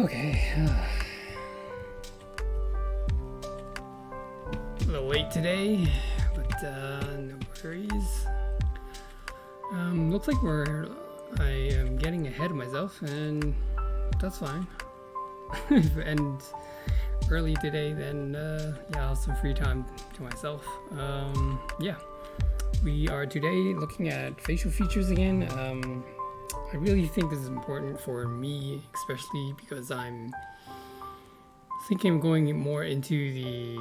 Okay. A little late today, but no worries. Looks like I am getting ahead of myself, and that's fine. And early today, then I'll have some free time to myself. We are today looking at facial features again. I really think this is important for me, especially because I'm thinking I'm going more into the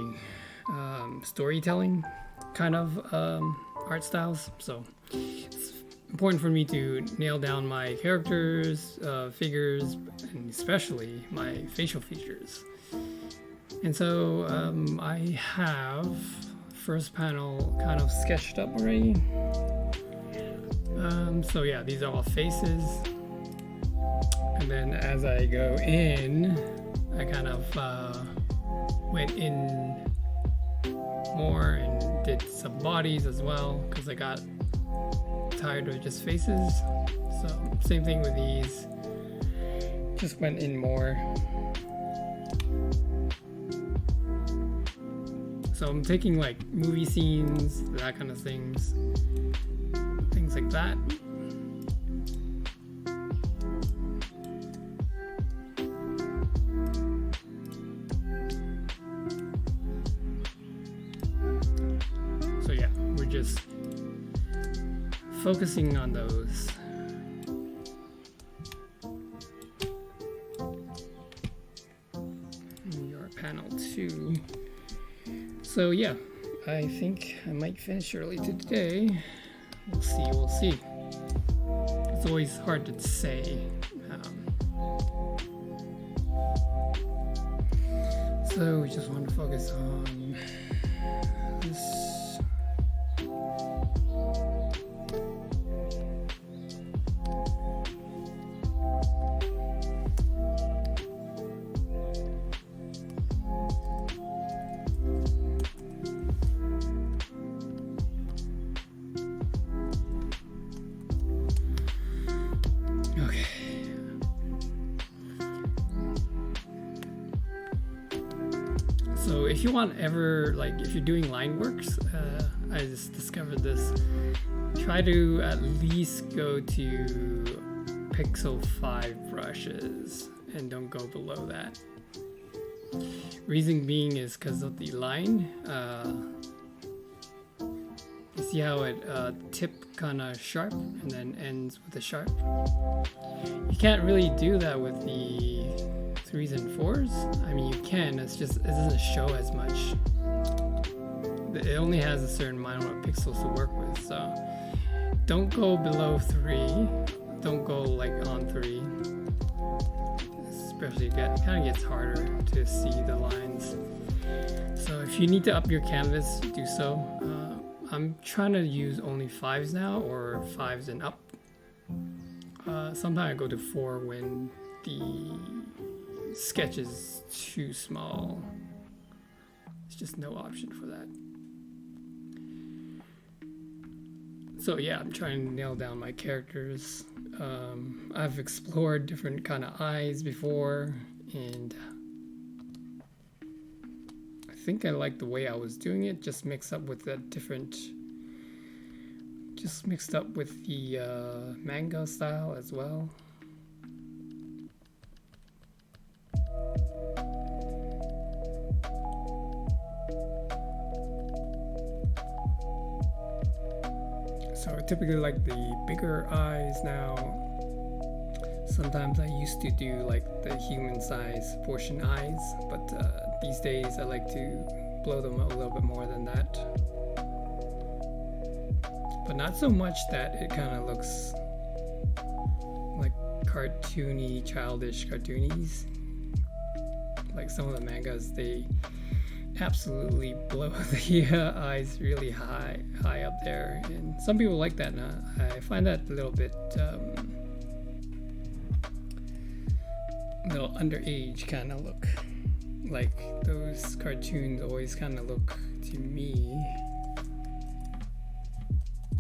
storytelling kind of art styles. So it's important for me to nail down my characters, figures, and especially my facial features. And so I have first panel kind of sketched up already. These are all faces, and then as I go in, I kind of went in more and did some bodies as well because I got tired of just faces. So same thing with these, just went in more. So I'm taking like movie scenes, that kind of things like that. So yeah, we're just focusing on those. And your panel 2. So yeah, I think I might finish early today. We'll see. It's always hard to say. So we just want to focus on this. So if you want if you're doing line works, I just discovered this, try to at least go to Pixel 5 brushes and don't go below that. Reason being is because of the line. You see how it tip kind of sharp and then ends with a sharp? You can't really do that with the 3s and 4s. I mean, you can, it doesn't show as much. It only has a certain amount of pixels to work with, so don't go below 3. Don't go like on 3. Especially it kind of gets harder to see the lines. So if you need to up your canvas, do so. I'm trying to use only 5s now, or 5s and up. Sometimes I go to 4 when the sketch is too small. It's just no option for that. So yeah, I'm trying to nail down my characters. I've explored different kind of eyes before, and I think I like the way I was doing it, just mixed up with the manga style as well. So I typically like the bigger eyes now. Sometimes I used to do like the human size portion eyes, but these days I like to blow them a little bit more than that. But not so much that it kind of looks like cartoony, childish cartoonies. Like some of the mangas, they absolutely blow the eyes really high up there, and some people like that. And I find that a little bit little underage kind of look. Like those cartoons always kind of look to me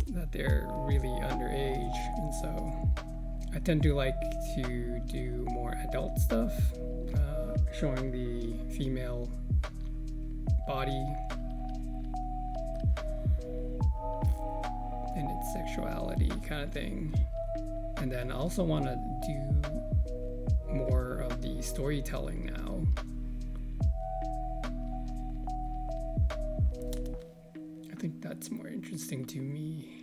that they're really underage, and so I tend to like to do more adult stuff, showing the female body and its sexuality kind of thing. And then I also want to do more of the storytelling now. I think that's more interesting to me.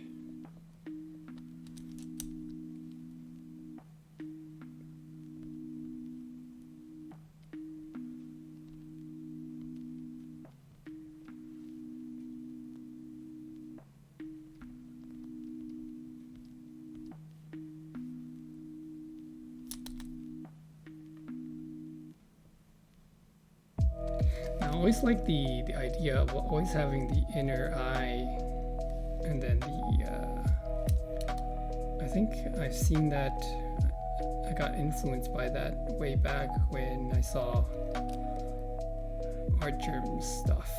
I always like the idea of always having the inner eye, and then I think I've seen that. I got influenced by that way back when I saw Archer's stuff.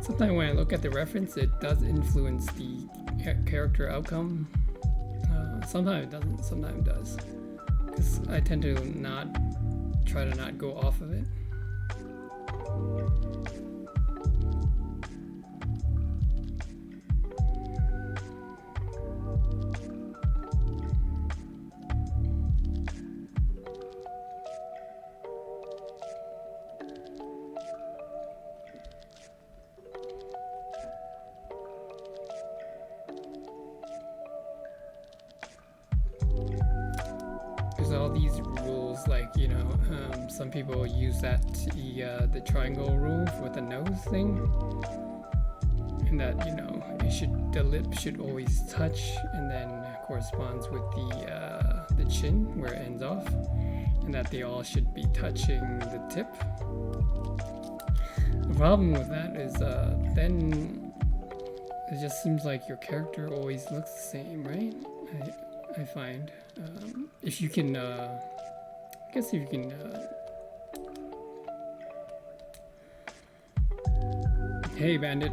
Sometimes when I look at the reference, it does influence the character outcome. Sometimes it doesn't, sometimes it does. Because I tend to try to not go off of it. All these rules, like, you know, some people use that the triangle rule with the nose thing, and that, you know, the lip should always touch, and then corresponds with the chin where it ends off, and that they all should be touching the tip. The problem with that is then it just seems like your character always looks the same, right? I find if you can, I guess if you can, hey Bandit,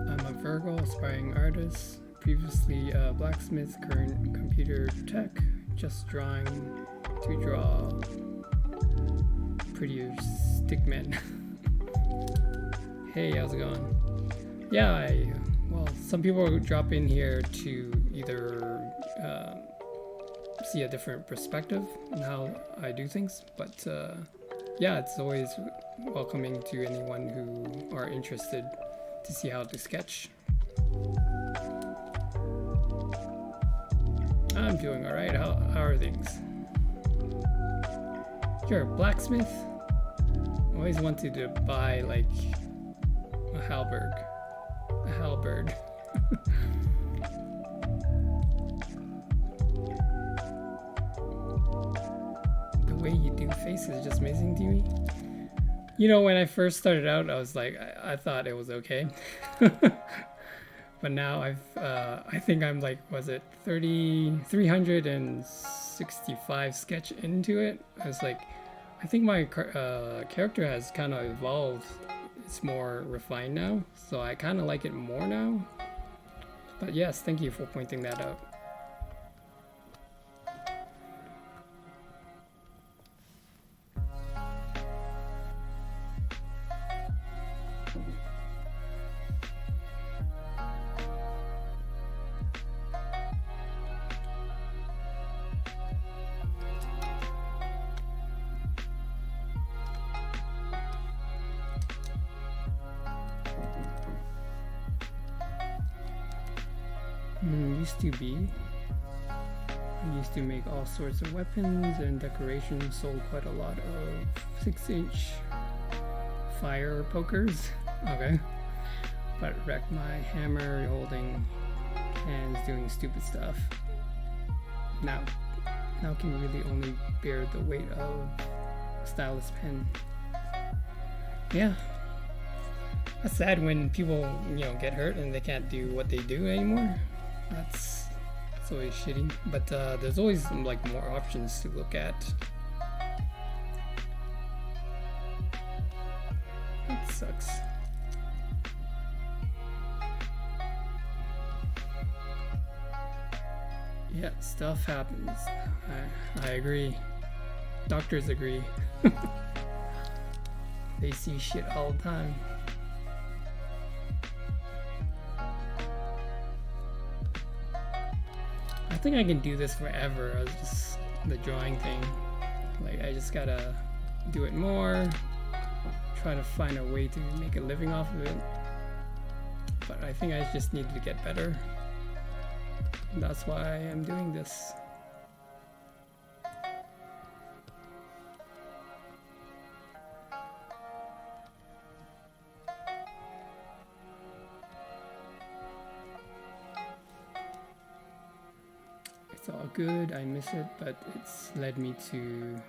I'm a Virgo aspiring artist, previously a blacksmith, current computer tech, just drawing to draw prettier stickmen. Hey, how's it going? Yeah, well, some people drop in here to either see a different perspective on how I do things, but yeah, it's always welcoming to anyone who are interested to see how to sketch. I'm doing alright. How are things? You're a blacksmith? I always wanted to buy like a halberd. The way you do faces is just amazing to me. You know, when I first started out, I was like, I thought it was okay. But now I think I'm like, was it 365 sketch into it? I was like, I think my character has kind of evolved. It's more refined now, so I kind of like it more now. But yes, thank you for pointing that out. Used to be. I used to make all sorts of weapons and decorations, sold quite a lot of 6-inch fire pokers. Okay. But wrecked my hammer holding hands doing stupid stuff. Now can really only bear the weight of a stylus pen. Yeah. That's sad when people, get hurt and they can't do what they do anymore. That's always shitty. But there's always like more options to look at. That sucks. Yeah, stuff happens. I agree. Doctors agree. They see shit all the time. I think I can do this forever. I was just the drawing thing. Like, I just gotta do it more, try to find a way to make a living off of it. But I think I just needed to get better. And that's why I'm doing this. It's all good, I miss it, but it's led me to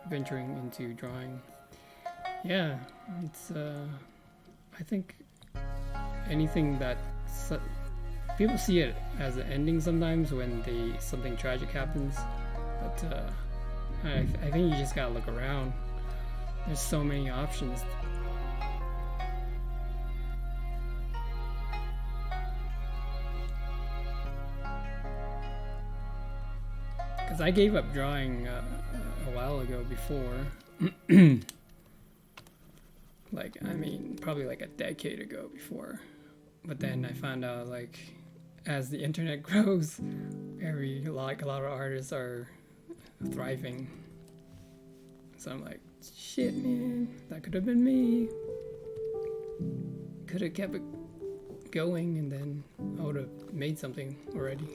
venturing into drawing. Yeah, it's I think anything that people see it as an ending sometimes when something tragic happens, but I think you just gotta look around. There's so many options. Because I gave up drawing a while ago before. Like, I mean, probably like a decade ago before. But then I found out, like, as the internet grows, a lot of artists are thriving. So I'm like, shit, man, that could have been me. Could have kept it going, and then I would have made something already.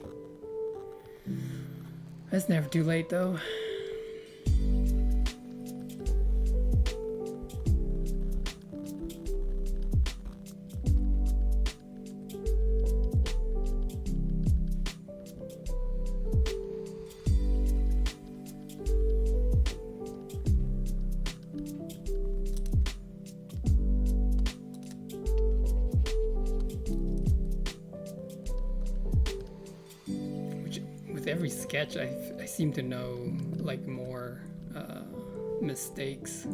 It's never too late, though. With every sketch, I seem to know like more mistakes.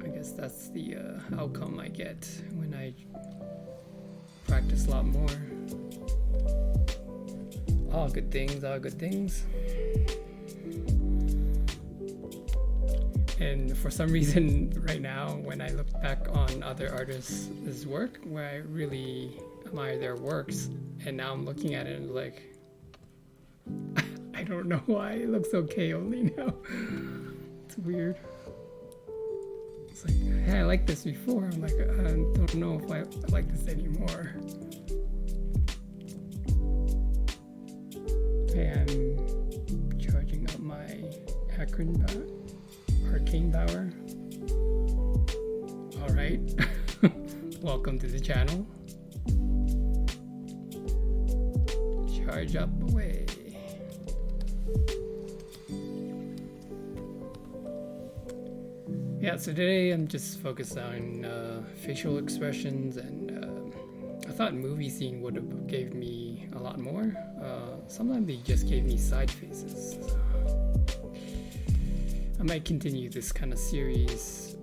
I guess that's the outcome I get when I practice a lot more. All good things, all good things. And for some reason right now, when I look back on other artists' work, where I really admire their works, and now I'm looking at it and like, I don't know why it looks okay only now. It's weird. It's like, hey, I liked this before. I'm like, I don't know if I like this anymore. Okay, I'm charging up my arcane power. Alright. Welcome to the channel. Charge up away. Yeah, so today I'm just focused on facial expressions, and I thought movie scene would have gave me a lot more. Sometimes they just gave me side faces. So I might continue this kind of series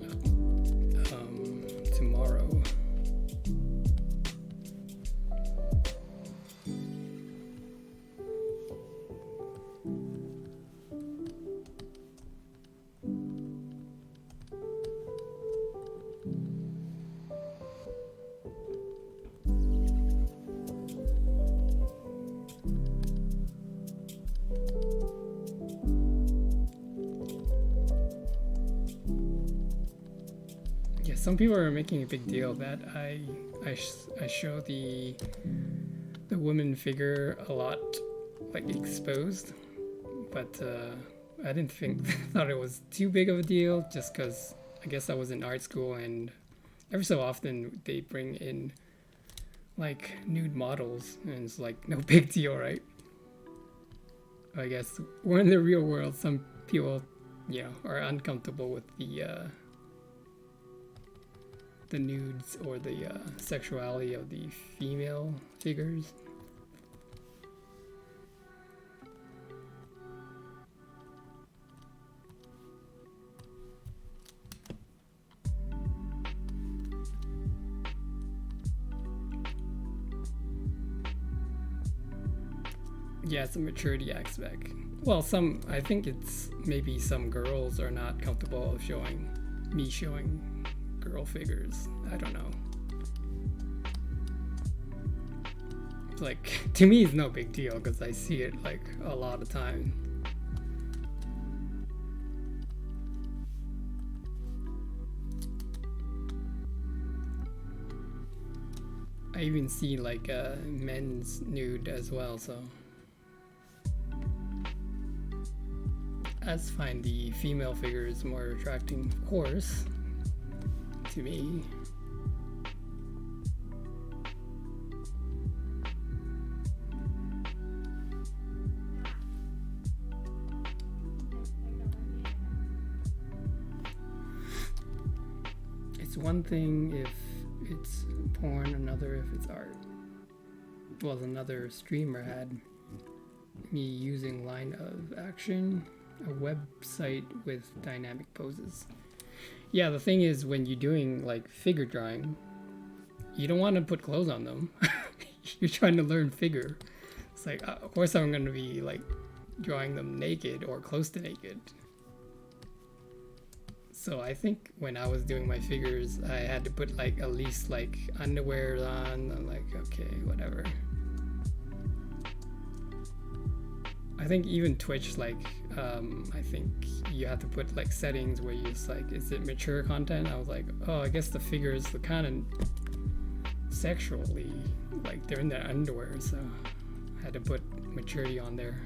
tomorrow. Yeah, some people are making a big deal that I show the woman figure a lot like exposed, but I didn't think thought it was too big of a deal just because I guess I was in art school, and every so often they bring in like nude models, and it's like no big deal, right? I guess we're in the real world. Some people, are uncomfortable with the nudes or the sexuality of the female figures. Yeah, it's a maturity aspect. Well, I think it's maybe some girls are not comfortable showing girl figures. I don't know. Like, to me, it's no big deal because I see it like a lot of time. I even see like men's nude as well, so I just find the female figures more attracting, of course, to me. It's one thing if it's porn, another if it's art. Well, another streamer had me using line of action, a website with dynamic poses. Yeah, the thing is, when you're doing like figure drawing, you don't want to put clothes on them. You're trying to learn figure. It's like, of course I'm going to be like drawing them naked or close to naked. So I think when I was doing my figures, I had to put like at least like underwear on. I'm like, okay, whatever. I think even Twitch, like, I think you have to put like settings where you just like, is it mature content? I was like, oh, I guess the figures are kind of sexually, like they're in their underwear, so I had to put maturity on there.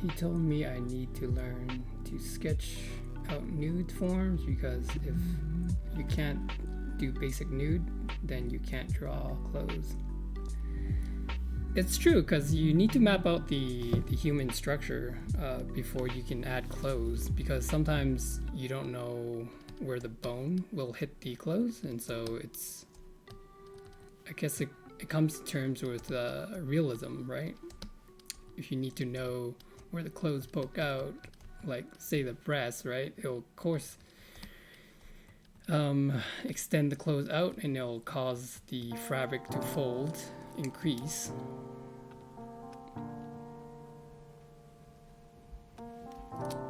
He told me I need to learn to sketch out nude forms because if you can't do basic nude, then you can't draw clothes. It's true because you need to map out the human structure before you can add clothes, because sometimes you don't know where the bone will hit the clothes, and so I guess it comes to terms with realism, right? If you need to know where the clothes poke out, like say the breast, right? It'll of course extend the clothes out, and it'll cause the fabric to fold, increase.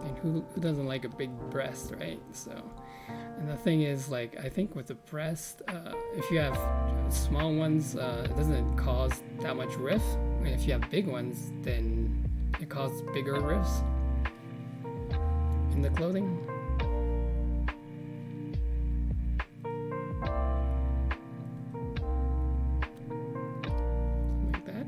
And who doesn't like a big breast, right? So, and the thing is, like, I think with the breast, if you have small ones, it doesn't cause that much rift. And if you have big ones, then it causes bigger rifts in the clothing. Like that.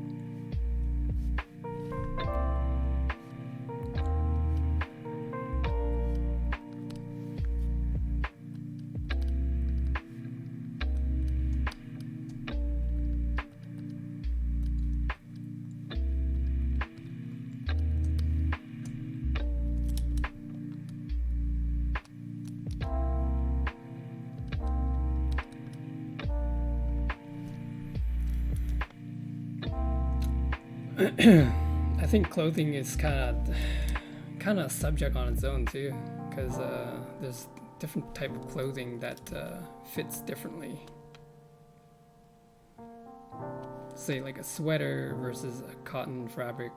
I think clothing is kind of a subject on its own too, because there's different type of clothing that fits differently. Say like a sweater versus a cotton fabric.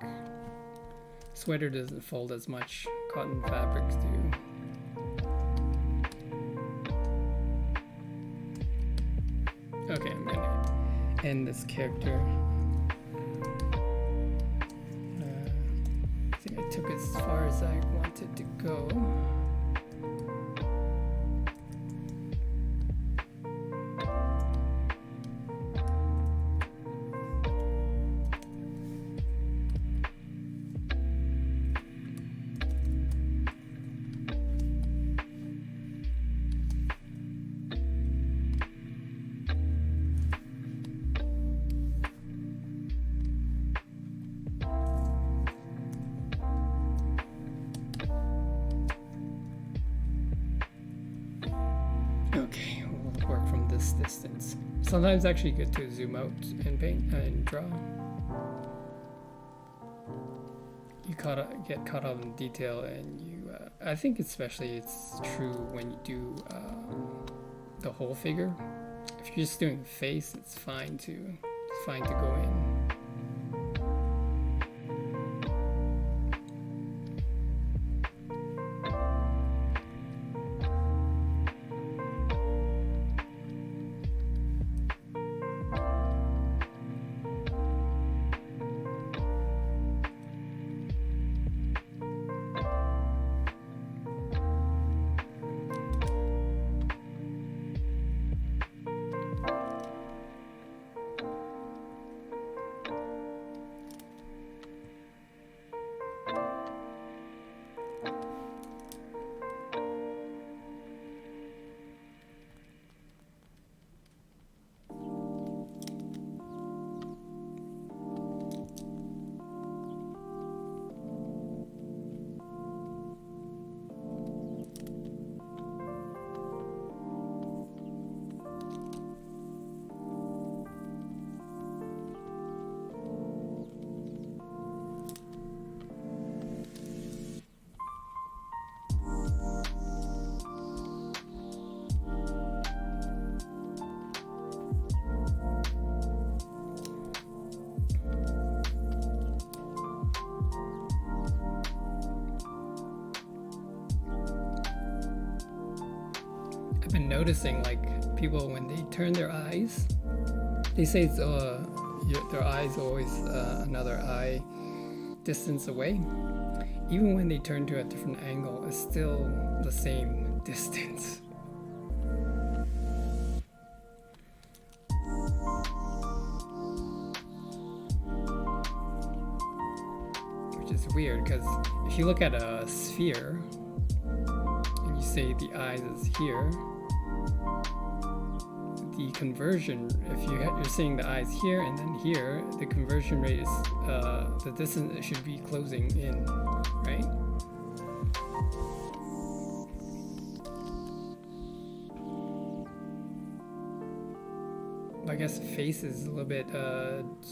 Sweater doesn't fold as much, cotton fabrics do. Okay, I'm gonna end this character. I think I took as far as I wanted to go. Okay, we'll work from this distance. Sometimes actually good to zoom out and paint and draw. You get caught up in detail, and you. I think especially it's true when you do the whole figure. If you're just doing face, it's fine to go in. Been noticing like people when they turn their eyes, they say it's their eyes always another eye distance away. Even when they turn to a different angle, it's still the same distance. Which is weird, because if you look at a sphere and you say the eyes is here, the conversion, if you're seeing the eyes here and then here, the conversion rate is the distance should be closing in, right? I guess face is a little bit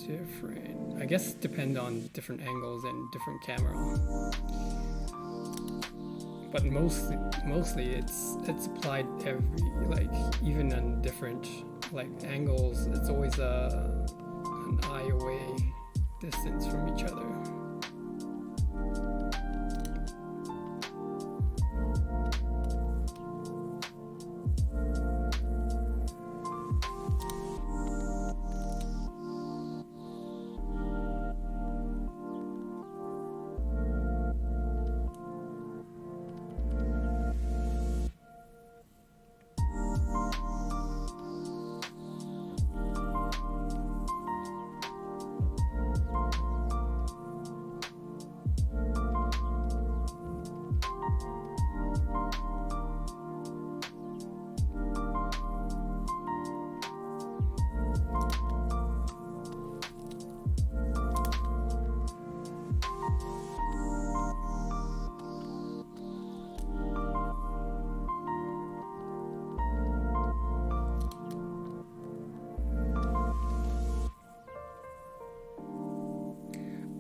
different. I guess depend on different angles and different camera. But mostly it's applied every, like, even on different like angles, it's always an eye away distance from each other.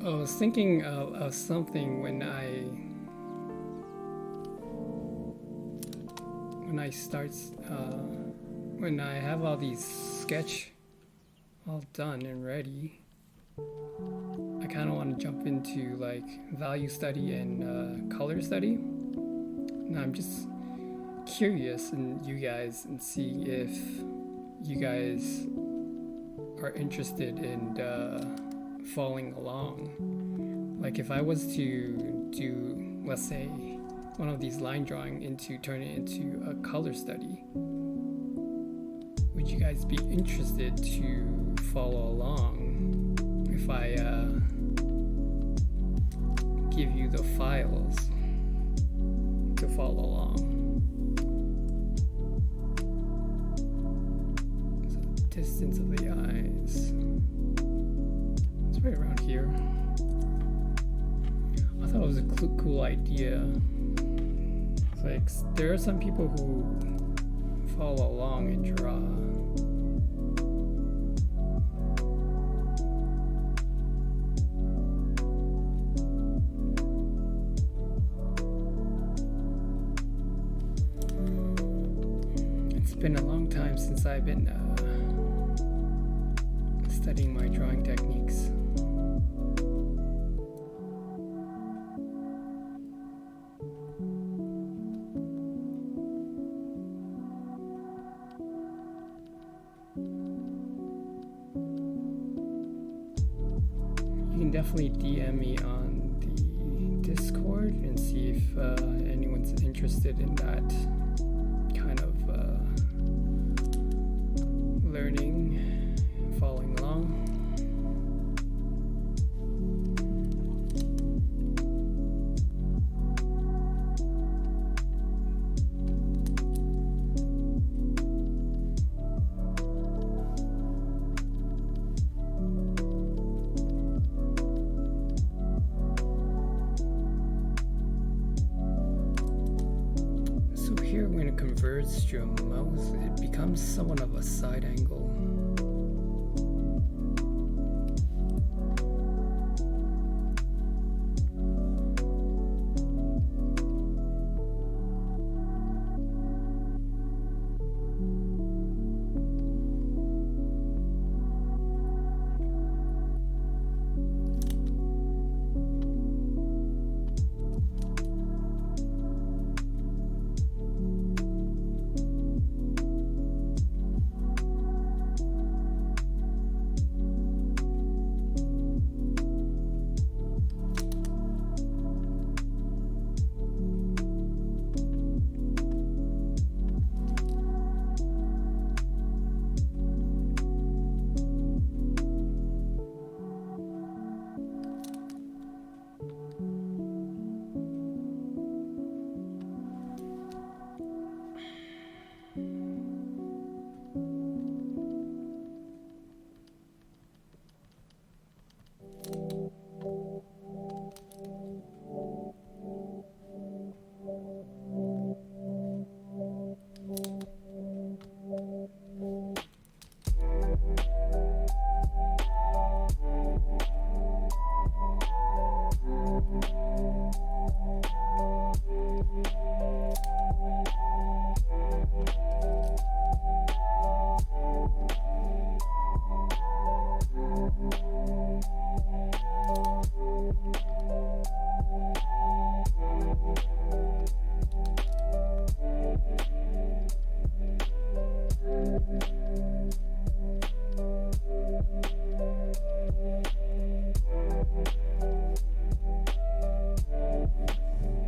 I was thinking of something when I have all these sketch all done and ready. I kind of want to jump into like value study and color study. And I'm just curious in you guys and see if you guys are interested in following along. Like if I was to do, let's say, one of these line drawing turn it into a color study, would you guys be interested to follow along if I give you the files to follow along? So the distance of the eyes, it's right around here. I thought it was a cool idea. It's like there are some people who follow along and draw. It's been a long time since I've been studying my drawing techniques. Definitely DM me on the Discord and see if anyone's interested in that kind of learning, following along. Here, when it converts to a mouse, it becomes somewhat of a side angle.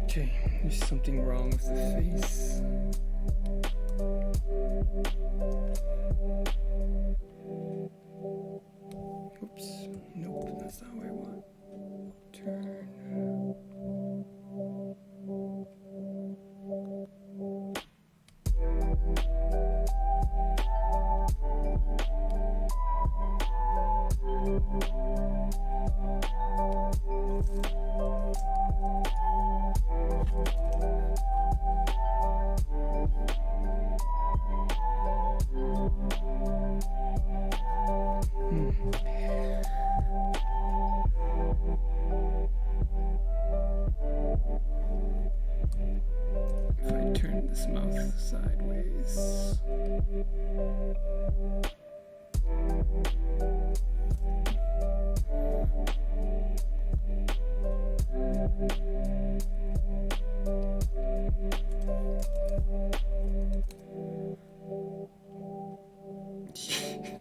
Okay, there's something wrong with the face. Oops, nope, that's not what I want. Turn. Close mouth sideways.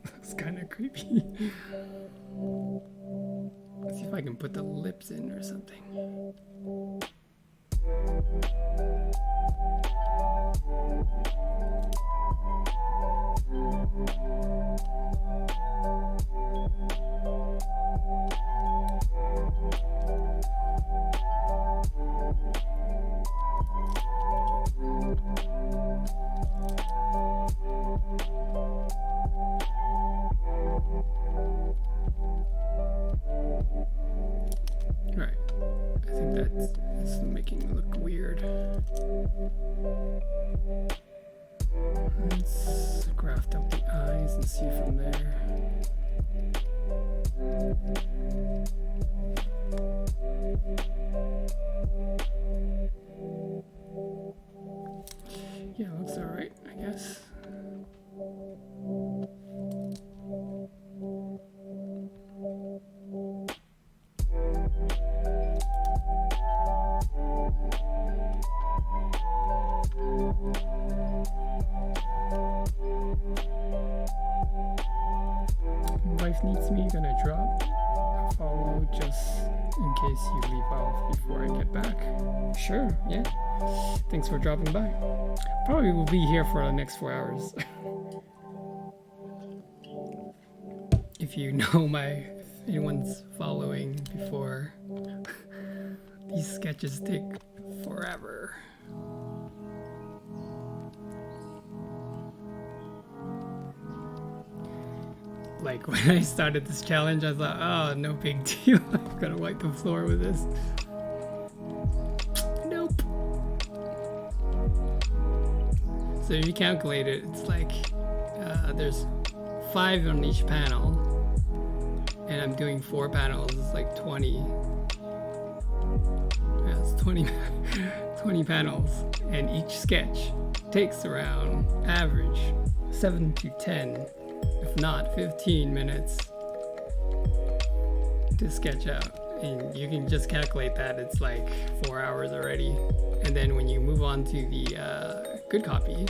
Looks kind of creepy. Let's see if I can put the lips in or something. Alright, I think that's making it look weird. Let's graft out the eyes and see from there. Yeah, looks alright, I guess. Wife needs me, gonna drop a follow just in case you leave off before I get back. Sure, yeah. Thanks for dropping by. Probably will be here for the next 4 hours. If you know if anyone's following before, these sketches take forever. Like when I started this challenge, I thought, oh, no big deal. I'm gonna wipe the floor with this. Nope. So if you calculate it, it's like there's 5 on each panel, and I'm doing 4 panels. It's like 20. Yeah, it's 20, 20 panels, and each sketch takes around average 7 to 10. If not 15 minutes to sketch out, and you can just calculate that it's like 4 hours already. And then when you move on to the good copy,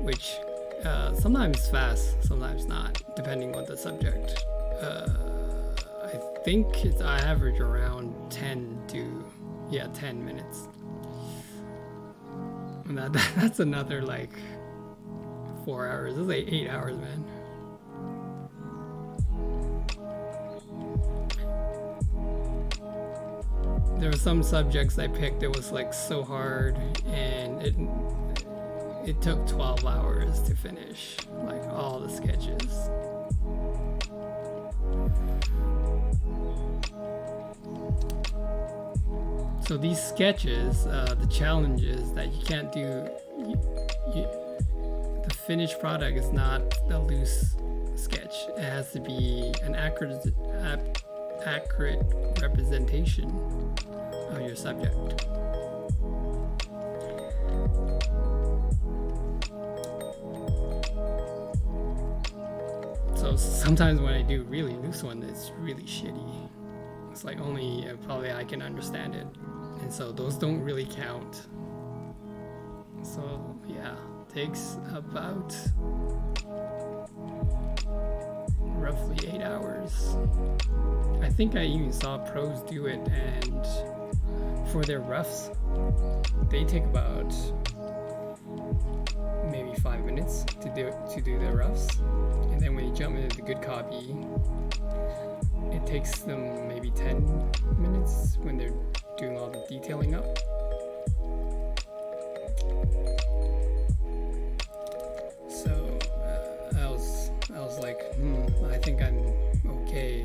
which sometimes fast, sometimes not, depending on the subject. I think I average around 10 minutes. And that's another like 4 hours. This is like 8 hours, man. There were some subjects I picked that was like so hard, and it took 12 hours to finish like all the sketches. So these sketches, the challenge is that you can't do. The finished product is not a loose sketch. It has to be an accurate representation of your subject. So sometimes when I do really loose one, it's really shitty. It's like only probably I can understand it, and so those don't really count. So yeah, takes about roughly 8 hours. I think I even saw pros do it, and for their roughs, they take about maybe 5 minutes to do their roughs, and then when you jump into the good copy, it takes them maybe 10 minutes when they're doing all the detailing up. So I was like, I think I'm okay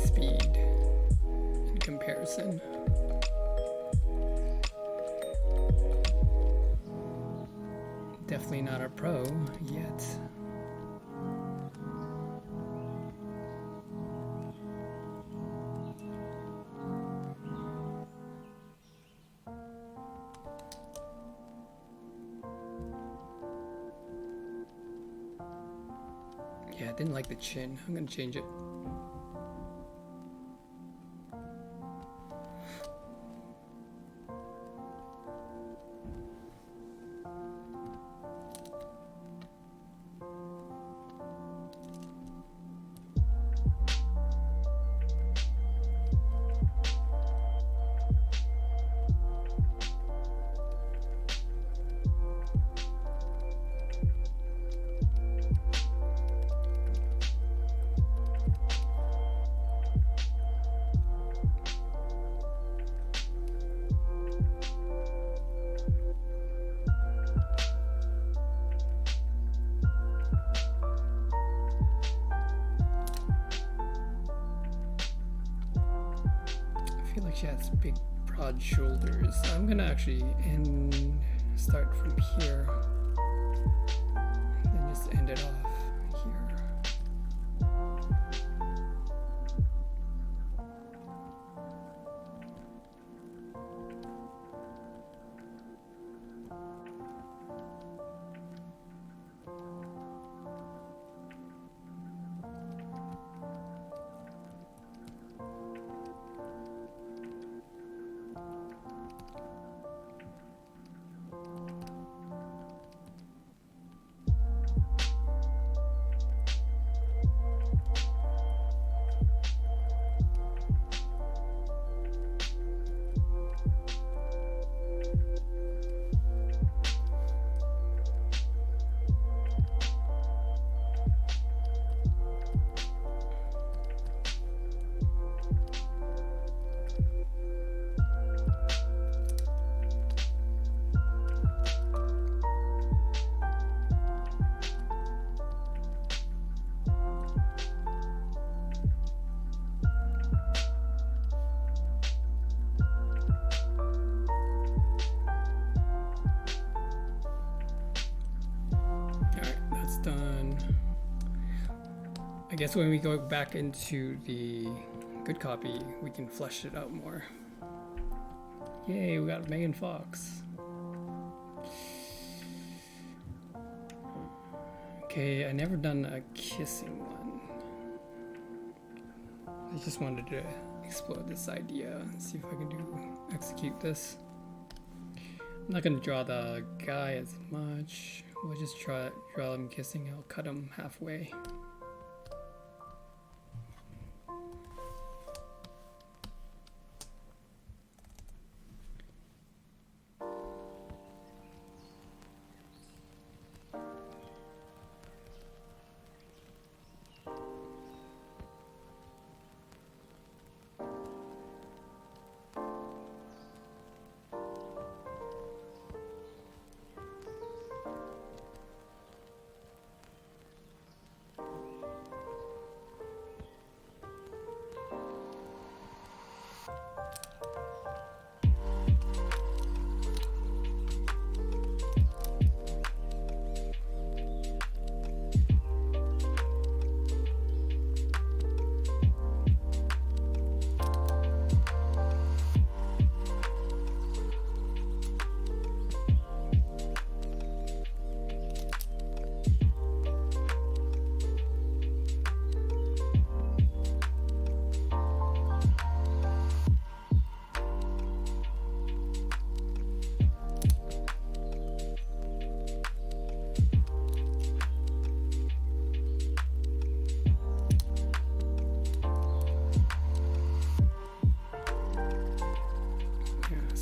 speed in comparison. Definitely not a pro yet. Yeah, I didn't like the chin. I'm gonna change it. She has big, broad shoulders. I'm gonna actually start from here, then just end it off here. I guess when we go back into the good copy, we can flesh it out more. Yay, we got Megan Fox. Okay, I never done a kissing one. I just wanted to explore this idea and see if I can execute this. I'm not gonna draw the guy as much. We'll just draw him kissing. I'll cut him halfway.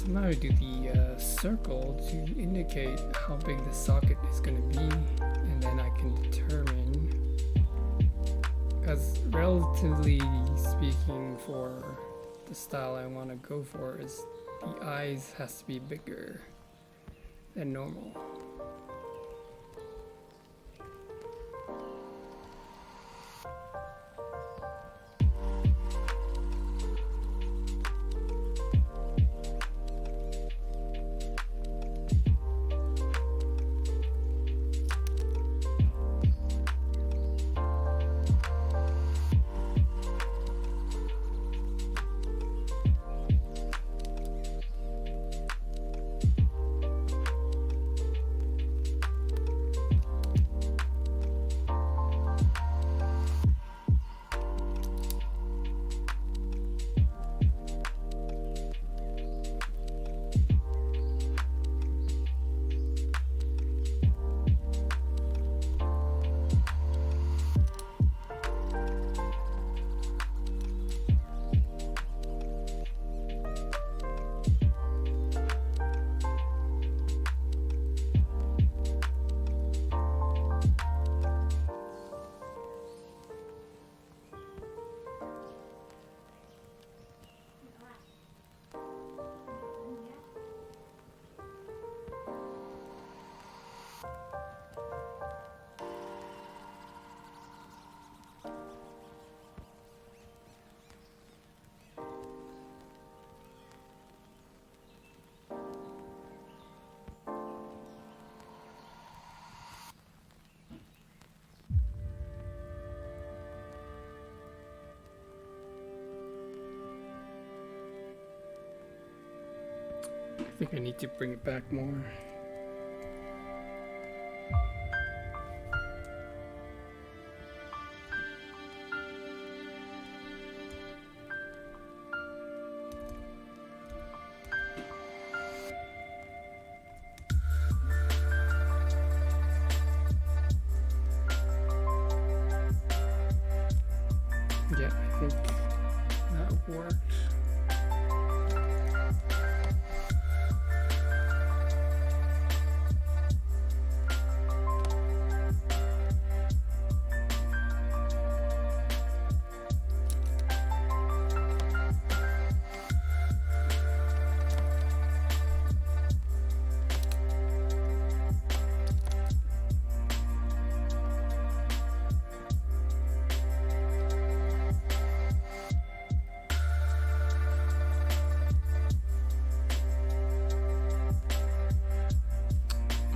Now I do the circle to indicate how big the socket is going to be, and then I can determine, because relatively speaking for the style I want to go for is the eyes has to be bigger than normal. think I need to bring it back more. Yeah, I think that worked.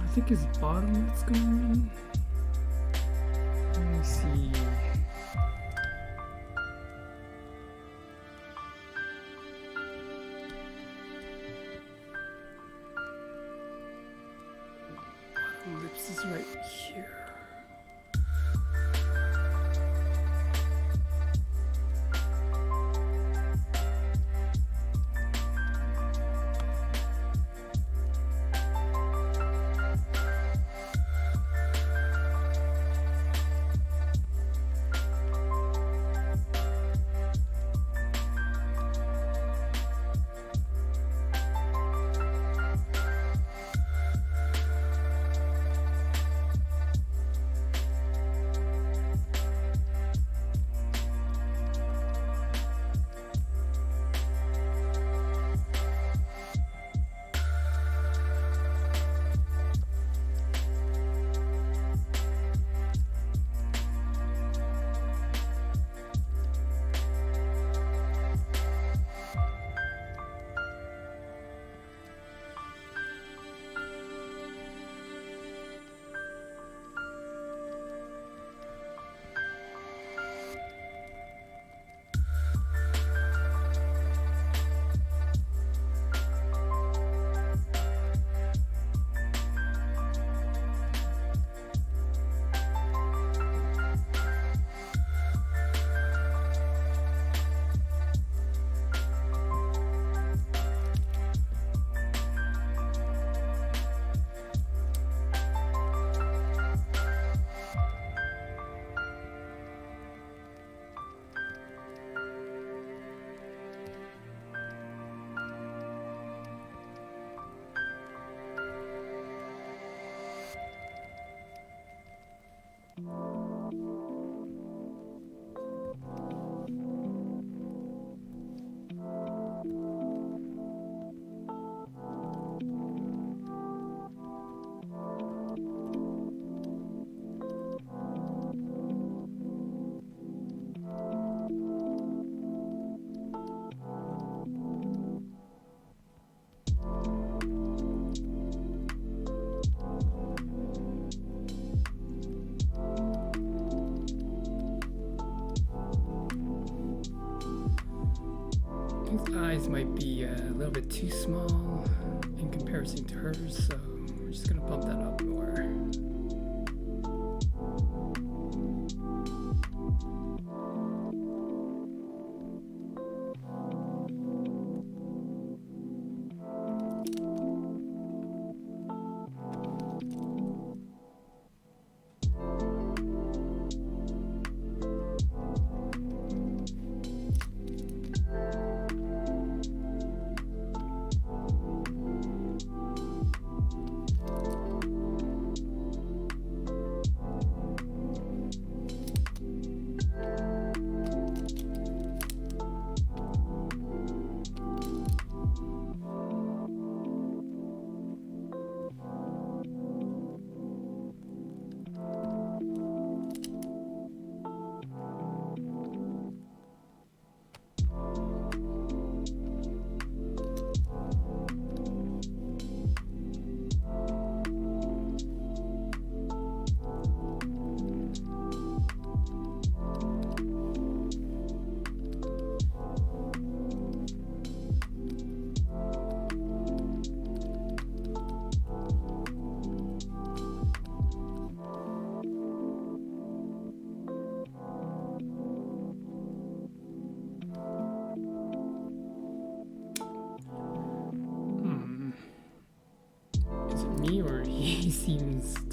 I think it's bottom that's going in. Let me see. Bottom lips is right here. His eyes might be a little bit too small in comparison to hers, so we're just gonna bump that up more.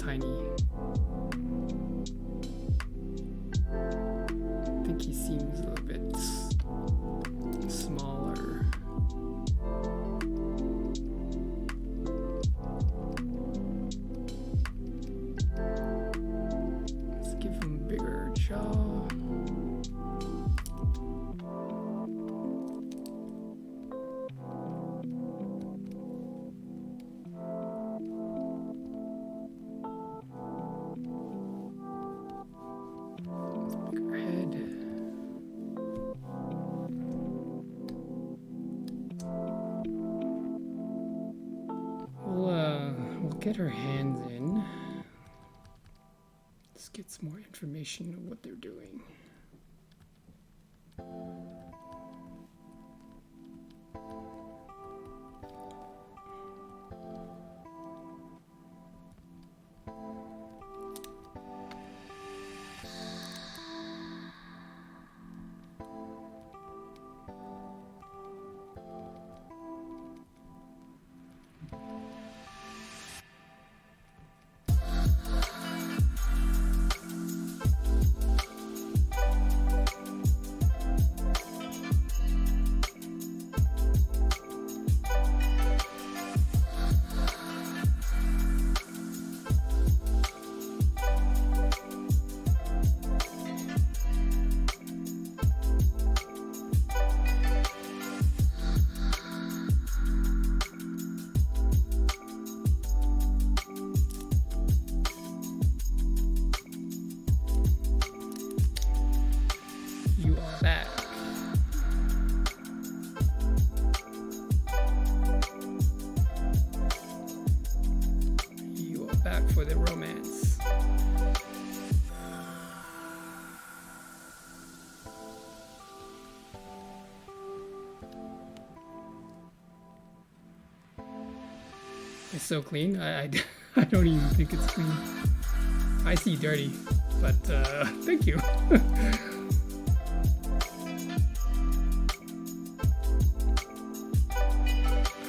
tiny. I think he seems a little bit smaller. Let's give him a bigger jaw. Get her hands in. Let's get some more information of what they're doing. For the romance. It's so clean. I don't even think it's clean. I see dirty, but thank you. I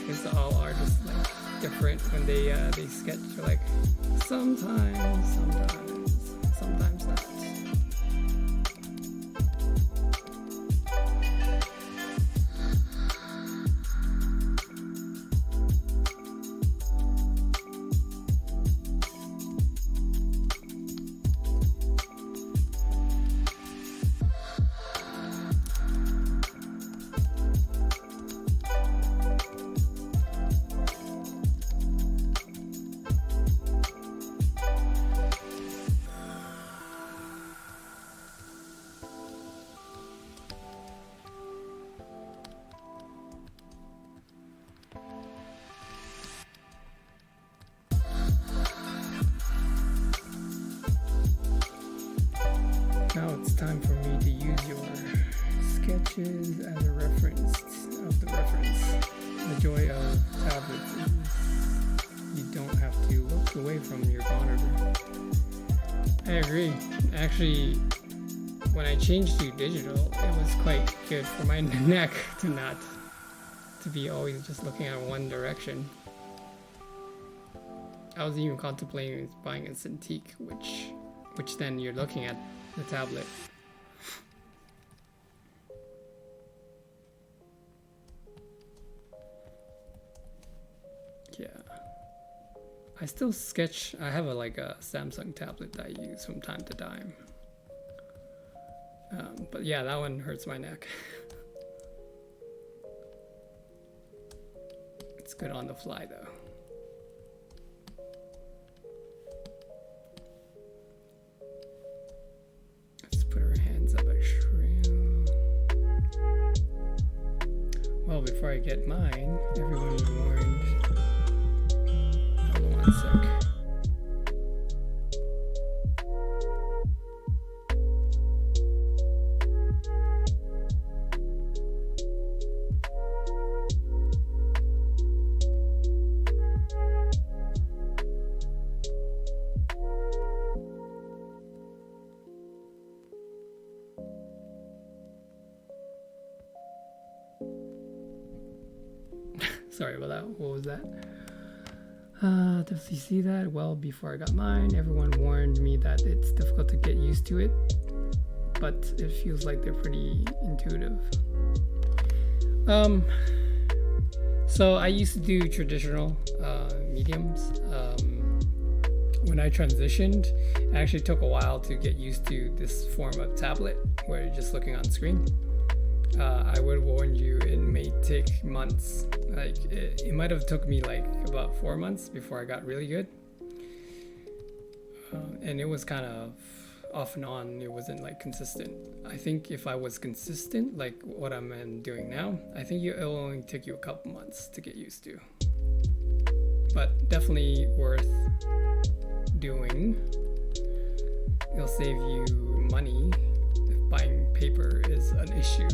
guess all artists like different when they sketch. They're like sometimes not. Now it's time for me to use your sketches as a reference of the reference. The joy of tablets is you don't have to look away from your monitor. I agree. Actually, when I changed to digital, it was quite good for my neck to be always just looking at one direction. I was even contemplating buying a Cintiq, which then you're looking at the tablet. Yeah. I still sketch. I have a Samsung tablet that I use from time to time. But yeah, that one hurts my neck. It's good on the fly though. Let's put our hands up a shrill. Well, before I get mine, everyone was warned. Hold on one sec. Sorry about that. What was that? Definitely see that well before I got mine. Everyone warned me that it's difficult to get used to it, but it feels like they're pretty intuitive. So I used to do traditional mediums. When I transitioned, it actually took a while to get used to this form of tablet where you're just looking on screen. I would warn you, it may take months. Like it might have took me like about 4 months before I got really good. And it was kind of off and on. It wasn't like consistent. I think if I was consistent, like what I'm doing now, I think it'll only take you a couple months to get used to. But definitely worth doing. It'll save you money if buying paper is an issue.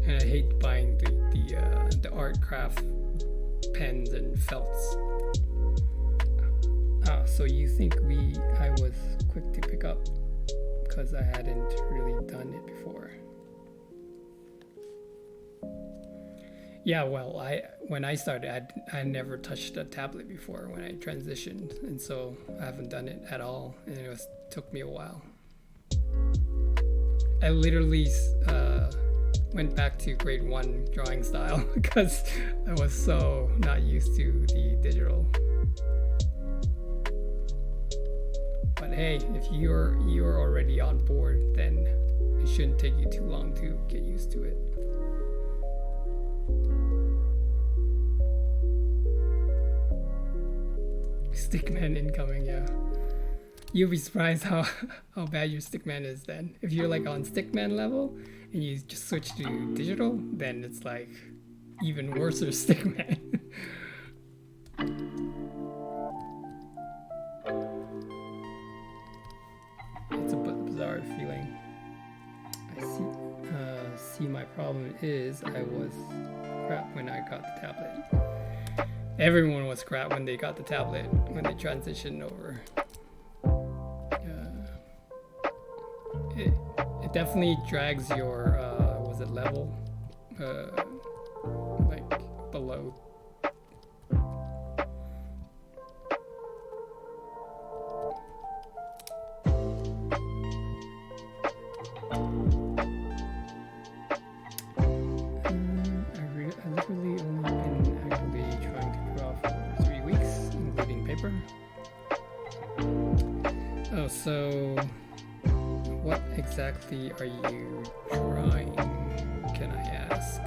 And I hate buying the art craft pens and felts. So you think I was quick to pick up because I hadn't really done it before. Yeah, well, when I started, I never touched a tablet before when I transitioned, and so I haven't done it at all, and it took me a while. I literally went back to grade 1 drawing style because I was so not used to the digital. But hey, if you're already on board, then it shouldn't take you too long to get used to it. Stickman incoming, yeah. You'll be surprised how bad your Stickman is then. If you're like on Stickman level and you just switch to digital, then it's like even worse or Stickman. It's a bizarre feeling. I see my problem is I was crap when I got the tablet. Everyone was crap when they got the tablet, when they transitioned over. It definitely drags your, level, like below. So, what exactly are you drawing, can I ask?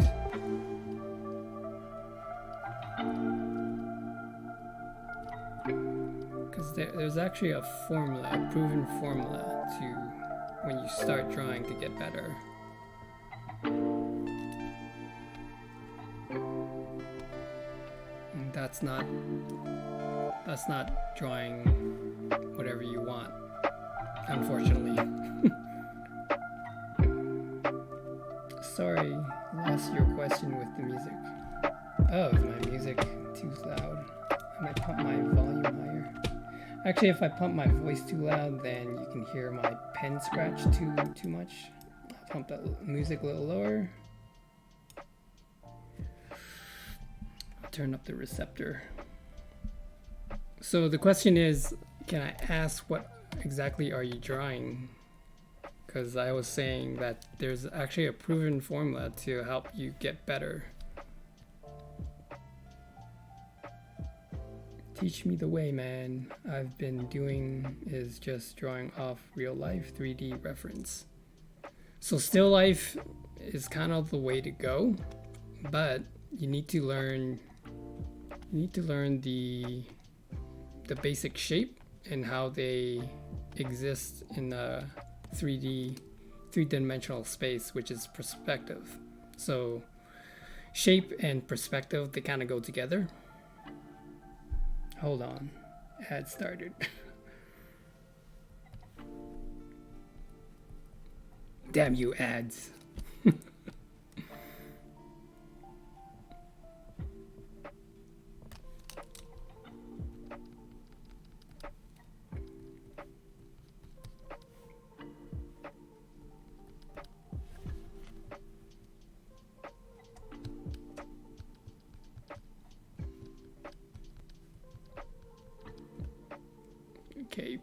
Because there's actually a formula, a proven formula to when you start drawing to get better. And that's not drawing whatever you want. Unfortunately. Sorry, lost your question with the music. Oh, is my music too loud? I might pump my volume higher. Actually, if I pump my voice too loud, then you can hear my pen scratch too much. I'll pump that music a little lower. I'll turn up the receptor. So the question is, can I ask what exactly are you drawing? Because I was saying that there's actually a proven formula to help you get better. Teach me the way, man. I've been doing is just drawing off real life 3D reference. So still life is kind of the way to go, but you need to learn the basic shape and how they exist in a three-dimensional space, which is perspective. So shape and perspective, they kind of go together. Hold on, ad started. Damn you ads.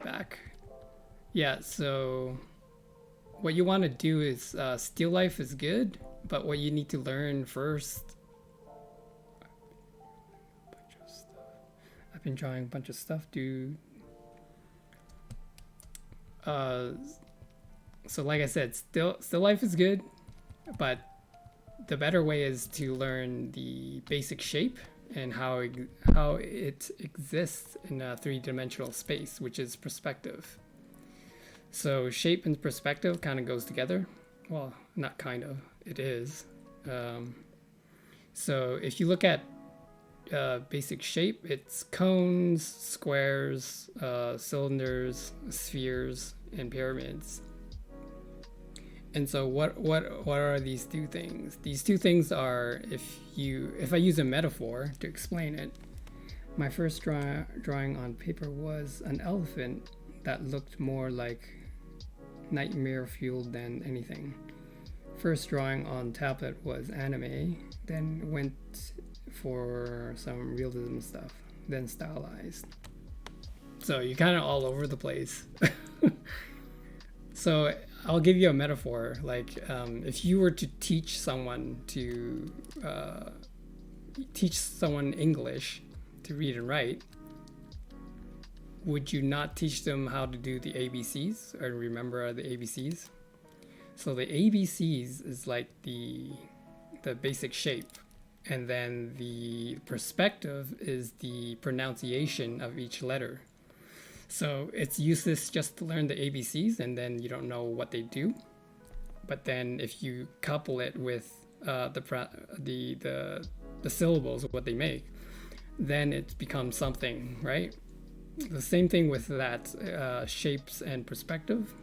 back. Yeah, so what you want to do is still life is good, but what you need to learn first. I've been drawing a bunch of stuff, dude. So like I said, still life is good, but the better way is to learn the basic shape and how it exists in a three-dimensional space, which is perspective. So shape and perspective kind of goes together. Well, not kind of, it is. So if you look at basic shape, it's cones, squares, cylinders, spheres, and pyramids. And so what are these two things? These two things are, if I use a metaphor to explain it, my first drawing on paper was an elephant that looked more like nightmare fueled than anything. First drawing on tablet was anime, then went for some realism stuff, then stylized. So you're kind of all over the place. So I'll give you a metaphor. Like if you were to teach someone English to read and write, would you not teach them how to do the ABCs or remember the ABCs? So the ABCs is like the basic shape, and then the perspective is the pronunciation of each letter. So it's useless just to learn the ABCs and then you don't know what they do. But then if you couple it with the syllables of what they make, then it becomes something, right? The same thing with that, shapes and perspective.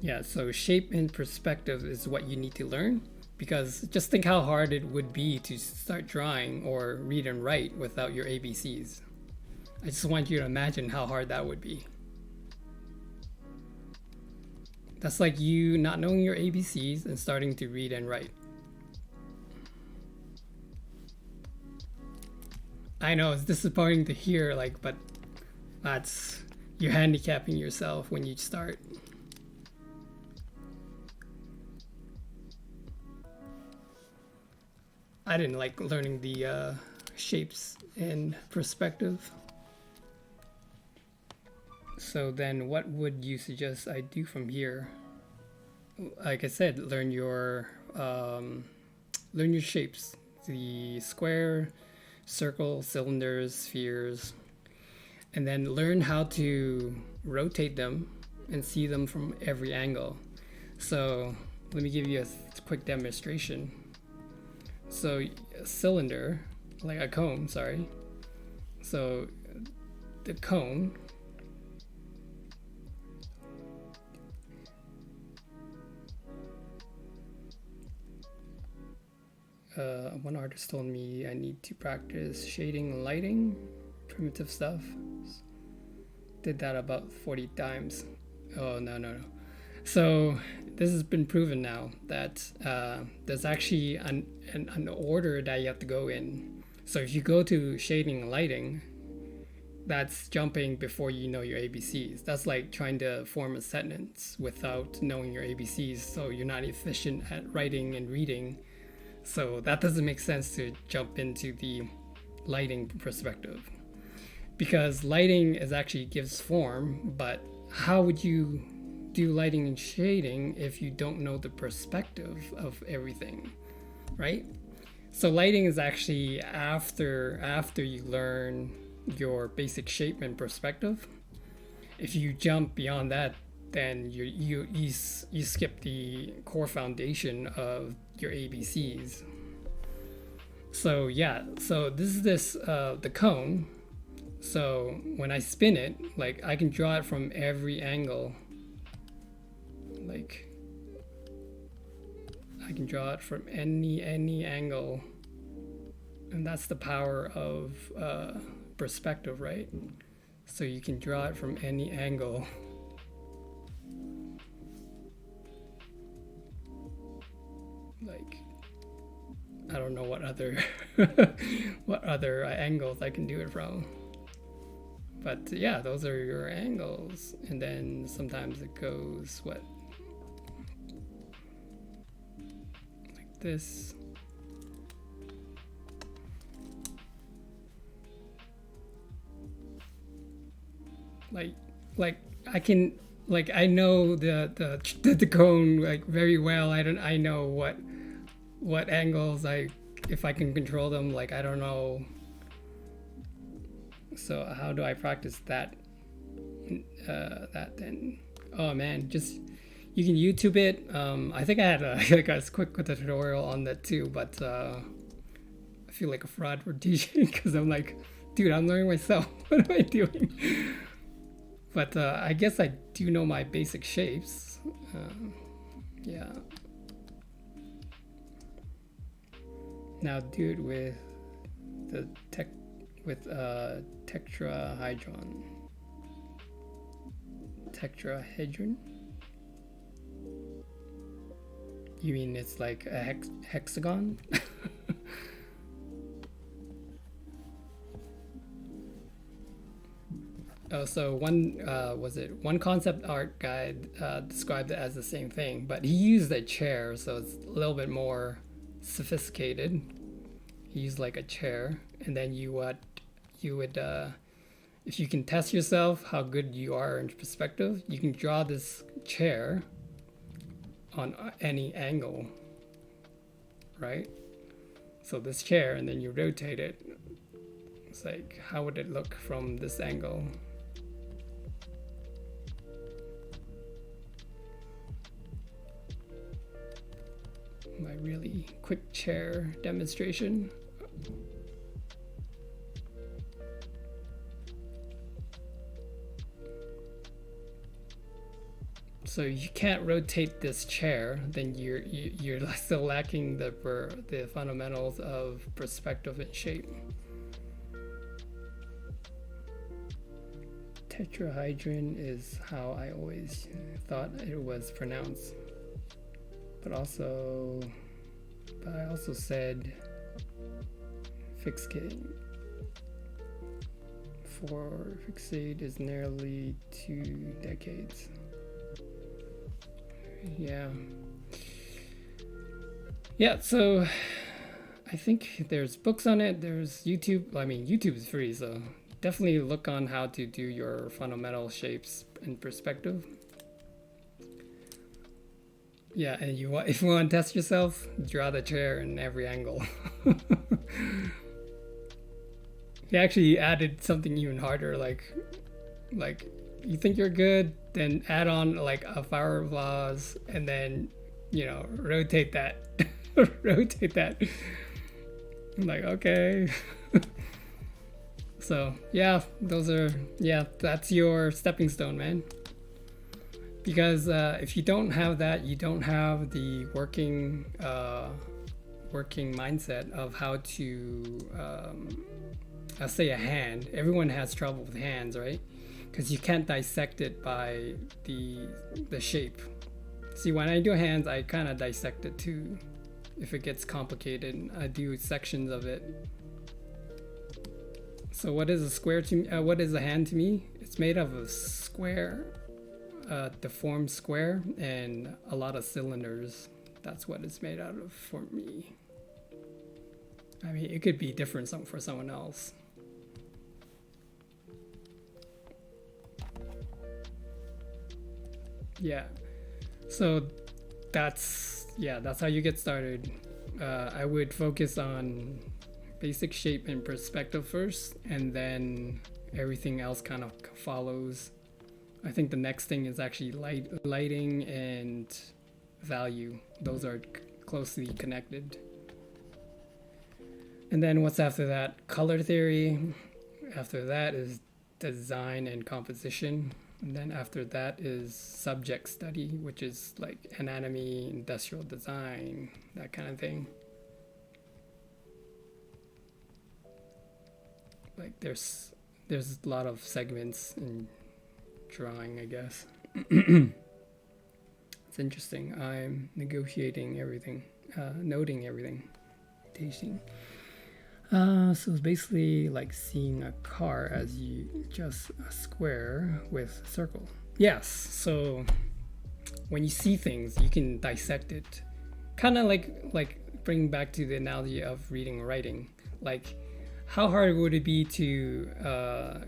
Yeah, so shape and perspective is what you need to learn, because just think how hard it would be to start drawing or read and write without your ABCs. I just want you to imagine how hard that would be. That's like you not knowing your ABCs and starting to read and write. I know it's disappointing to hear, like, but you're handicapping yourself when you start. I didn't like learning the shapes and perspective. So then what would you suggest I do from here? Like I said, learn your shapes. The square, circle, cylinders, spheres, and then learn how to rotate them and see them from every angle. So let me give you a quick demonstration. So a cylinder, like a cone, sorry. So the cone, one artist told me I need to practice shading and lighting, primitive stuff. Did that about 40 times. Oh, no. So this has been proven now that there's actually an order that you have to go in. So if you go to shading and lighting, that's jumping before you know your ABCs. That's like trying to form a sentence without knowing your ABCs, so you're not efficient at writing and reading. So that doesn't make sense to jump into the lighting perspective, because lighting is actually gives form, but how would you do lighting and shading if you don't know the perspective of everything, right? So lighting is actually after you learn your basic shape and perspective. If you jump beyond that, then you skip the core foundation of your ABCs. So yeah, so this is the cone. So when I spin it, like I can draw it from every angle. Like I can draw it from any angle, and that's the power of perspective, right? So you can draw it from any angle. Like I don't know what other what other angles I can do it from. But yeah, those are your angles. And then sometimes it goes what? Like this. Like I can like I know the cone like very well. I know what angles I if I can control them. Like I don't know. So how do I practice that? That then? Oh man, just you can YouTube it. I think I had a, like a quick tutorial on that too, but I feel like a fraud for teaching because I'm like, dude, I'm learning myself. What am I doing? But I guess I do know my basic shapes. Yeah. Now do it with the tetrahedron. Tetrahedron? You mean it's like a hexagon? Oh, so one concept art guide described it as the same thing, but he used a chair, so it's a little bit more sophisticated. He used like a chair, and then you would if you can test yourself how good you are in perspective, you can draw this chair on any angle, right? So this chair, and then you rotate it. It's like, how would it look from this angle? My really quick chair demonstration. So you can't rotate this chair, then you're still lacking the fundamentals of perspective and shape. Tetrahedron is how I always thought it was pronounced. But I also said fixate. For fixate is nearly 2 decades. Yeah, so I think there's books on it, there's YouTube. I mean, YouTube is free, so definitely look on how to do your fundamental shapes in perspective. Yeah, and if you want to test yourself, draw the chair in every angle. He actually added something even harder, like you think you're good, then add on like a flower vase, and then rotate that, rotate that. I'm like, okay. So yeah, that's your stepping stone, man. Because if you don't have that, you don't have the working mindset of how to, let's say a hand. Everyone has trouble with hands, right? Because you can't dissect it by the shape. See, when I do hands, I kind of dissect it too. If it gets complicated, I do sections of it. So what is a square to me? What is a hand to me? It's made of a square. Deformed square and a lot of cylinders. That's what it's made out of for me. I mean, it could be different for someone else. Yeah, so that's how you get started. I would focus on basic shape and perspective first, and then everything else kind of follows. I think the next thing is actually lighting and value. Those are closely connected. And then what's after that? Color theory. After that is design and composition. And then after that is subject study, which is like anatomy, industrial design, that kind of thing. Like there's a lot of segments in drawing, I guess. It's interesting. I'm negotiating everything, noting everything, tasting. So it's basically like seeing a car as you just a square with a circle. Yes. So when you see things, you can dissect it. Kind of like bring back to the analogy of reading and writing. Like, how hard would it be to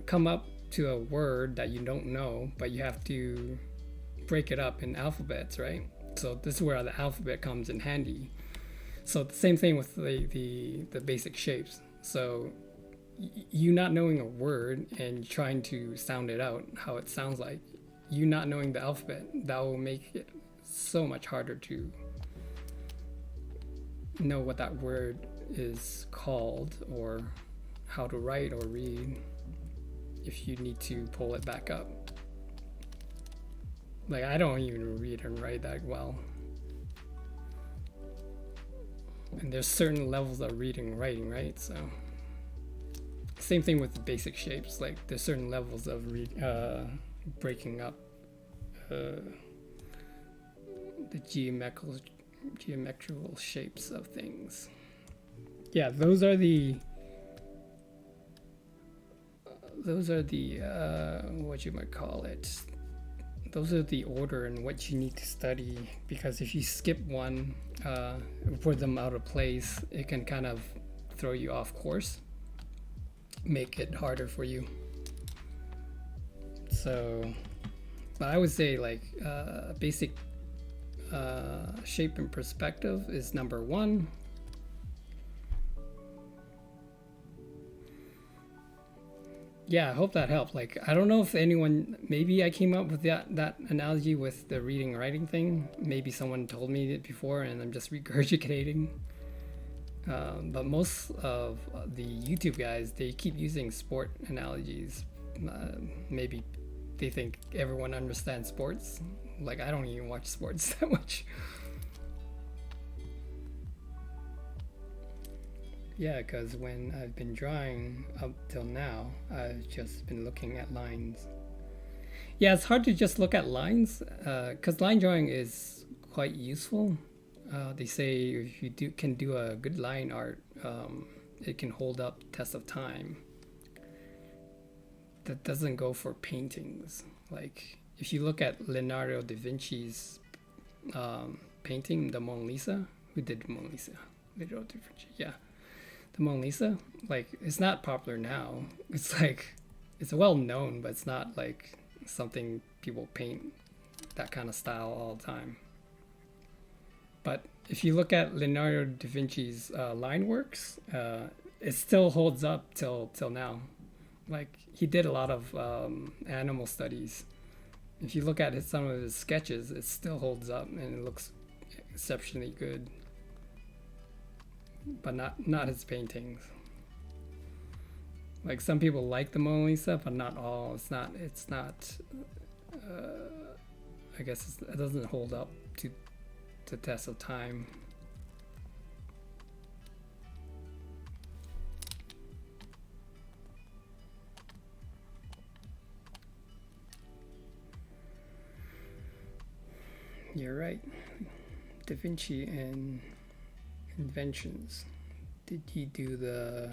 come up to a word that you don't know, but you have to break it up in alphabets, right? So this is where the alphabet comes in handy. So the same thing with the basic shapes. So you not knowing a word and trying to sound it out, how it sounds like, you not knowing the alphabet, that will make it so much harder to know what that word is called or how to write or read if you need to pull it back up. Like, I don't even read and write that well. And there's certain levels of reading and writing, right? So same thing with the basic shapes. Like, there's certain levels of breaking up the geometrical shapes of things. Yeah, those are the what you might call it. Those are the order and what you need to study, because if you skip one, put them out of place, it can kind of throw you off course, make it harder for you. So, but I would say like basic shape and perspective is number one. Yeah, I hope that helped. Like, I don't know if anyone, maybe I came up with that analogy with the reading and writing thing. Maybe someone told me it before and I'm just regurgitating. But most of the YouTube guys, they keep using sport analogies. Maybe they think everyone understands sports. Like, I don't even watch sports that much. Yeah, because when I've been drawing up till now, I've just been looking at lines. Yeah, it's hard to just look at lines, because line drawing is quite useful. They say if you can do a good line art, it can hold up test of time. That doesn't go for paintings. Like, if you look at Leonardo da Vinci's painting, the Mona Lisa, who did the Mona Lisa? Leonardo da Vinci, yeah. The Mona Lisa, like, it's not popular now. It's like, it's well known, but it's not like something people paint that kind of style all the time. But if you look at Leonardo da Vinci's line works, it still holds up till now. Like, he did a lot of animal studies. If you look at some of his sketches, it still holds up and it looks exceptionally good. But not his paintings. Like, some people like the Mona Lisa, but not all. It's not. I guess it doesn't hold up to the test of time. You're right. Da Vinci and inventions. Did he do the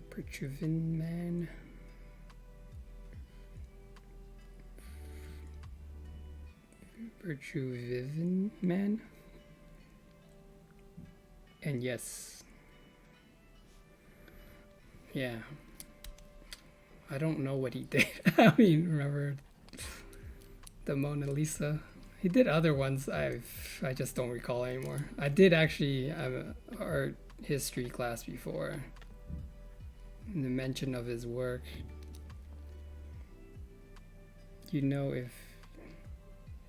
Vitruvian Man? Vitruvian Man? And yes. Yeah. I don't know what he did. I mean, remember the Mona Lisa? He did other ones I just don't recall anymore. I did actually have an art history class before. And the mention of his work. You know if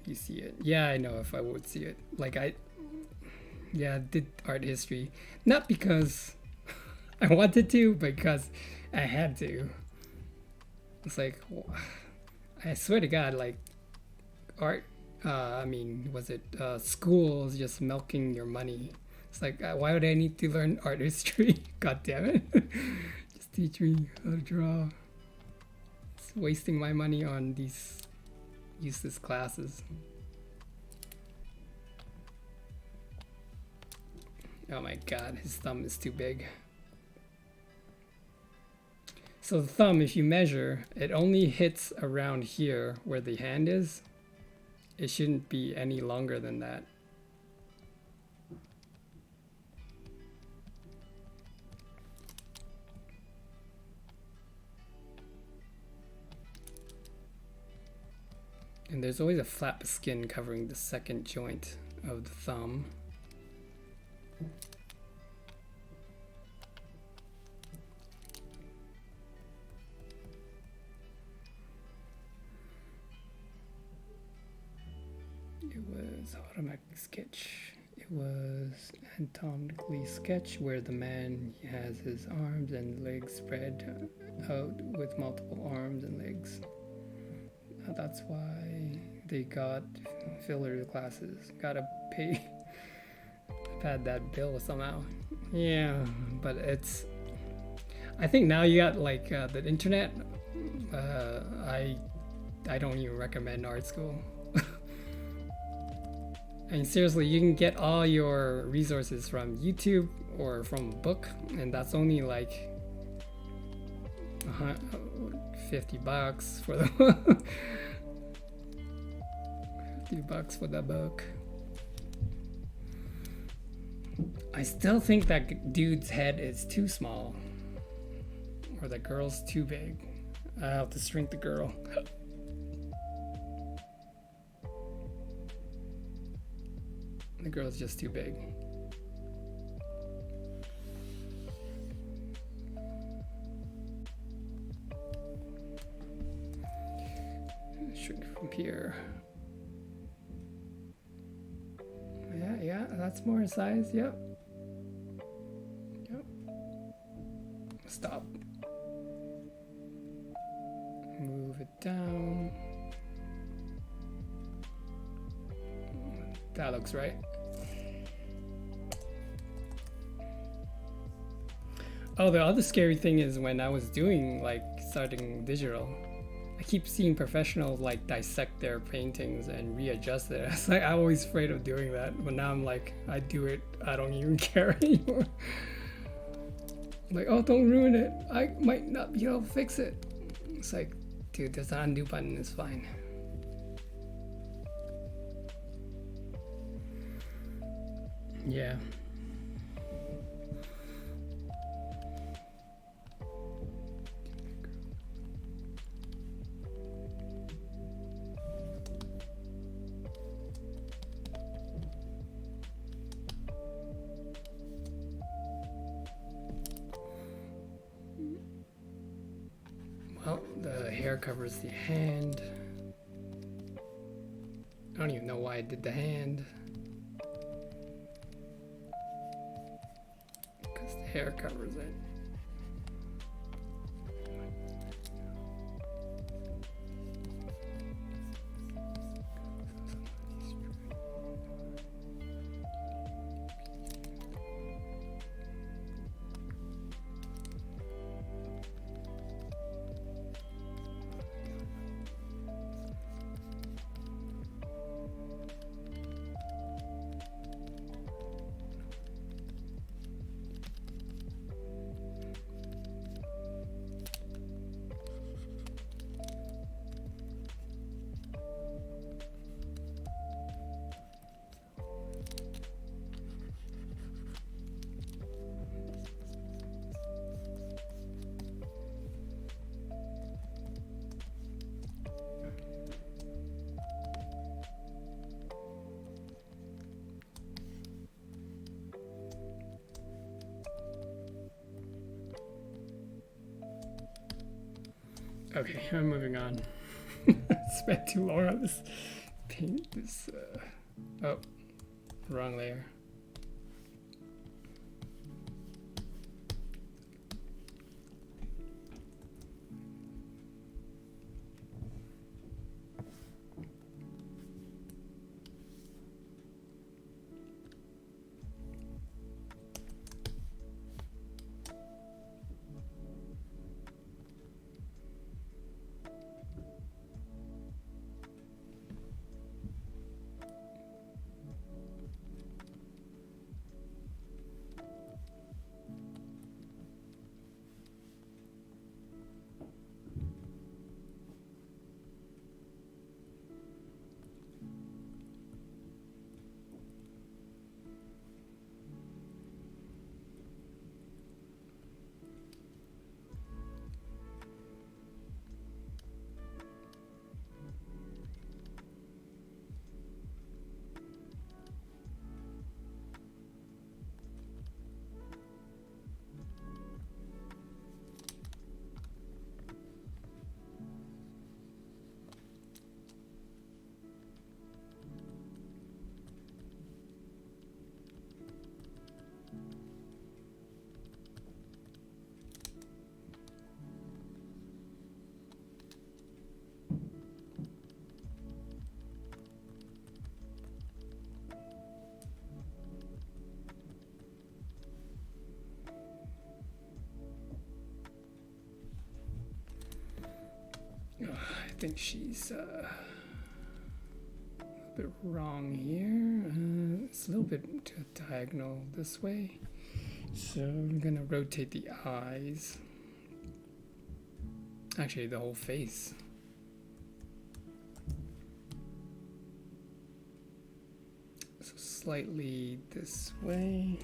you see it. Yeah, I know if I would see it. Like, I did art history. Not because I wanted to, but because I had to. It's like, I swear to God, like, art, was it schools just milking your money? It's like, why would I need to learn art history? God damn it. Just teach me how to draw. It's wasting my money on these useless classes. Oh my god, his thumb is too big. So the thumb, if you measure, it only hits around here where the hand is. It shouldn't be any longer than that. And there's always a flap of skin covering the second joint of the thumb. It was automatic sketch. It was anatomically sketch where the man has his arms and legs spread out with multiple arms and legs. That's why they got filler classes. Gotta pay. I've had that bill somehow. Yeah, but it's. I think now you got like the internet. I don't even recommend art school. I mean, seriously, you can get all your resources from YouTube or from a book, and that's only like $50 for the $50 for the book. I still think that dude's head is too small, or the girl's too big. I have to shrink the girl. The girl's just too big. Shrink from here. Yeah, that's more size. Yep. Stop. Move it down. That looks right. Oh, the other scary thing is when I was doing like starting digital, I keep seeing professionals like dissect their paintings and readjust it. It's like I'm always afraid of doing that, but now I'm like, I do it. I don't even care anymore. Like, oh, don't ruin it. I might not be able to fix it. It's like, dude, there's an undo button. It's fine. Yeah. Well, the hair covers the hand. I don't even know why I did the hand. Because the hair covers it. Okay, I'm moving on. Spent too long on this paint. Oh, wrong layer. think she's a bit wrong here. It's a little bit too diagonal this way. So I'm gonna rotate the eyes. Actually, the whole face. So slightly this way.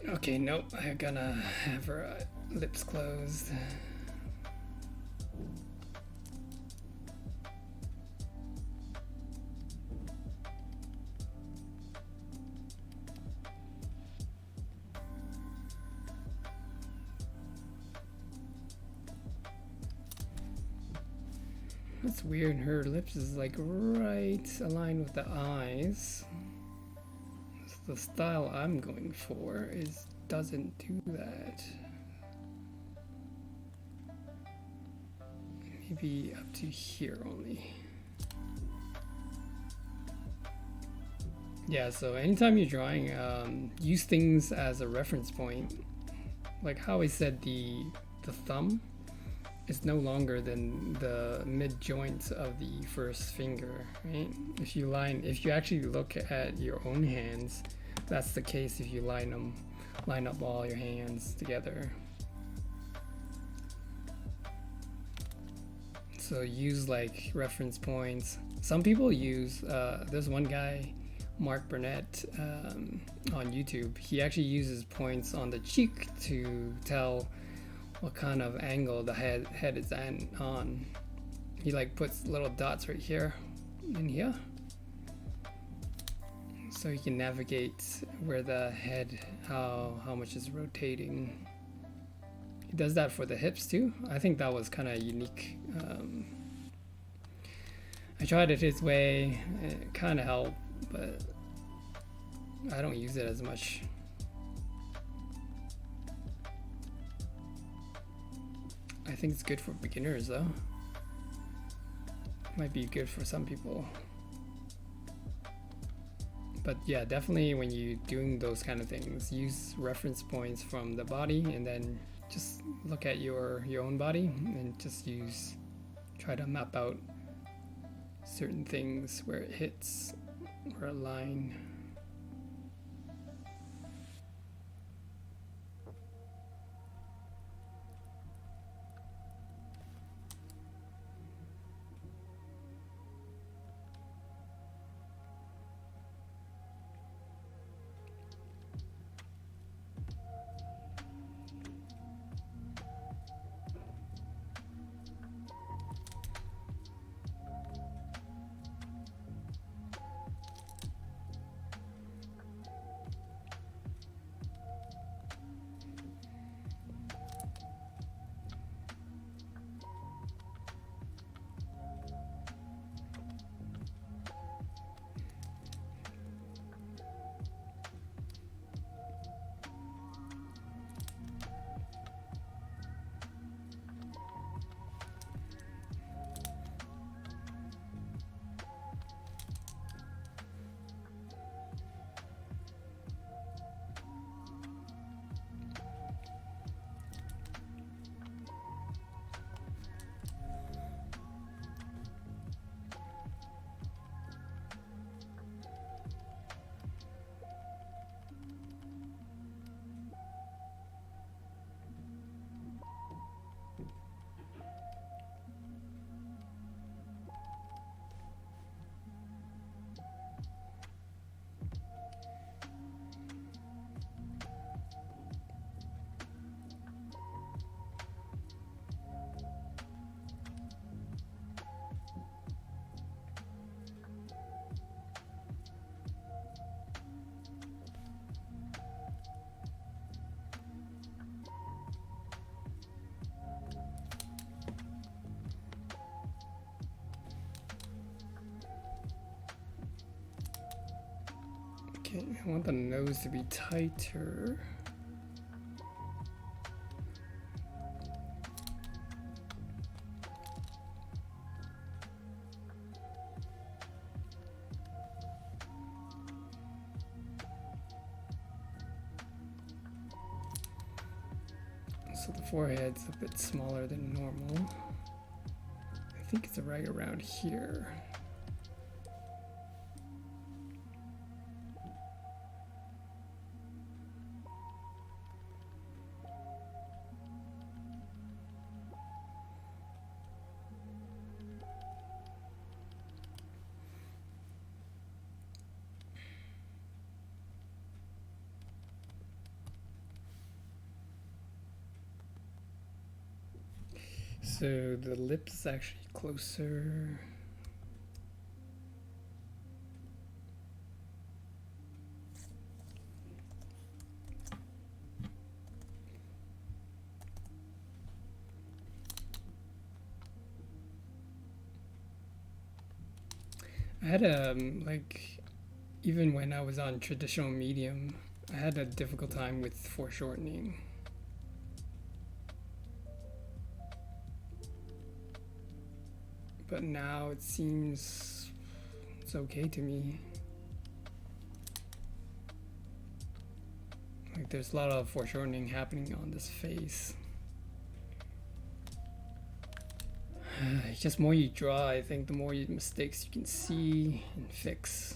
Okay, nope, I'm gonna have her lips closed. That's weird, her lips is like right aligned with the eyes. The style I'm going for doesn't do that. Maybe up to here only. Yeah, so anytime you're drawing, use things as a reference point. Like how I said, the thumb is no longer than the mid joint of the first finger, right? If you actually look at your own hands, that's the case if you line up all your hands together. So use like reference points. Some people use, there's one guy, Mark Burnett, on YouTube. He actually uses points on the cheek to tell what kind of angle the head is on. He like puts little dots right here and here, so you can navigate where the head, how much is rotating. He does that for the hips too. I think that was kind of unique. I tried it his way. It kind of helped, but I don't use it as much. I think it's good for beginners though. Might be good for some people. But yeah, definitely when you're doing those kind of things, use reference points from the body and then just look at your own body and just try to map out certain things where it hits or a line. Okay, I want the nose to be tighter. So the forehead's a bit smaller than normal. I think it's right around here. So the lips is actually closer. I had like, even when I was on traditional medium, I had a difficult time with foreshortening. But now it seems it's okay to me. Like there's a lot of foreshortening happening on this face. Just more you draw, I think the more mistakes you can see and fix.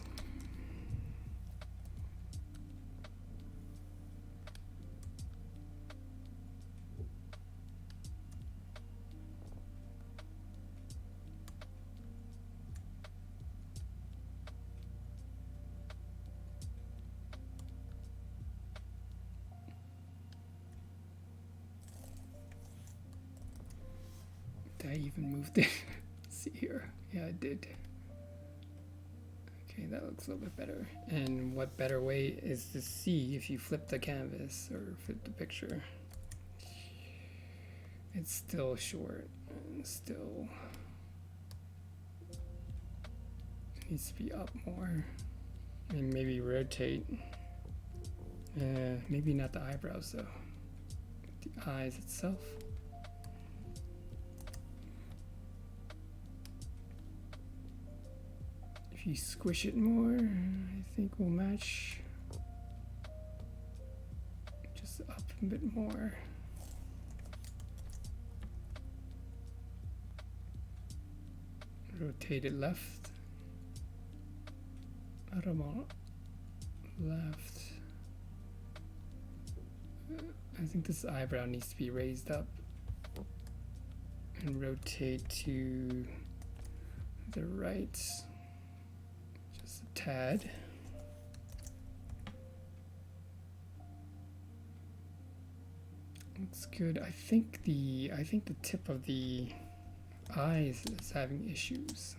Did I even move it? See here. Yeah, I did. Okay, that looks a little bit better. And what better way is to see if you flip the canvas or flip the picture? It's still short and still needs to be up more. And maybe rotate. Maybe not the eyebrows though. The eyes itself. If you squish it more, I think we'll match. Just up a bit more. Rotate it left. Arama left. I think this eyebrow needs to be raised up. And rotate to the right. Just a tad. Looks good. I think the tip of the eyes is having issues.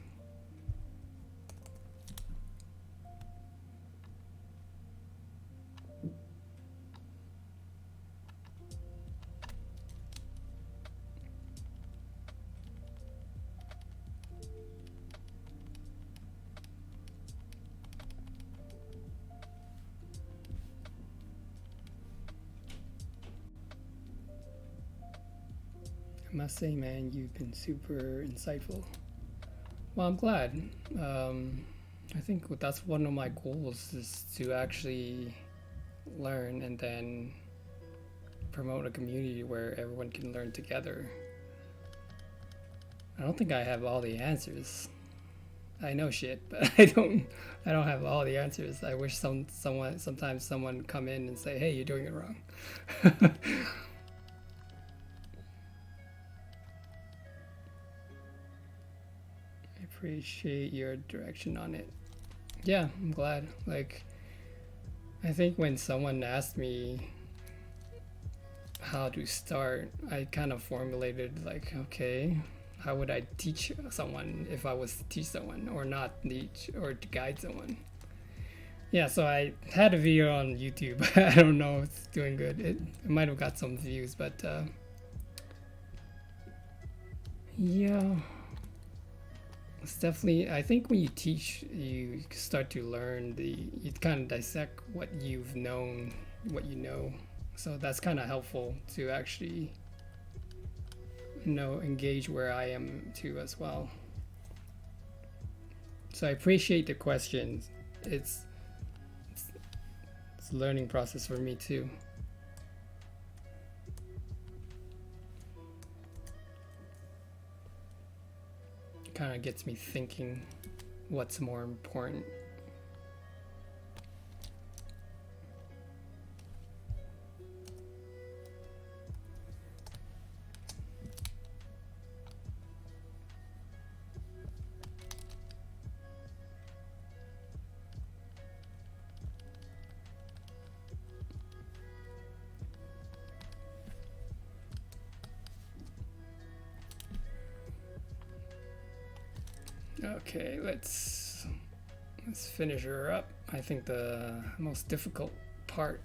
I must say, man, you've been super insightful. Well, I'm glad. I think that's one of my goals, is to actually learn and then promote a community where everyone can learn together. I don't think I have all the answers. I know shit, but I don't have all the answers. I wish sometimes someone come in and say, "Hey, you're doing it wrong." Appreciate your direction on it. Yeah, I'm glad. Like, I think when someone asked me how to start, I kind of formulated like, okay, how would I teach someone if I was to teach someone, or not teach, or to guide someone? Yeah, so I had a video on YouTube. I don't know if it's doing good. It might have got some views, but yeah. It's definitely, I think when you teach, you start to learn you kind of dissect what you've known, what you know. So that's kind of helpful to actually engage where I am too as well. So I appreciate the questions. It's a learning process for me too. It kind of gets me thinking what's more important. Okay, let's finish her up. I think the most difficult part.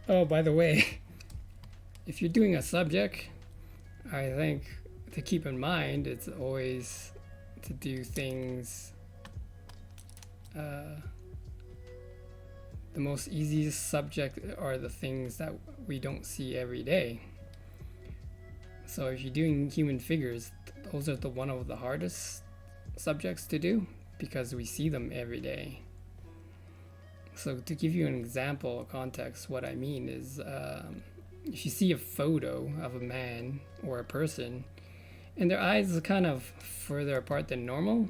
Oh, by the way, if you're doing a subject, I think to keep in mind, it's always to do things. The most easiest subject are the things that we don't see every day. So if you're doing human figures, those are one of the hardest subjects to do because we see them every day. So to give you an example of context, what I mean is if you see a photo of a man or a person and their eyes are kind of further apart than normal,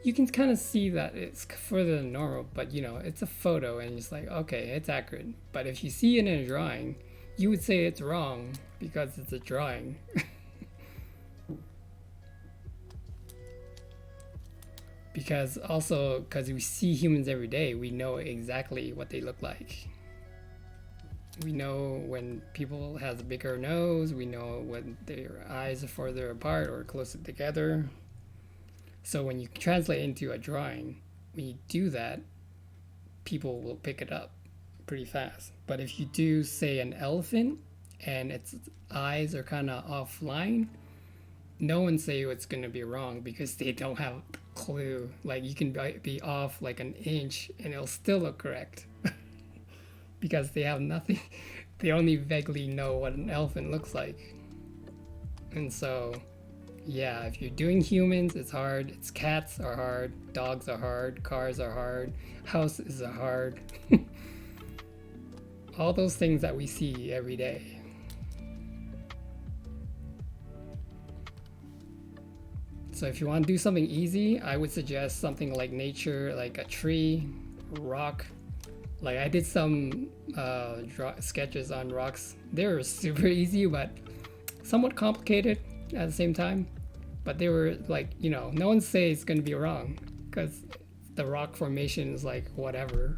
you can kind of see that it's further than normal, but it's a photo and it's like, okay, it's accurate. But if you see it in a drawing, you would say it's wrong because it's a drawing. Because we see humans every day, we know exactly what they look like. We know when people has a bigger nose, we know when their eyes are further apart or closer together. So when you translate into a drawing, when you do that, people will pick it up pretty fast. But if you do, say, an elephant and its eyes are kind of offline, no one say it's going to be wrong because they don't have a clue. Like, you can be off like an inch and it'll still look correct because they have nothing. They only vaguely know what an elephant looks like. And so, yeah, if you're doing humans, it's hard. It's cats are hard, dogs are hard, cars are hard, houses are hard. All those things that we see every day. So if you want to do something easy, I would suggest something like nature, like a tree, rock. Like I did some sketches on rocks. They were super easy, but somewhat complicated at the same time. But they were like, no one says it's going to be wrong because the rock formation is like whatever.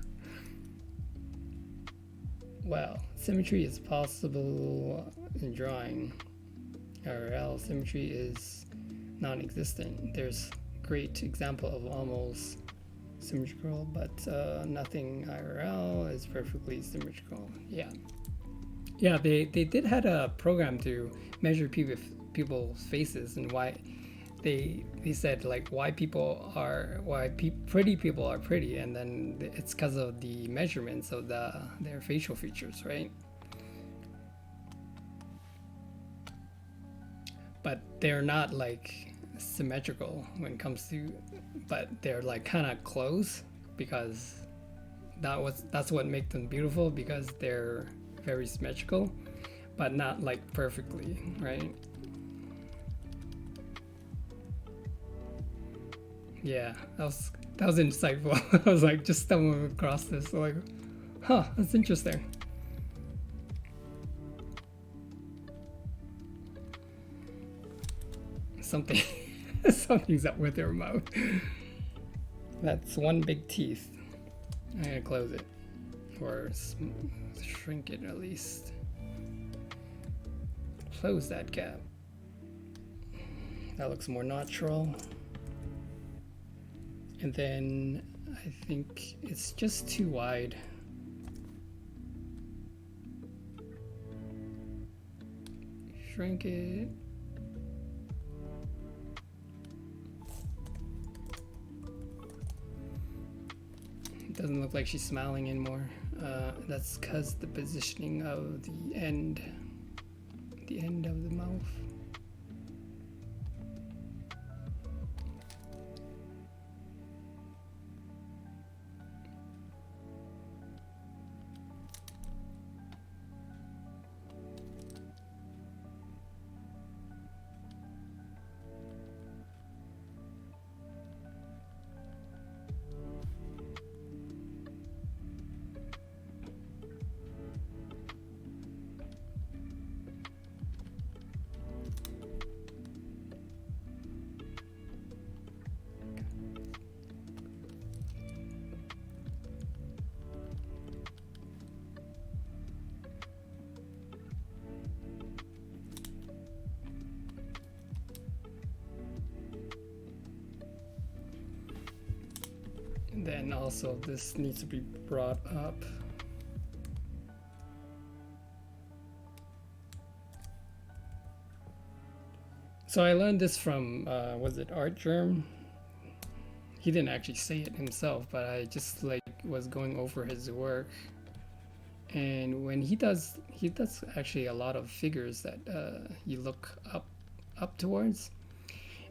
Well, symmetry is possible in drawing. IRL symmetry is non-existent. There's a great example of almost symmetrical, but nothing IRL is perfectly symmetrical. Yeah, they did had a program to measure people's faces and why they said like why pretty people are pretty, and then it's because of the measurements of their facial features, right? But they're not like symmetrical when it comes to, but they're like kind of close because that's what makes them beautiful, because they're very symmetrical but not like perfectly, right? Yeah, that was insightful. I was like just stumbling across this, so like, huh, that's interesting. Something's up with her mouth. That's one big teeth. I'm gonna close it or shrink it at least. Close that gap. That looks more natural. And then I think it's just too wide. Shrink it. doesn't look like she's smiling anymore. That's because the positioning of the end of the mouth. And then also this needs to be brought up. So I learned this from, was it Artgerm? He didn't actually say it himself, but I just like was going over his work. And when he does actually a lot of figures that you look up towards.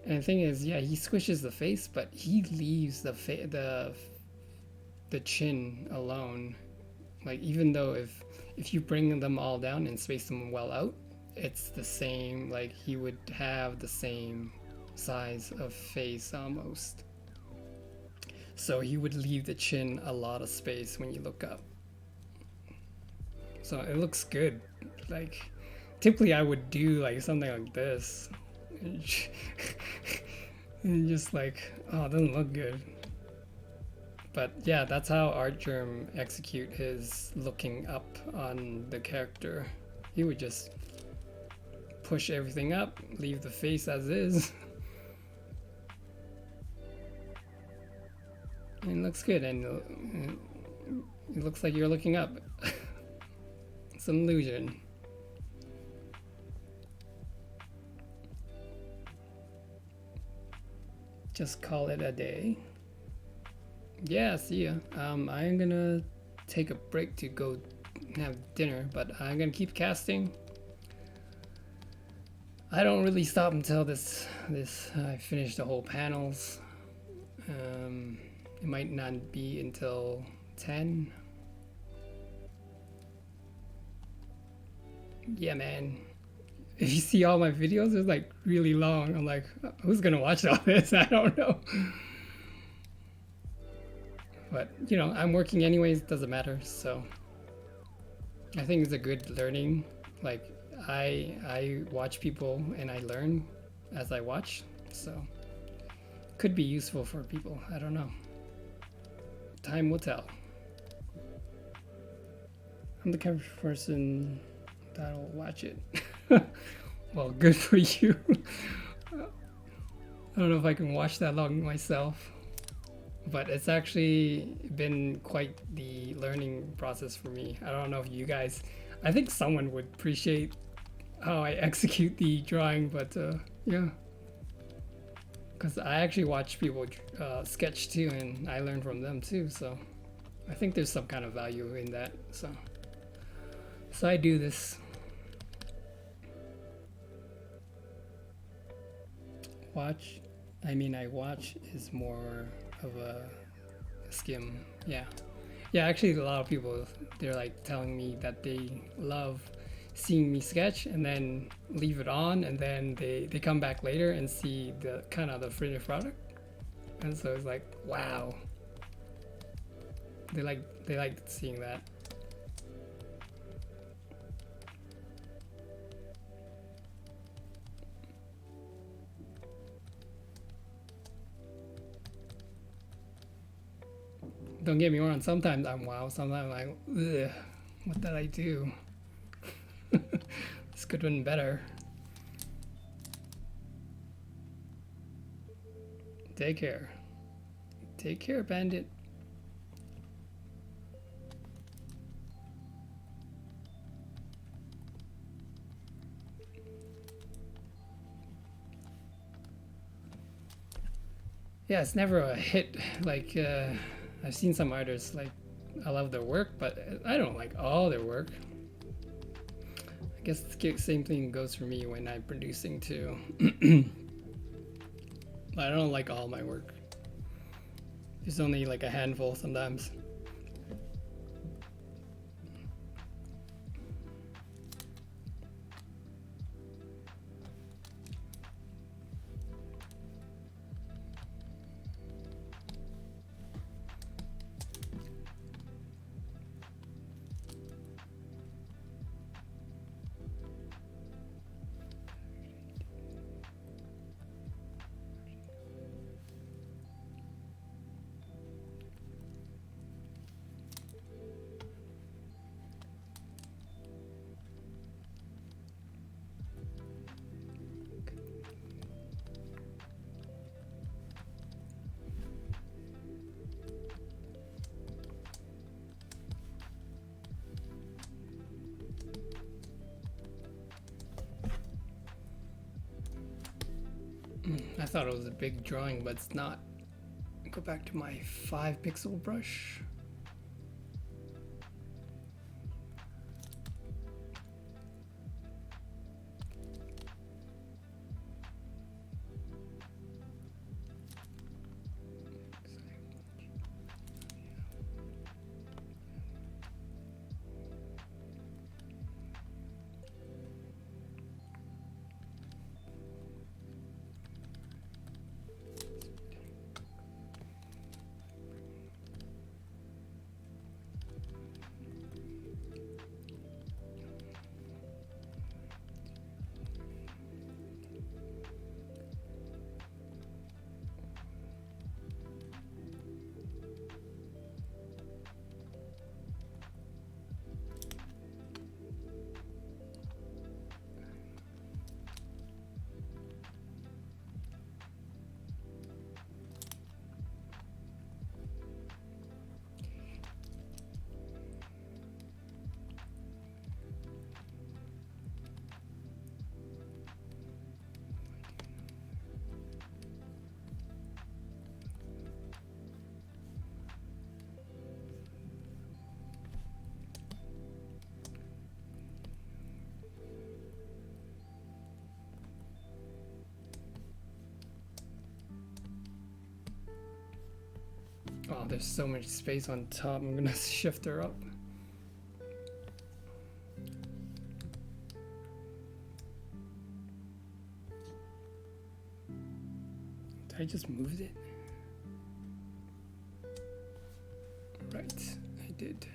And the thing is, yeah, he squishes the face, but he leaves the chin alone. Like, even though if you bring them all down and space them well out, it's the same. Like, he would have the same size of face almost. So he would leave the chin a lot of space when you look up. So it looks good. Like, typically I would do like something like this. And just like, oh, it doesn't look good. But yeah, that's how Artgerm execute his looking up on the character. He would just push everything up, leave the face as is. And it looks good, and it looks like you're looking up. It's an illusion. Just call it a day. Yeah, see ya. I'm gonna take a break to go have dinner, but I'm gonna keep casting. I don't really stop until this I finish the whole panels. It might not be until 10. Yeah, man. If you see all my videos, it's like really long. I'm like, who's gonna watch all this? I don't know. But you know, I'm working anyways, doesn't matter. So I think it's a good learning. Like, I watch people and I learn as I watch, so could be useful for people. I don't know. Time will tell. I'm the kind of person that'll watch it. Well, good for you. I don't know if I can watch that long myself, but it's actually been quite the learning process for me. I don't know if you guys, I think someone would appreciate how I execute the drawing, but yeah. Because I actually watch people sketch too, and I learn from them too, so I think there's some kind of value in that. So I do this. I watch is more of a skim. Yeah, actually a lot of people, they're like telling me that they love seeing me sketch and then leave it on, and then they come back later and see the kind of the finished product, and so it's like, wow, they like seeing that. Don't get me wrong, sometimes I'm wow, sometimes I'm like, ugh, what did I do? This could have been better. Take care. Take care, Bandit. Yeah, it's never a hit. Like, I've seen some artists like I love their work, but I don't like all their work. I guess the same thing goes for me when I'm producing too. I don't like all my work. There's only like a handful sometimes. I thought it was a big drawing, but it's not. Go back to my 5-pixel brush. Oh, there's so much space on top. I'm gonna shift her up. Did I just move it? Right, I did.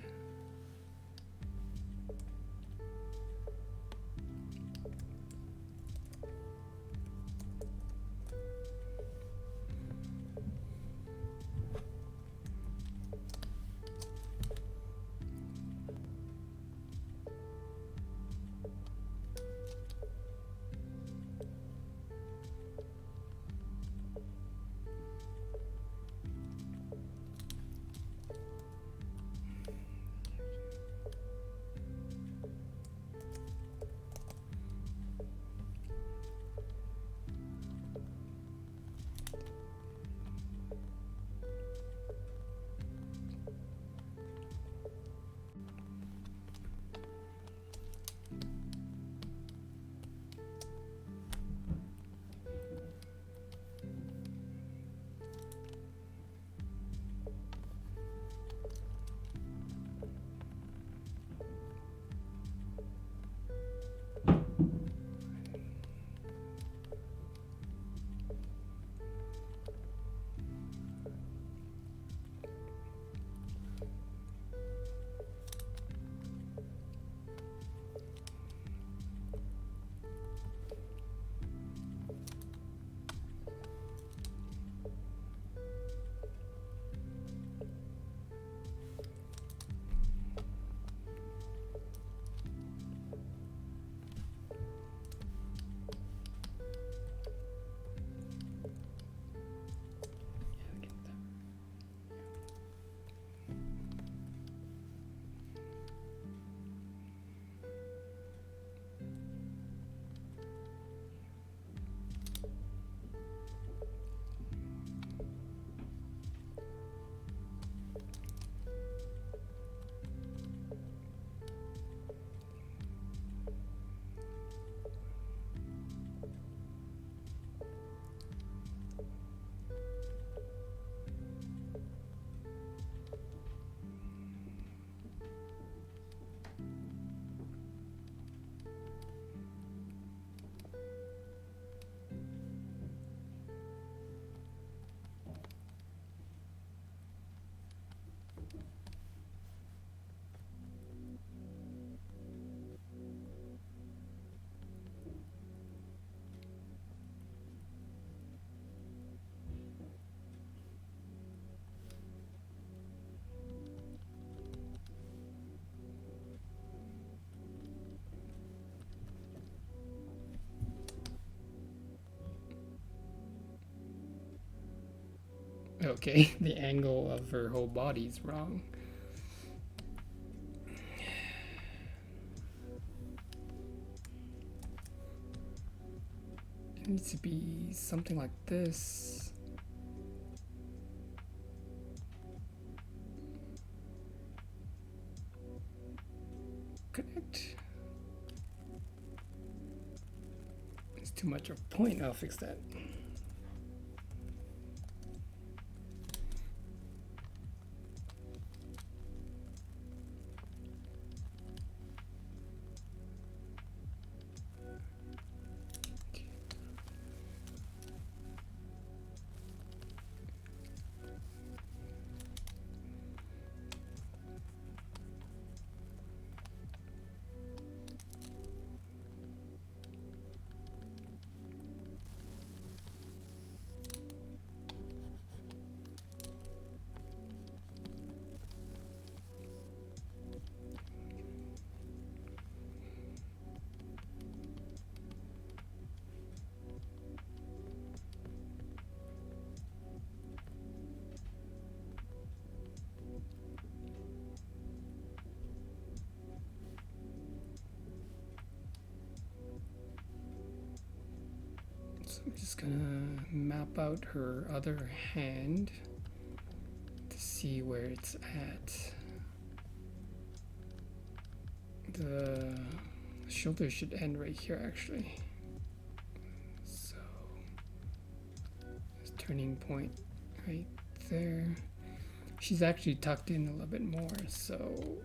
Okay, the angle of her whole body is wrong. It needs to be something like this. Connect. It's too much of a point. I'll fix that. So I'm just gonna map out her other hand to see where it's at. The shoulder should end right here actually. So this turning point right there. She's actually tucked in a little bit more, so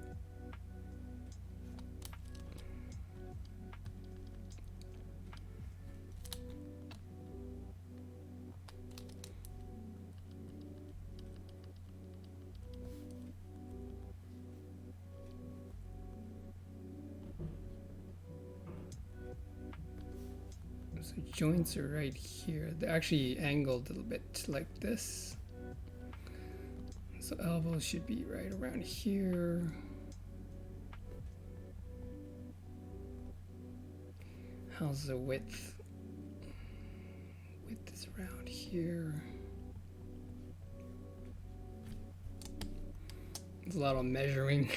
joints are right here. They're actually angled a little bit like this. So elbow should be right around here. How's the width? Width is around here. There's a lot of measuring.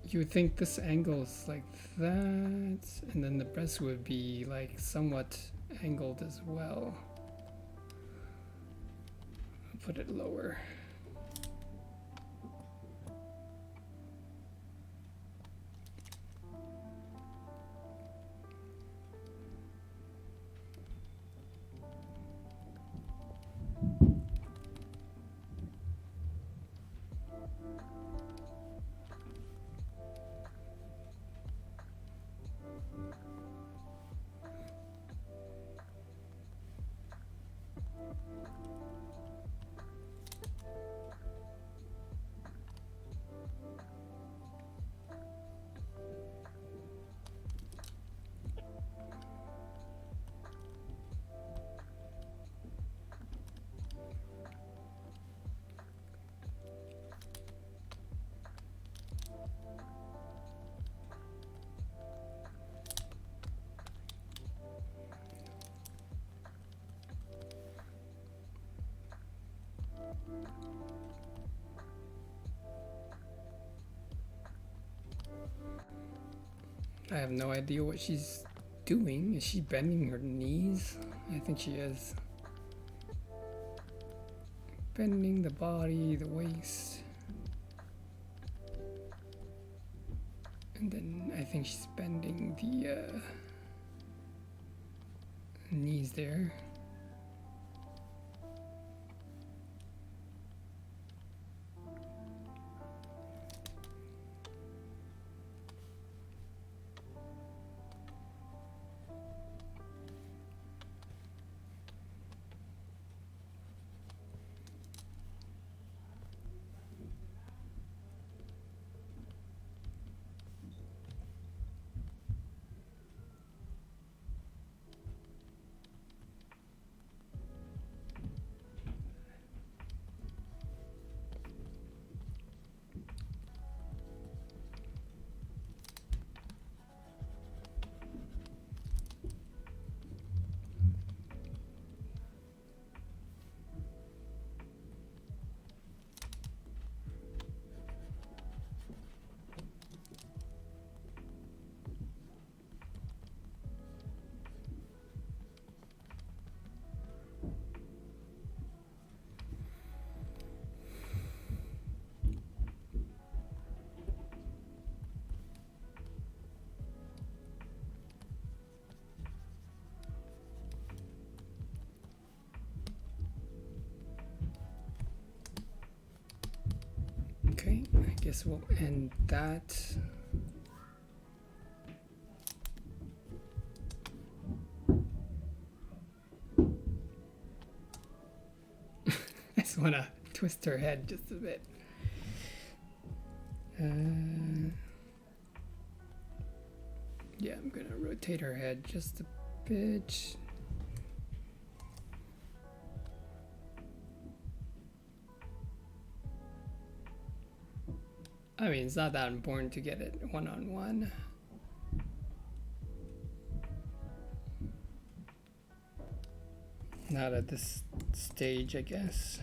You would think this angle is like that, and then the breast would be like somewhat angled as well. I'll put it lower. I have no idea what she's doing. Is she bending her knees? I think she is. Bending the body, the waist. And then I think she's bending the knees there. Okay, I guess we'll end that. I just want to twist her head just a bit. Yeah, I'm gonna rotate her head just a bit. I mean, it's not that important to get it one-on-one. Not at this stage, I guess.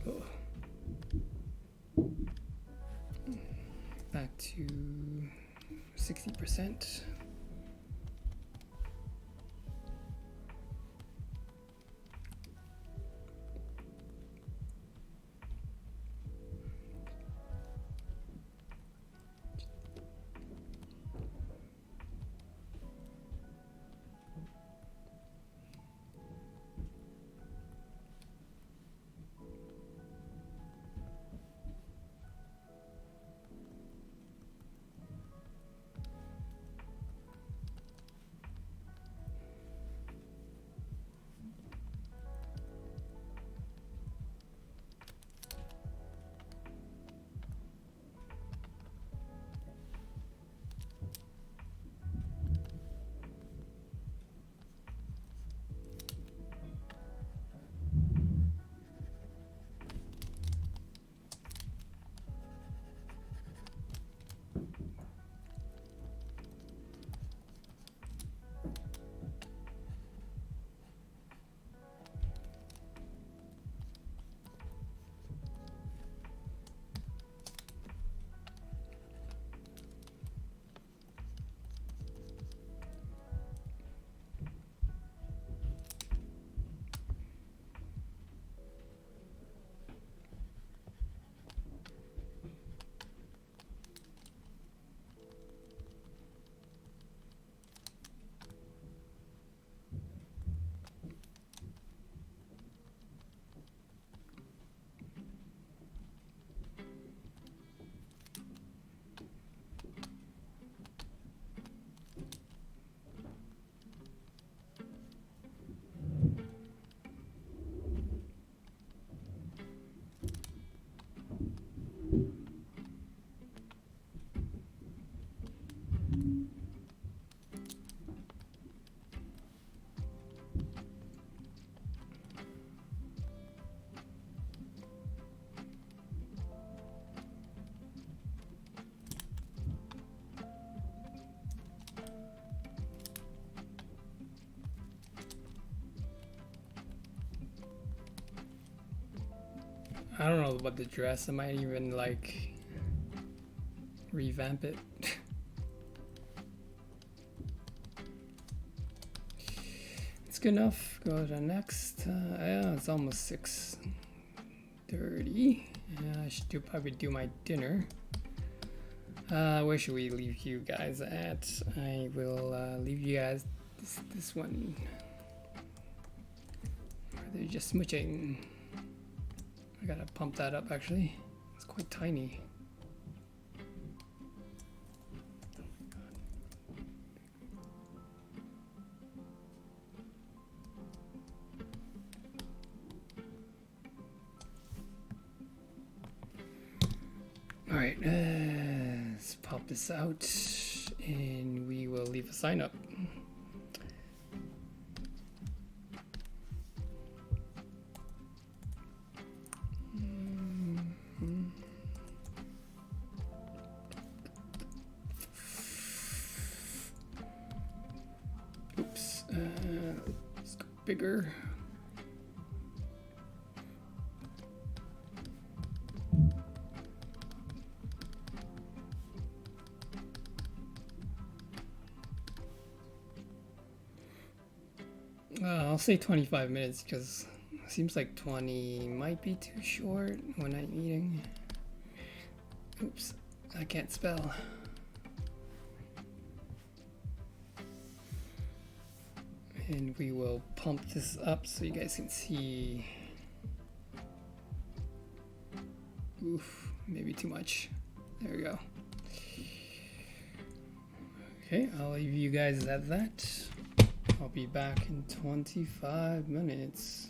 Oh. Back to 60%. I don't know about the dress. I might even like revamp it. It's good enough. Go to next. Yeah, it's almost 6:30. I should probably do my dinner. Where should we leave you guys at? I will leave you guys this one. They're just smooching. I gotta pump that up actually. It's quite tiny. All right, let's pop this out and we will leave a sign up. Oops, let's go bigger. I'll say 25 minutes because it seems like 20 might be too short when I'm eating. Oops, I can't spell. And we will pump this up so you guys can see. Oof, maybe too much. There we go. Okay, I'll leave you guys at that. I'll be back in 25 minutes.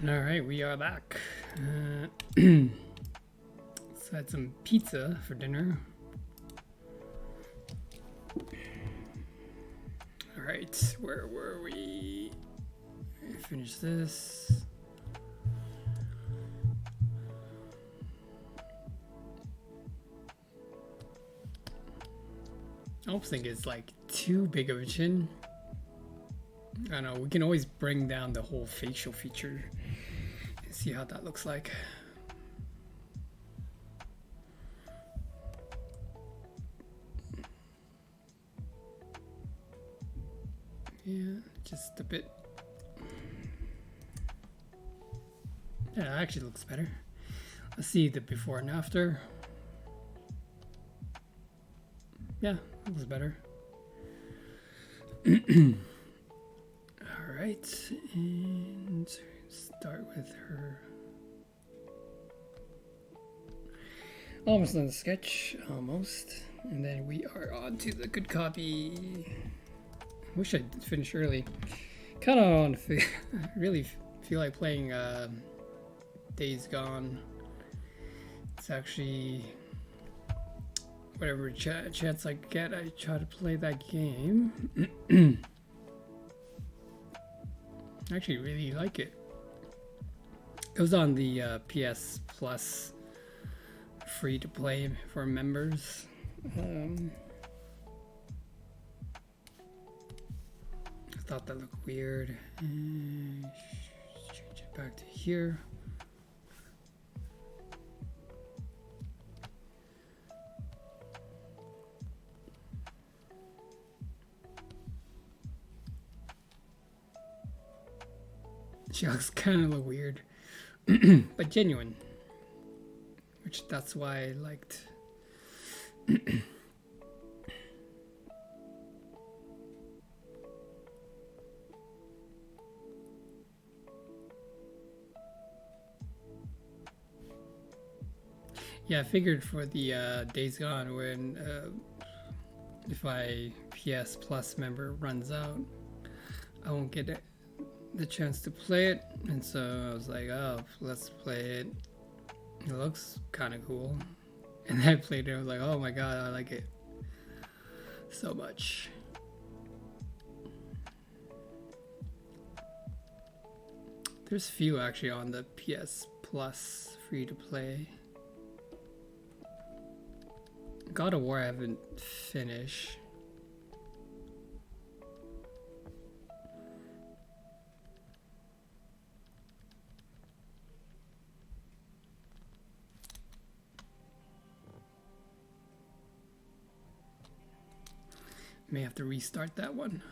All right, we are back. So I had some pizza for dinner. All right, where were we? Finish this. I don't think it's like too big of a chin. I don't know, we can always bring down the whole facial feature and see how that looks like. Yeah, just a bit. Yeah, it actually looks better. Let's see the before and after. Yeah, it looks better. All right, and start with her. Almost done the sketch, almost. And then we are on to the good copy. Wish I'd finished early. Kind of on, really feel like playing Days Gone. It's actually whatever chance I get, I try to play that game. I actually really like it. It was on the PS Plus, free to play for members. I thought that looked weird. Change it back to here. She looks kind of weird, but genuine, which that's why I liked. Yeah, I figured for the Days Gone, when if my PS Plus member runs out, I won't get the chance to play it, and so I was like, oh, let's play it. It looks kind of cool. And then I played it, I was like, oh my god, I like it so much. There's few actually on the PS Plus free to play. God of War I haven't finished. May have to restart that one.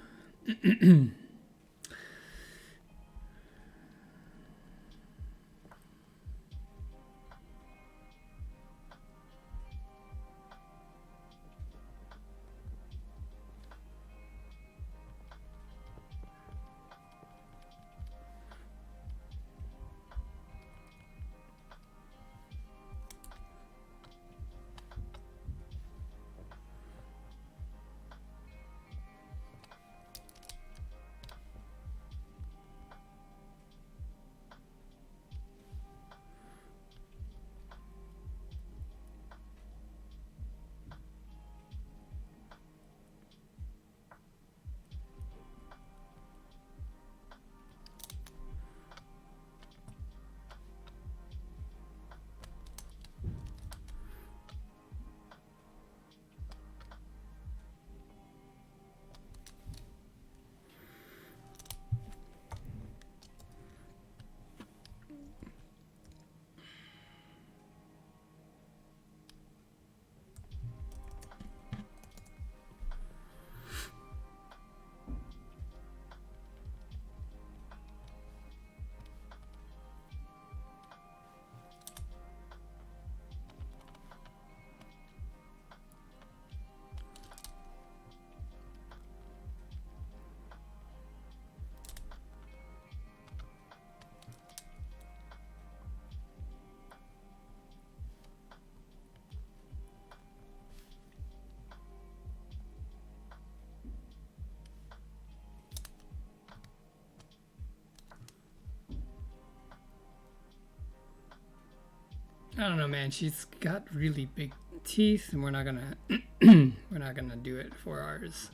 I don't know, man. She's got really big teeth, and we're not gonna we're not gonna do it for ours.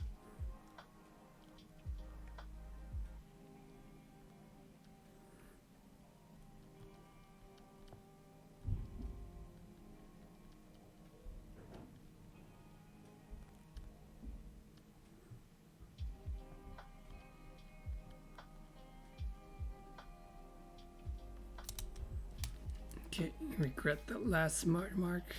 Okay, regret the last smart mark.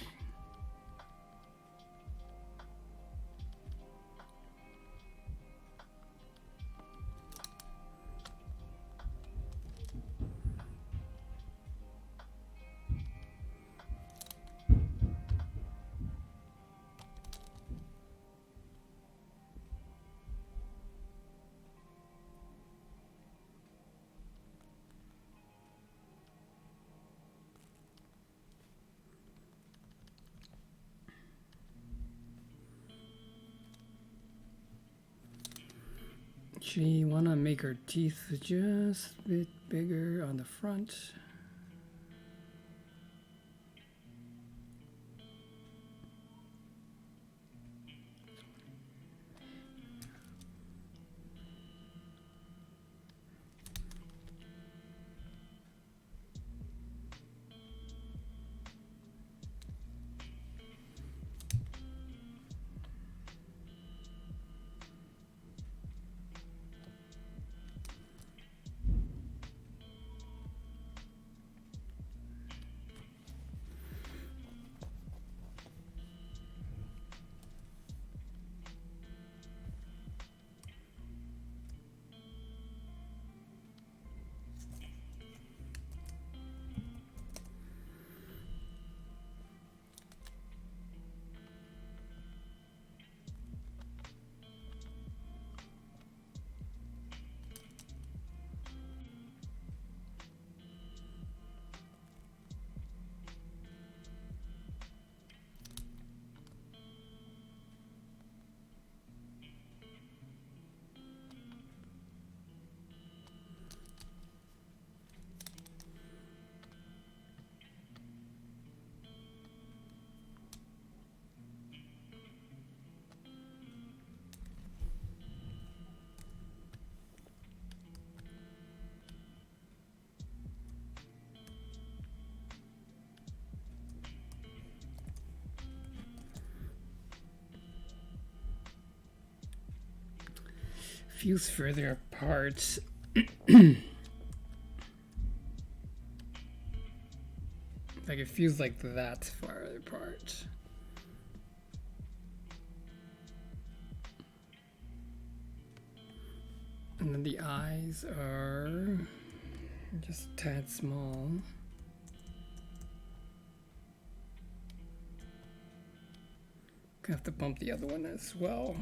She wanna make her teeth just a bit bigger on the front. Feels further apart. Like it feels like that far apart. And then the eyes are just a tad small. Gonna have to bump the other one as well.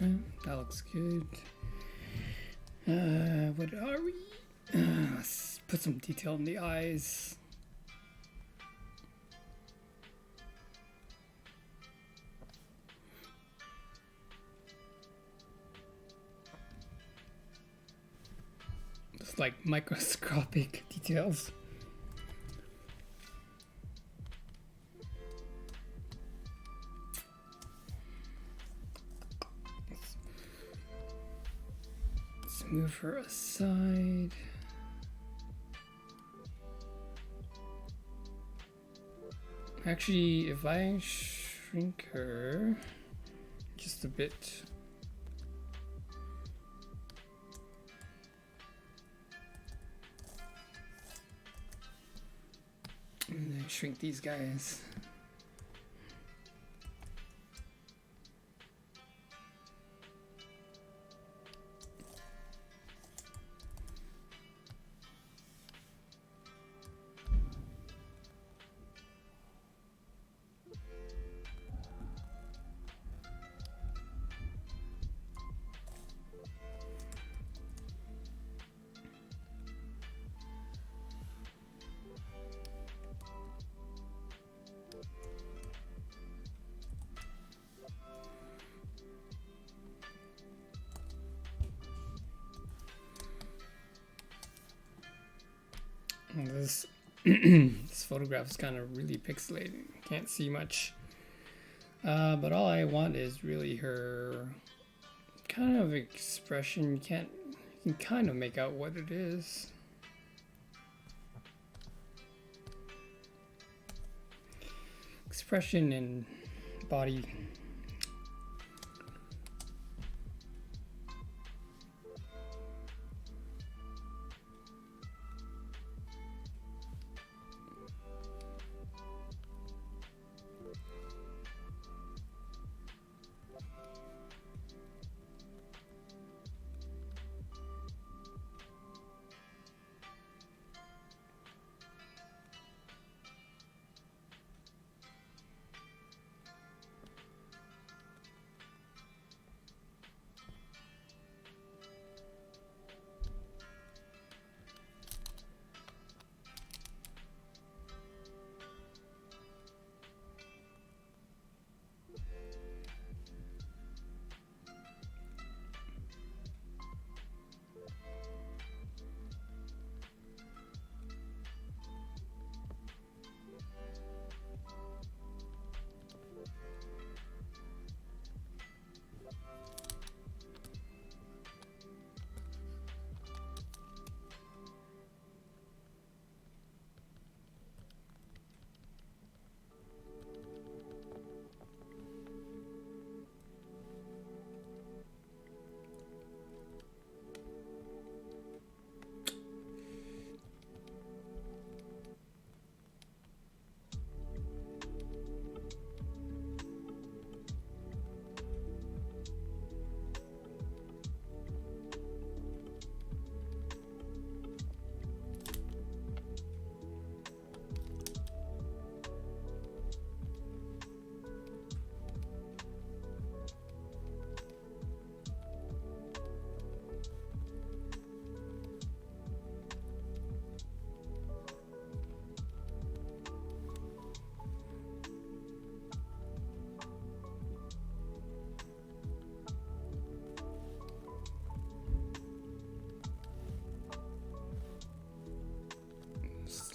That looks good. What are we? Let's put some detail in the eyes. Just like microscopic details. Let's move her aside. Actually, if I shrink her just a bit, and then shrink these guys. This this photograph is kind of really pixelated. Can't see much. But all I want is really her kind of expression. You can kind of make out what it is. Expression and body.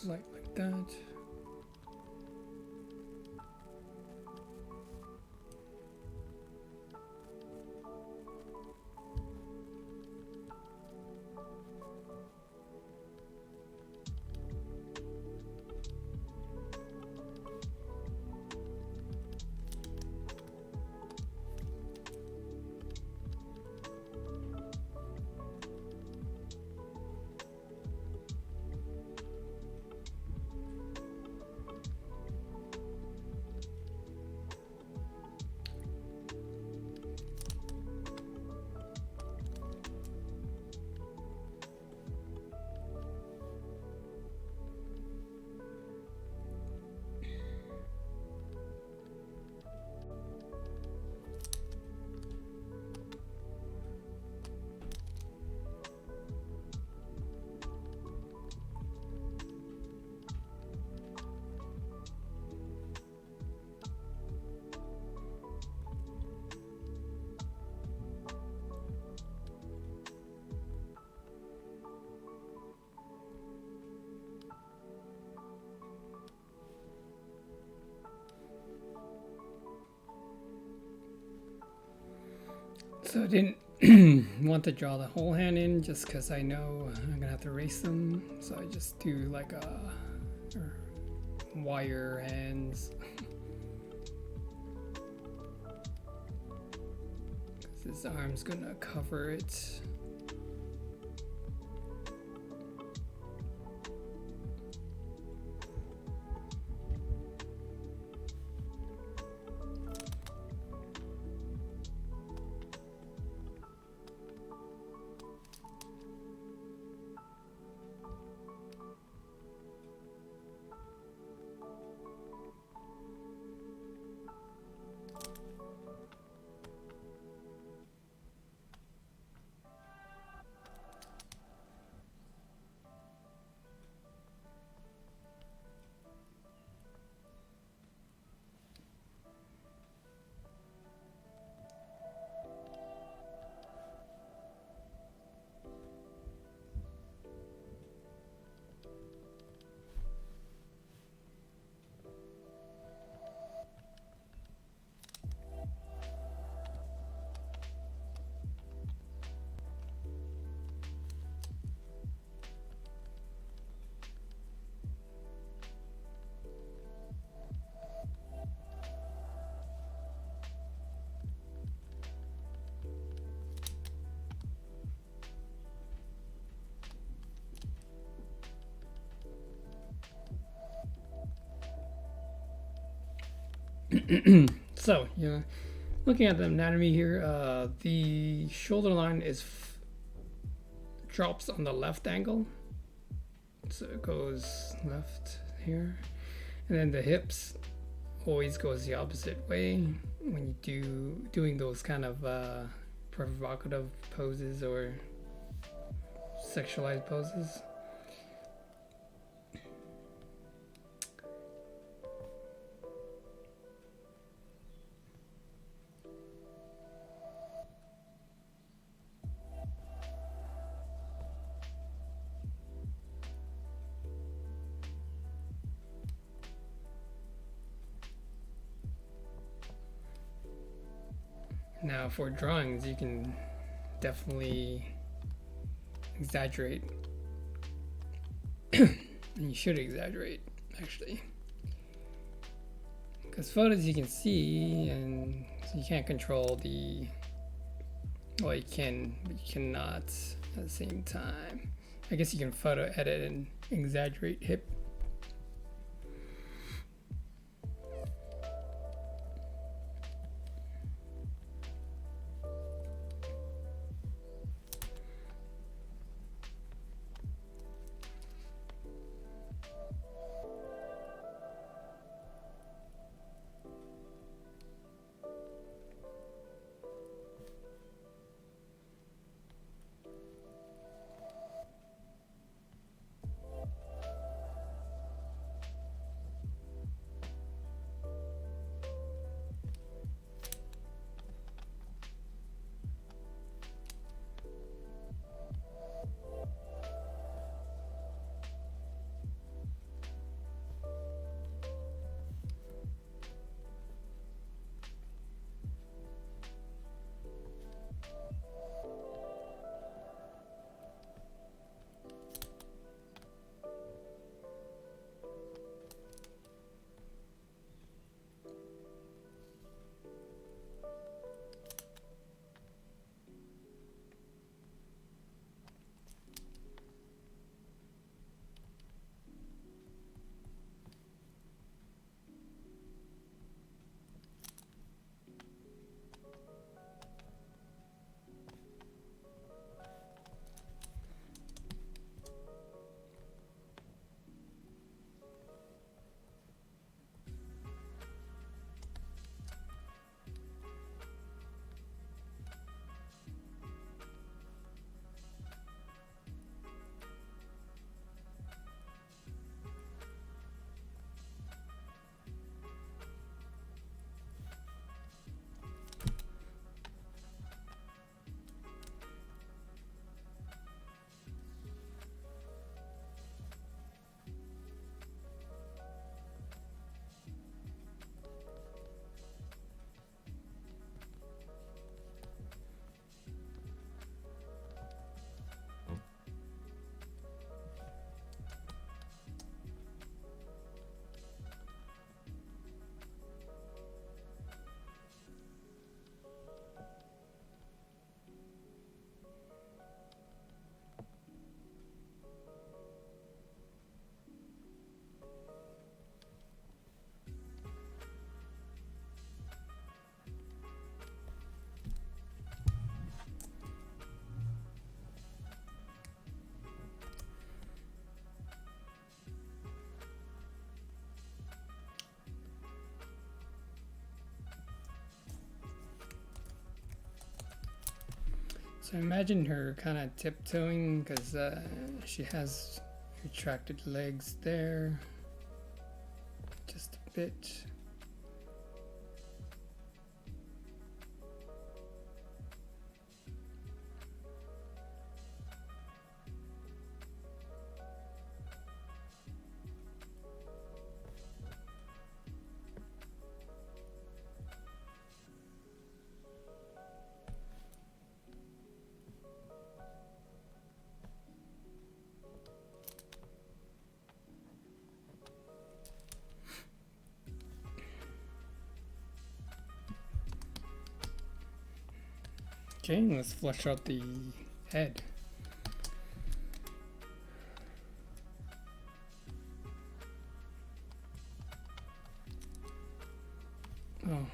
Like that. So I didn't want to draw the whole hand in just because I know I'm gonna have to erase them. So I just do like a wire hands. His arm's gonna cover it. So, yeah, looking at the anatomy here, the shoulder line drops on the left angle, so it goes left here, and then the hips always goes the opposite way when you doing those kind of provocative poses or sexualized poses. Now for drawings, you can definitely exaggerate. And you should exaggerate, actually. Because photos you can see, and you can't control the... Well, you can, but you cannot at the same time. I guess you can photo edit and exaggerate hip. So imagine her kind of tiptoeing because she has retracted legs there, just a bit. Okay, let's flush out the head. Oh.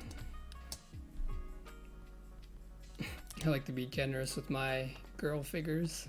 I like to be generous with my girl figures.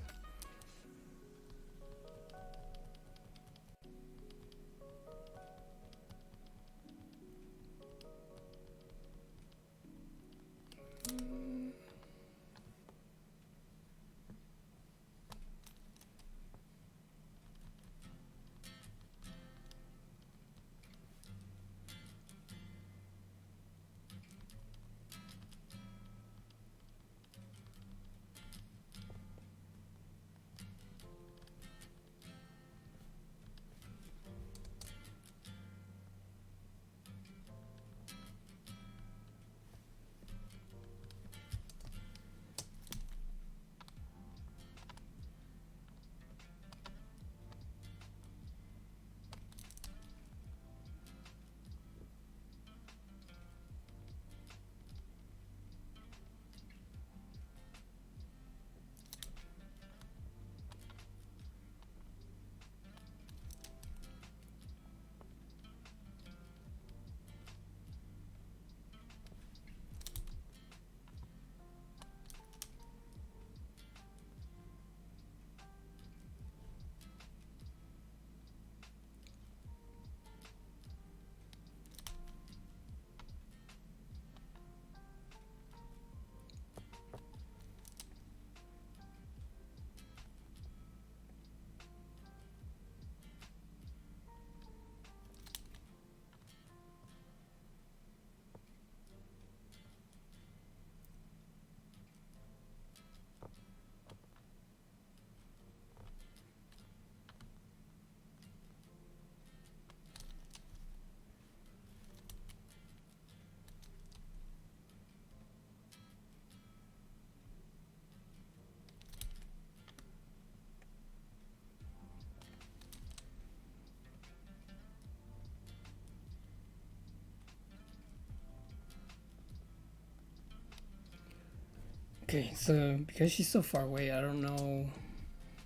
Okay, so because she's so far away, I don't know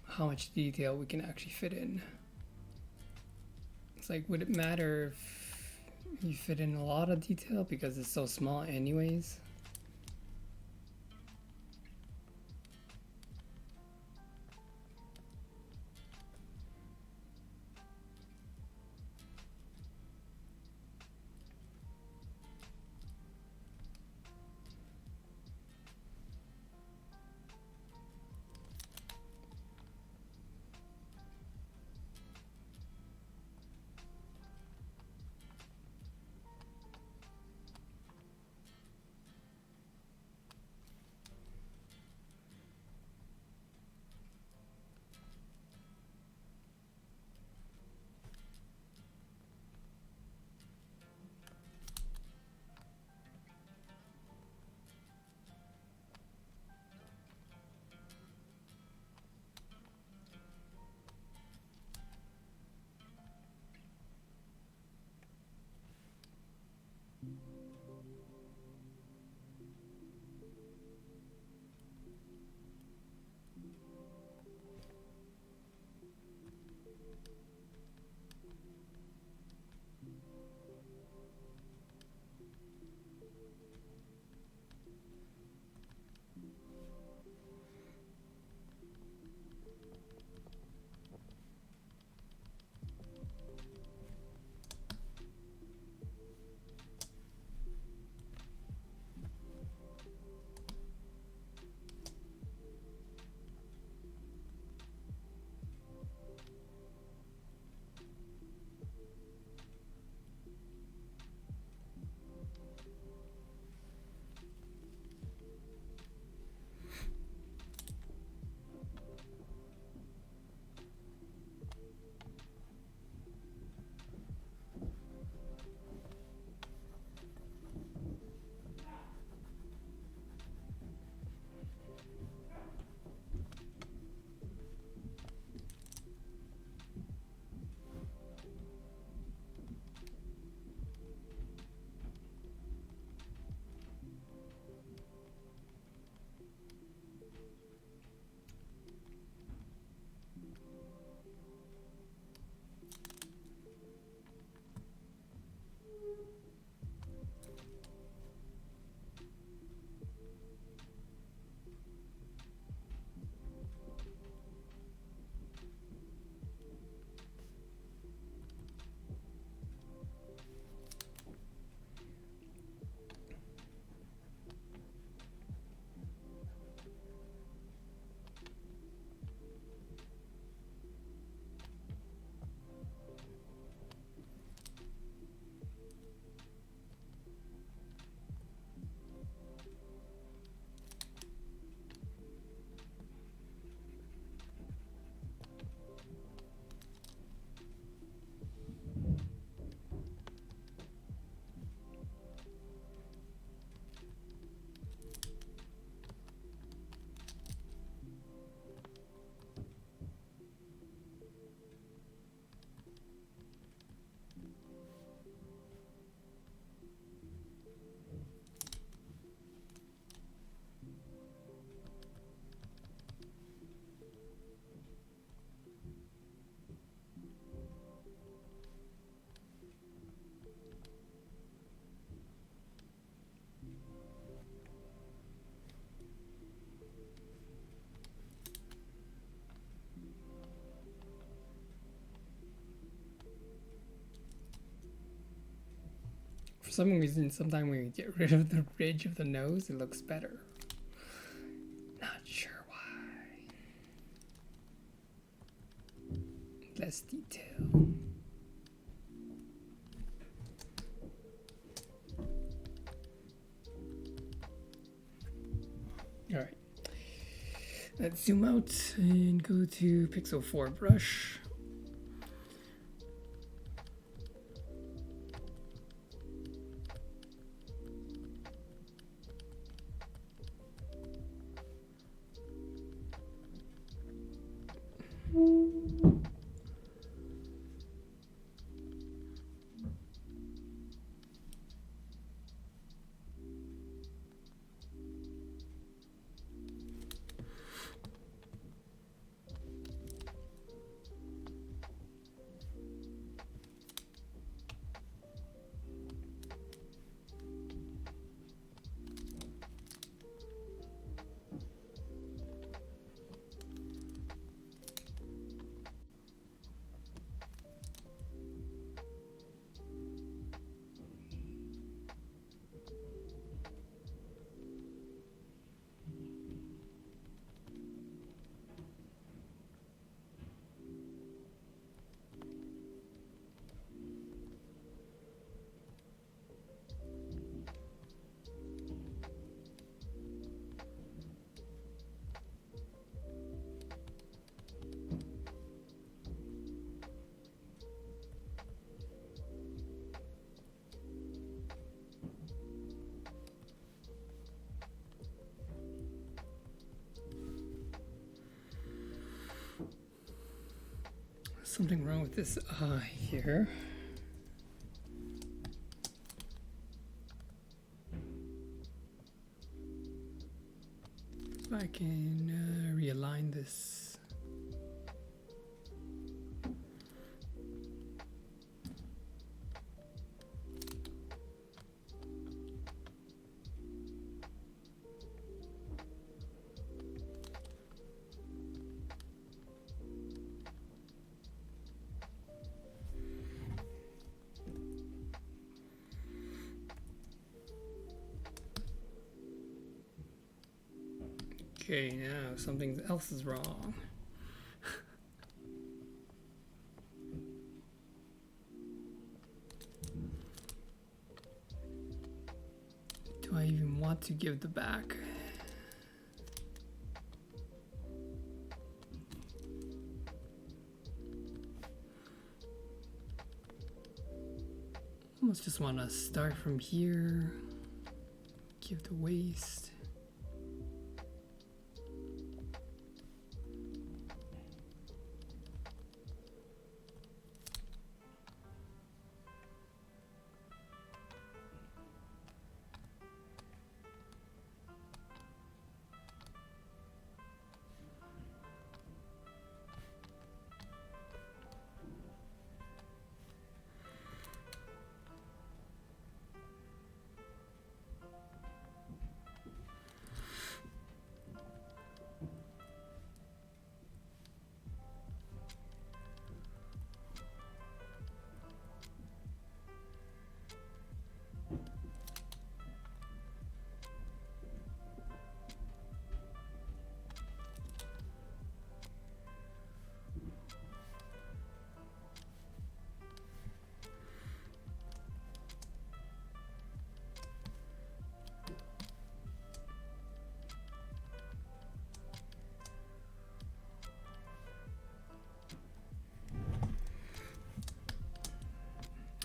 how much detail we can actually fit in. It's like, would it matter if you fit in a lot of detail because it's so small anyways? some reason, sometimes when you get rid of the ridge of the nose, it looks better. Not sure why. Less detail. All right. Let's zoom out and go to Pixel 4 brush. Something wrong with this eye here. If I can realign this. Okay, now something else is wrong. Do I even want to give the back? Almost just want to start from here, give the waist.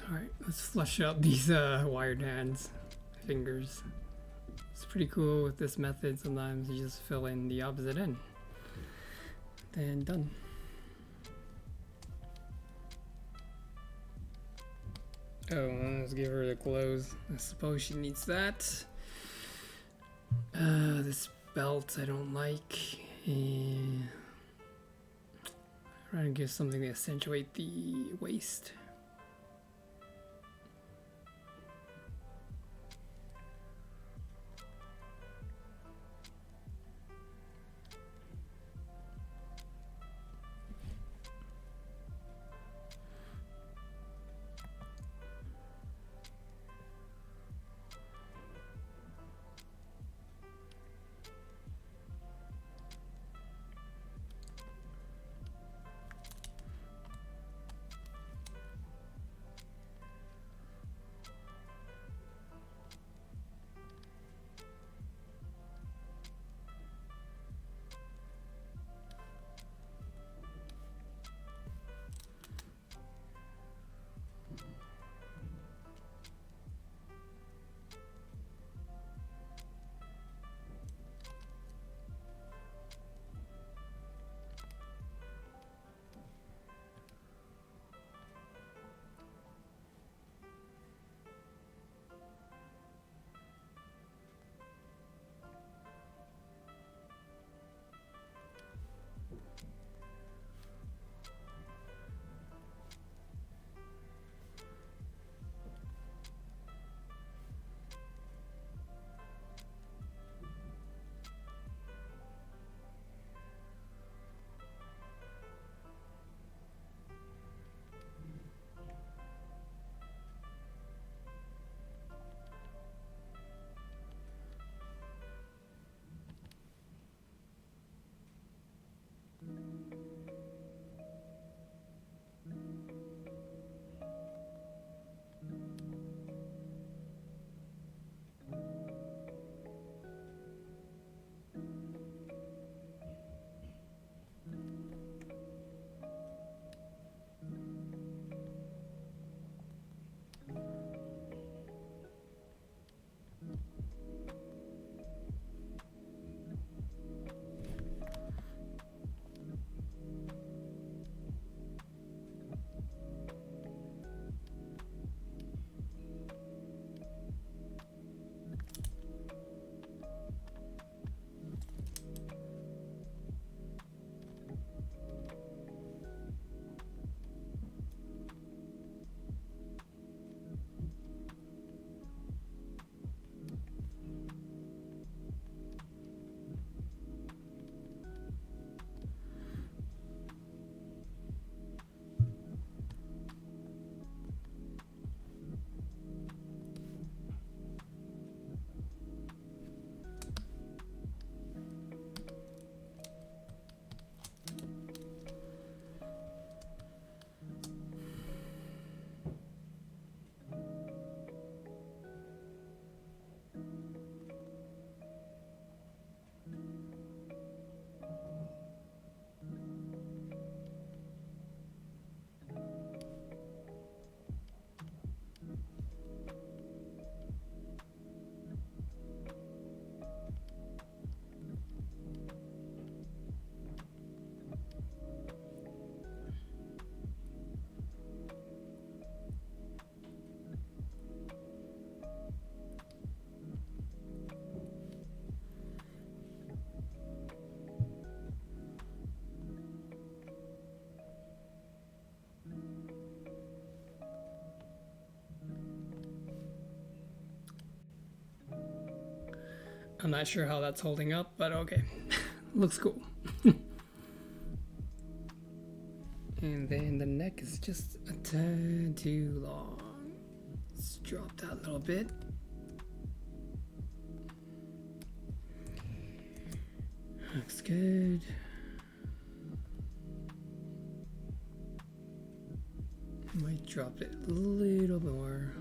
Alright, let's flush out these wired hands, fingers. It's pretty cool with this method. Sometimes you just fill in the opposite end. Then done. Oh, let's give her the clothes. I suppose she needs that. This belt I don't like. And trying to give something to accentuate the waist. I'm not sure how that's holding up, but okay. Looks cool. And then the neck is just a tad too long. Let's drop that a little bit. Looks good. Might drop it a little more.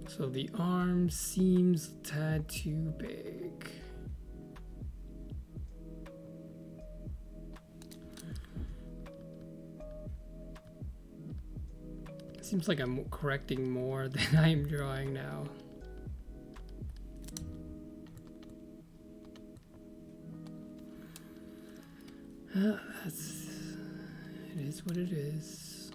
So the arm seems a tad too big. Seems like I'm correcting more than I'm drawing now. It is what it is.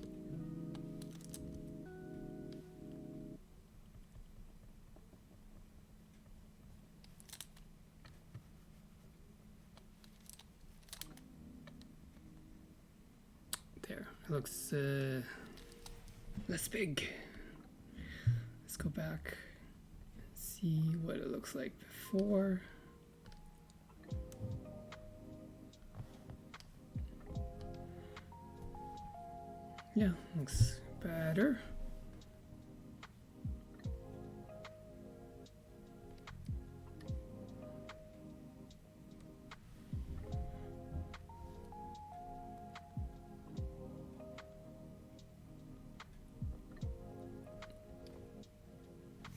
There, it looks less big. Let's go back and see what it looks like before. Yeah, looks better.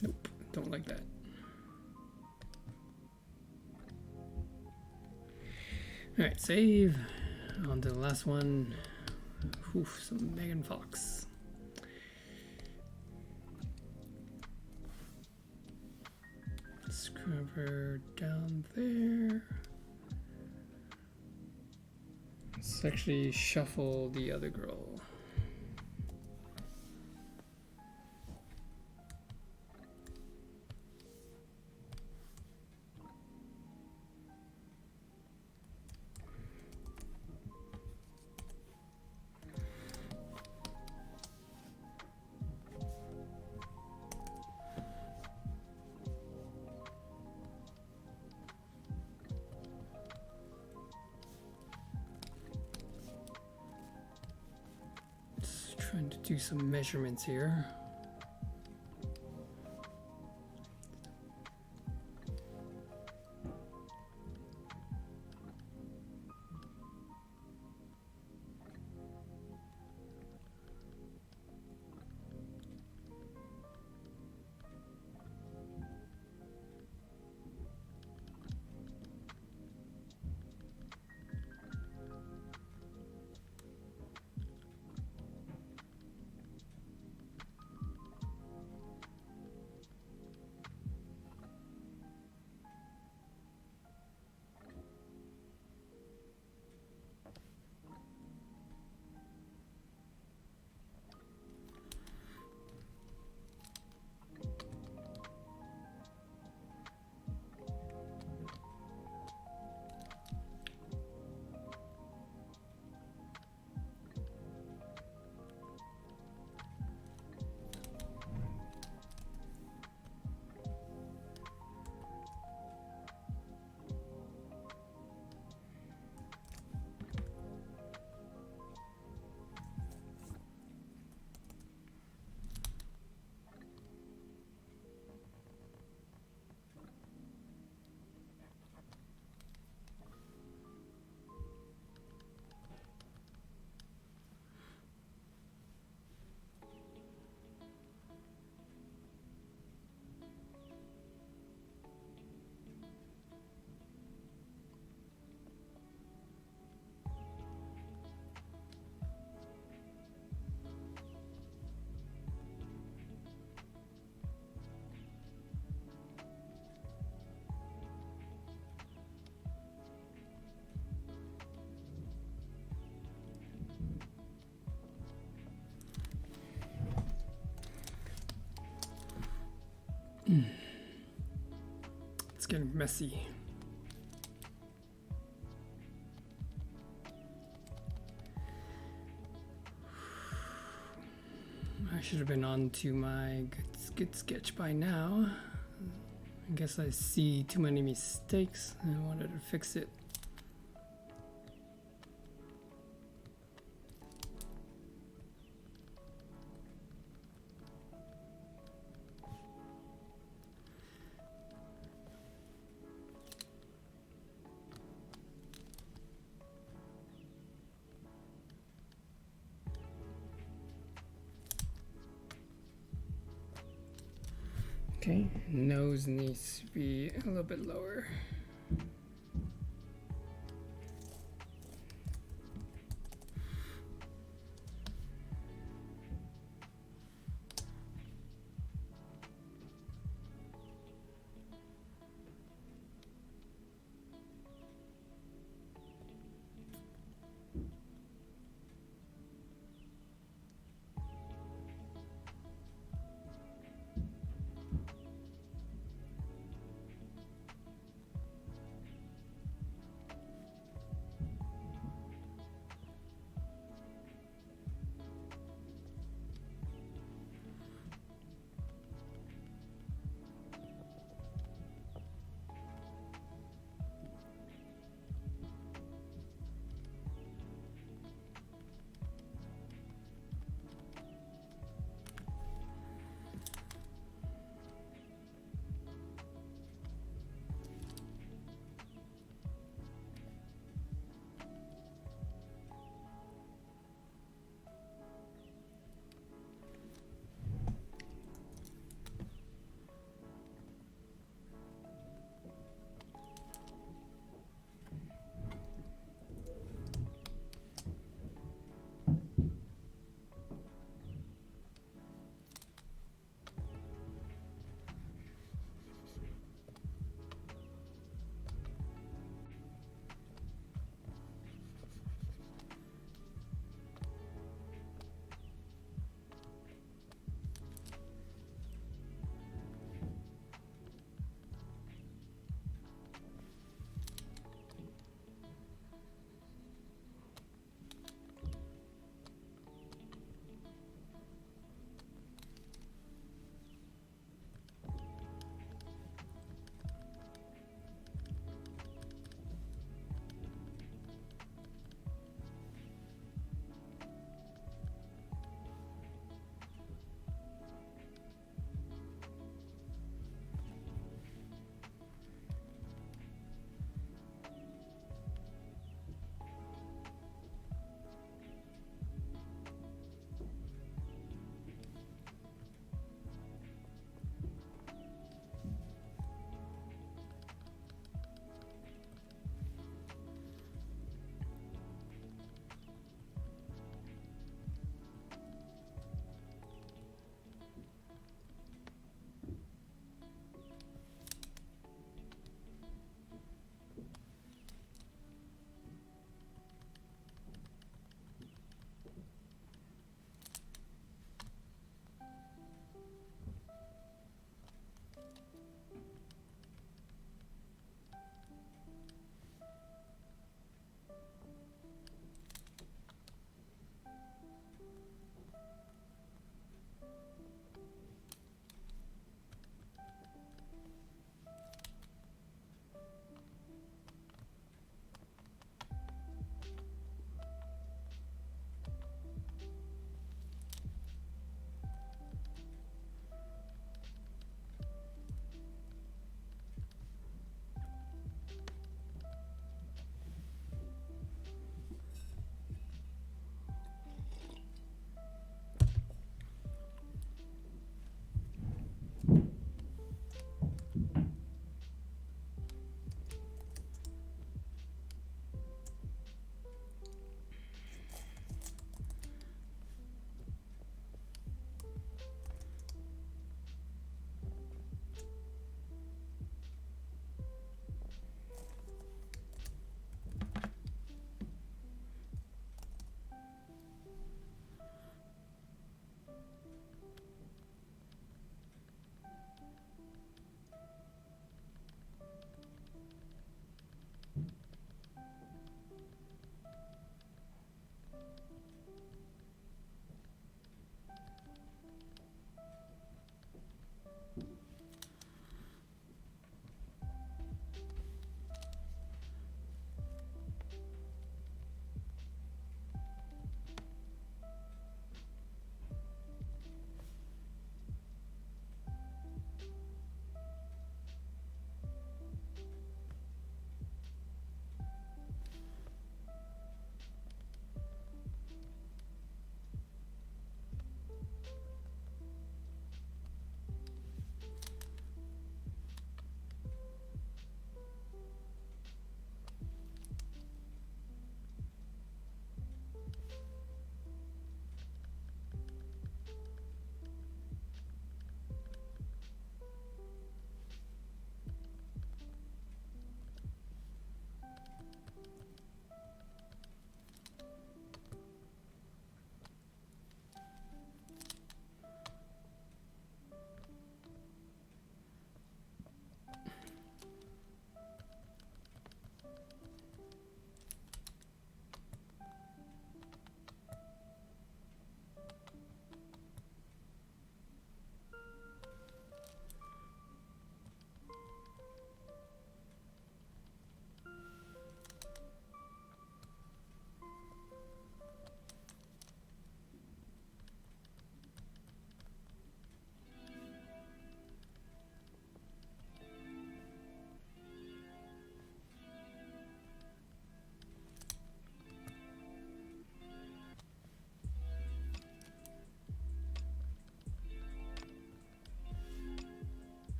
Nope, don't like that. All right, save. On to the last one. Oof, some Megan Fox. Scrub her down there. Let's actually shuffle the other girl. Trying to do some measurements here. it's getting messy. I should have been on to my good sketch by now. I guess I see too many mistakes and I wanted to fix it. Okay, nose needs to be a little bit lower.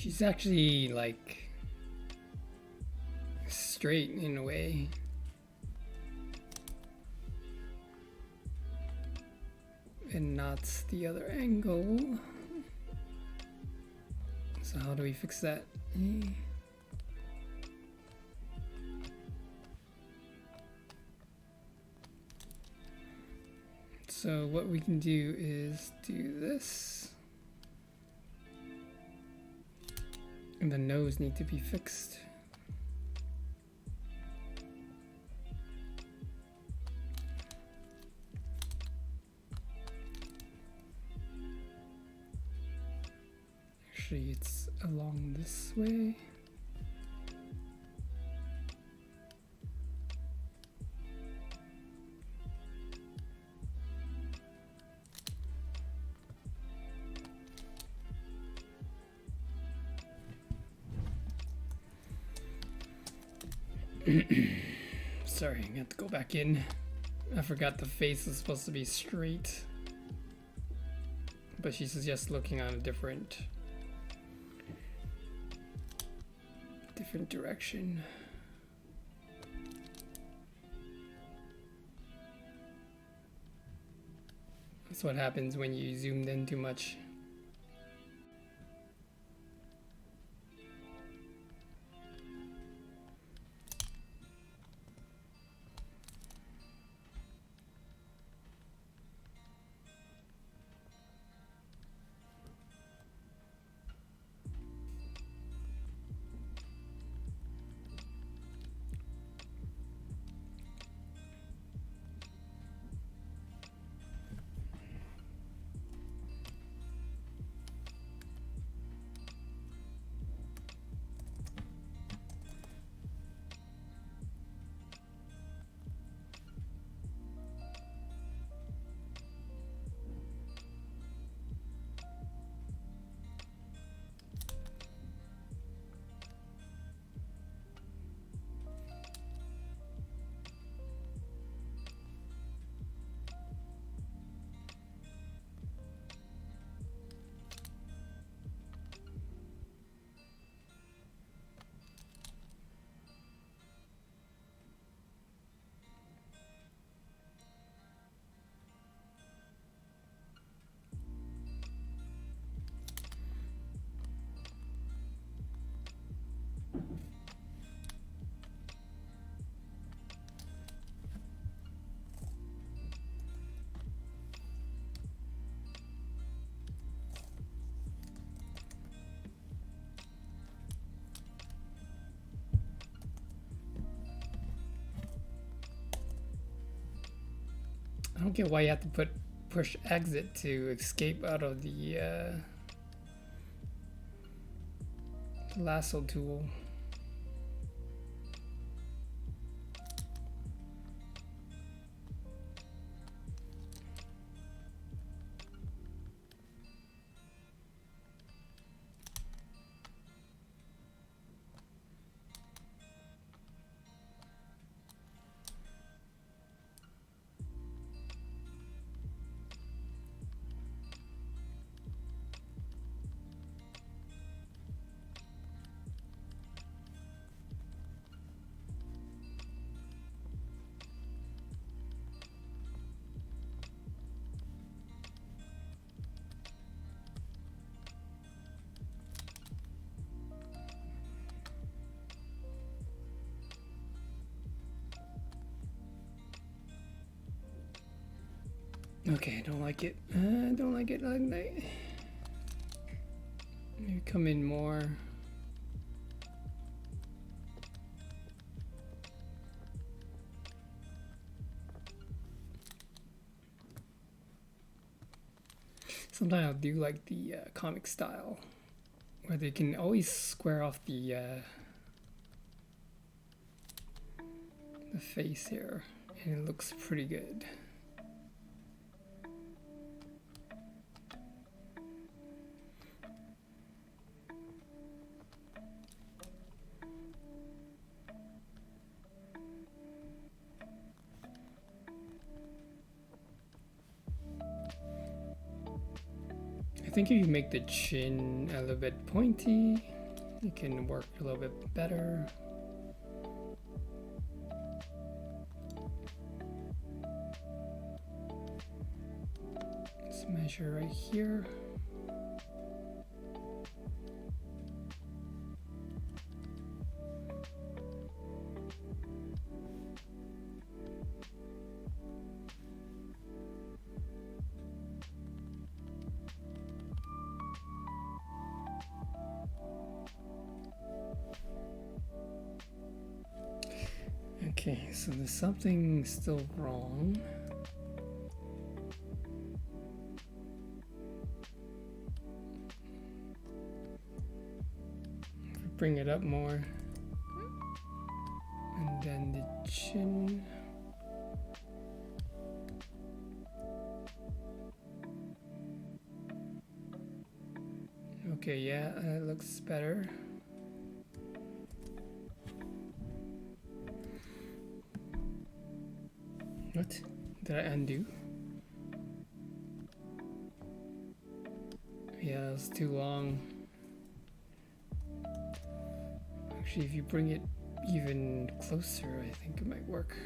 She's actually like straight in a way. And not the other angle. So how do we fix that? So what we can do is do this. And the nose need to be fixed. Actually, it's along this way. Sorry, I got to go back in. I forgot the face is supposed to be straight. But she's just looking on a different direction. That's what happens when you zoomed in too much. I don't get why you have to push exit to escape out of the lasso tool. Okay, I don't like it. I don't like it like that. Maybe come in more. Sometimes I'll do like the comic style, where they can always square off the face here, and it looks pretty good. I think if you make the chin a little bit pointy, it can work a little bit better. Let's measure right here. Okay, so there's something still wrong. Bring it up more. And then the chin. Okay, yeah, it looks better. What did I undo? Yeah, it's too long. Actually, if you bring it even closer, I think it might work.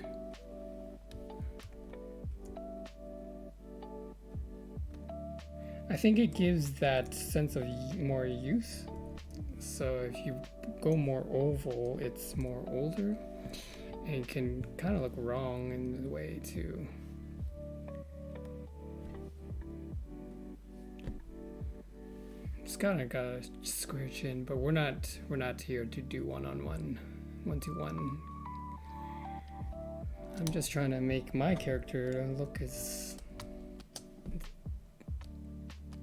I think it gives that sense of more youth. So if you go more oval, it's more older and can kind of look wrong in the way too. It's kind of got a square chin, but we're not here to do one-to-one. I'm just trying to make my character look as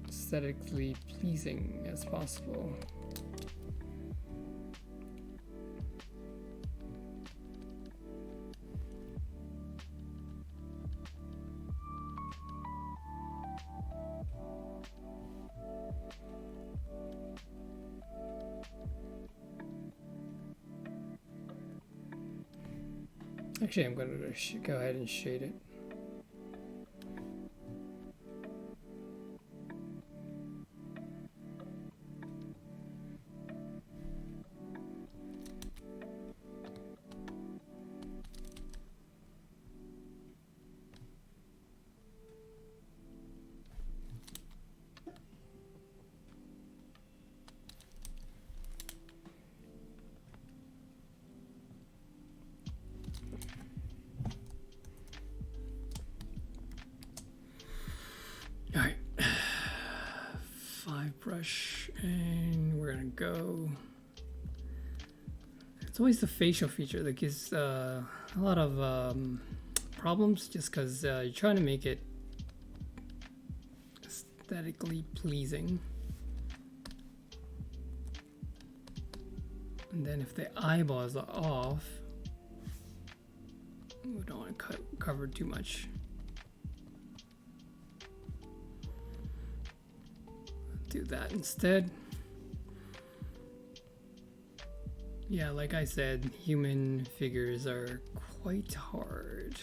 aesthetically pleasing as possible. Actually, I'm going to go ahead and shade it. Alright, 5 brush, and we're gonna go. It's always the facial feature that gives a lot of problems, just because you're trying to make it aesthetically pleasing. And then if the eyeballs are off, we don't want to cover too much. Do that instead. Yeah, like I said, human figures are quite hard.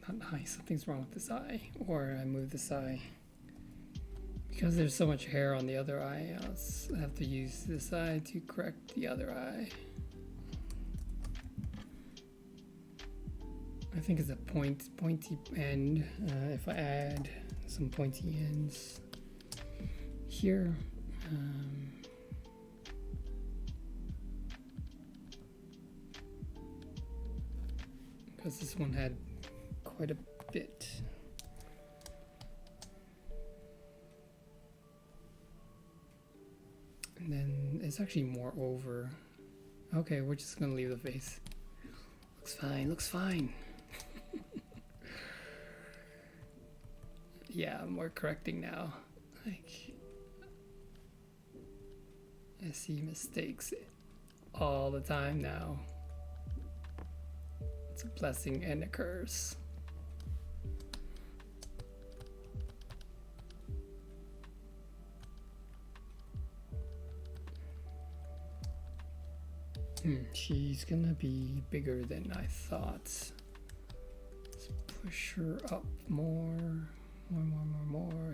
Not nice. Something's wrong with this eye, or I move this eye Because there's so much hair on the other eye, I'll have to use this eye to correct the other eye. I think it's a pointy end. If I add some pointy ends here, because this one had quite a bit. And then it's actually more over. Okay, we're just gonna leave the face. Looks fine, looks fine. Yeah, more correcting now. Like, I see mistakes all the time now. It's a blessing and a curse. She's gonna be bigger than I thought. Let's push her up more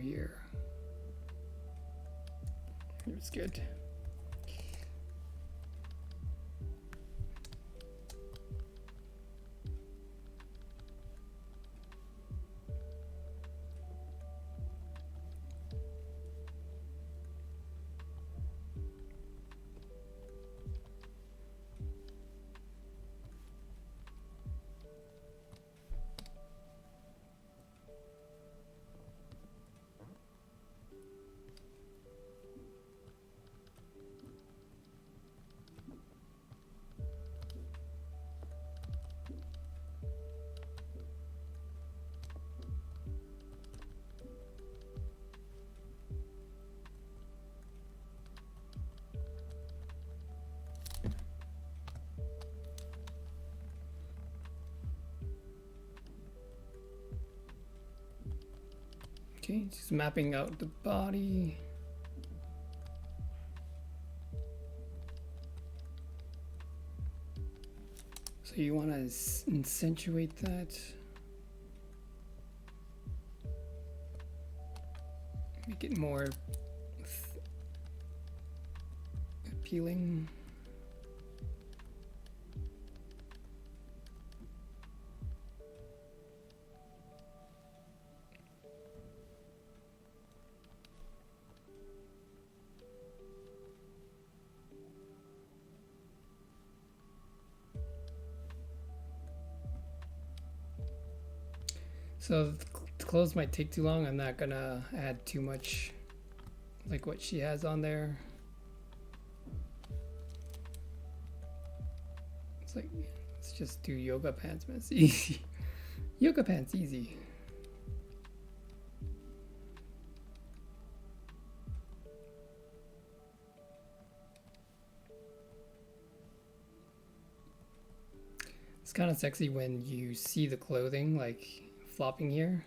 here. It's good. Okay, just mapping out the body. So you want to accentuate that. Make it more appealing. So the clothes might take too long. I'm not gonna add too much like what she has on there. It's like, let's just do yoga pants, man. It's easy. Yoga pants, easy. It's kind of sexy when you see the clothing like flopping here.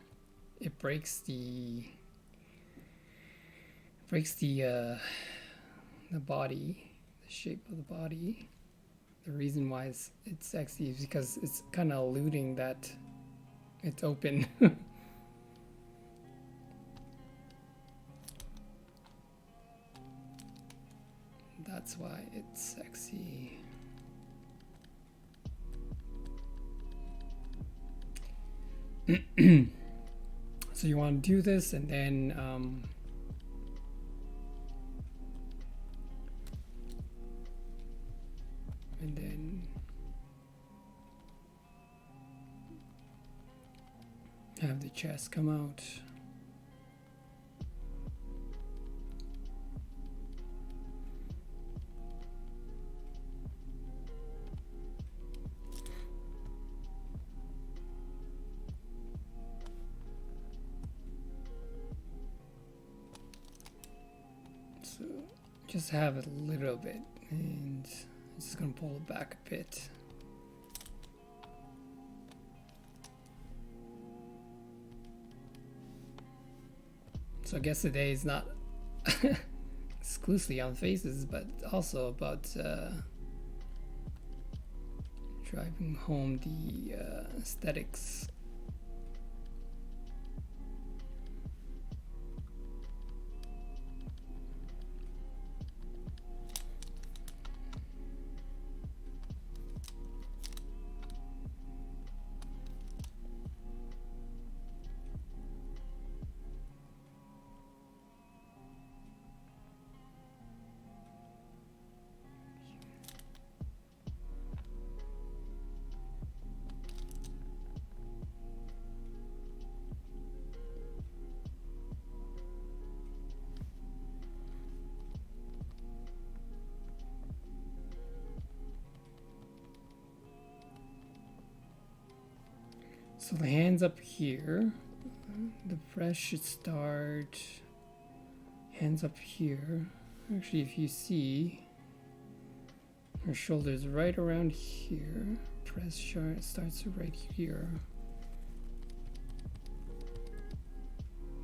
It breaks the body, the shape of the body. The reason why it's sexy is because it's kind of alluding that it's open. That's why it's sexy. So you want to do this and then have the chest come out. So just have it a little bit, and I'm just gonna pull it back a bit. So I guess today is not exclusively on faces, but also about driving home the aesthetics. So the hands up here. The breast should start. Hands up here. Actually, if you see, her shoulders right around here. Press starts right here.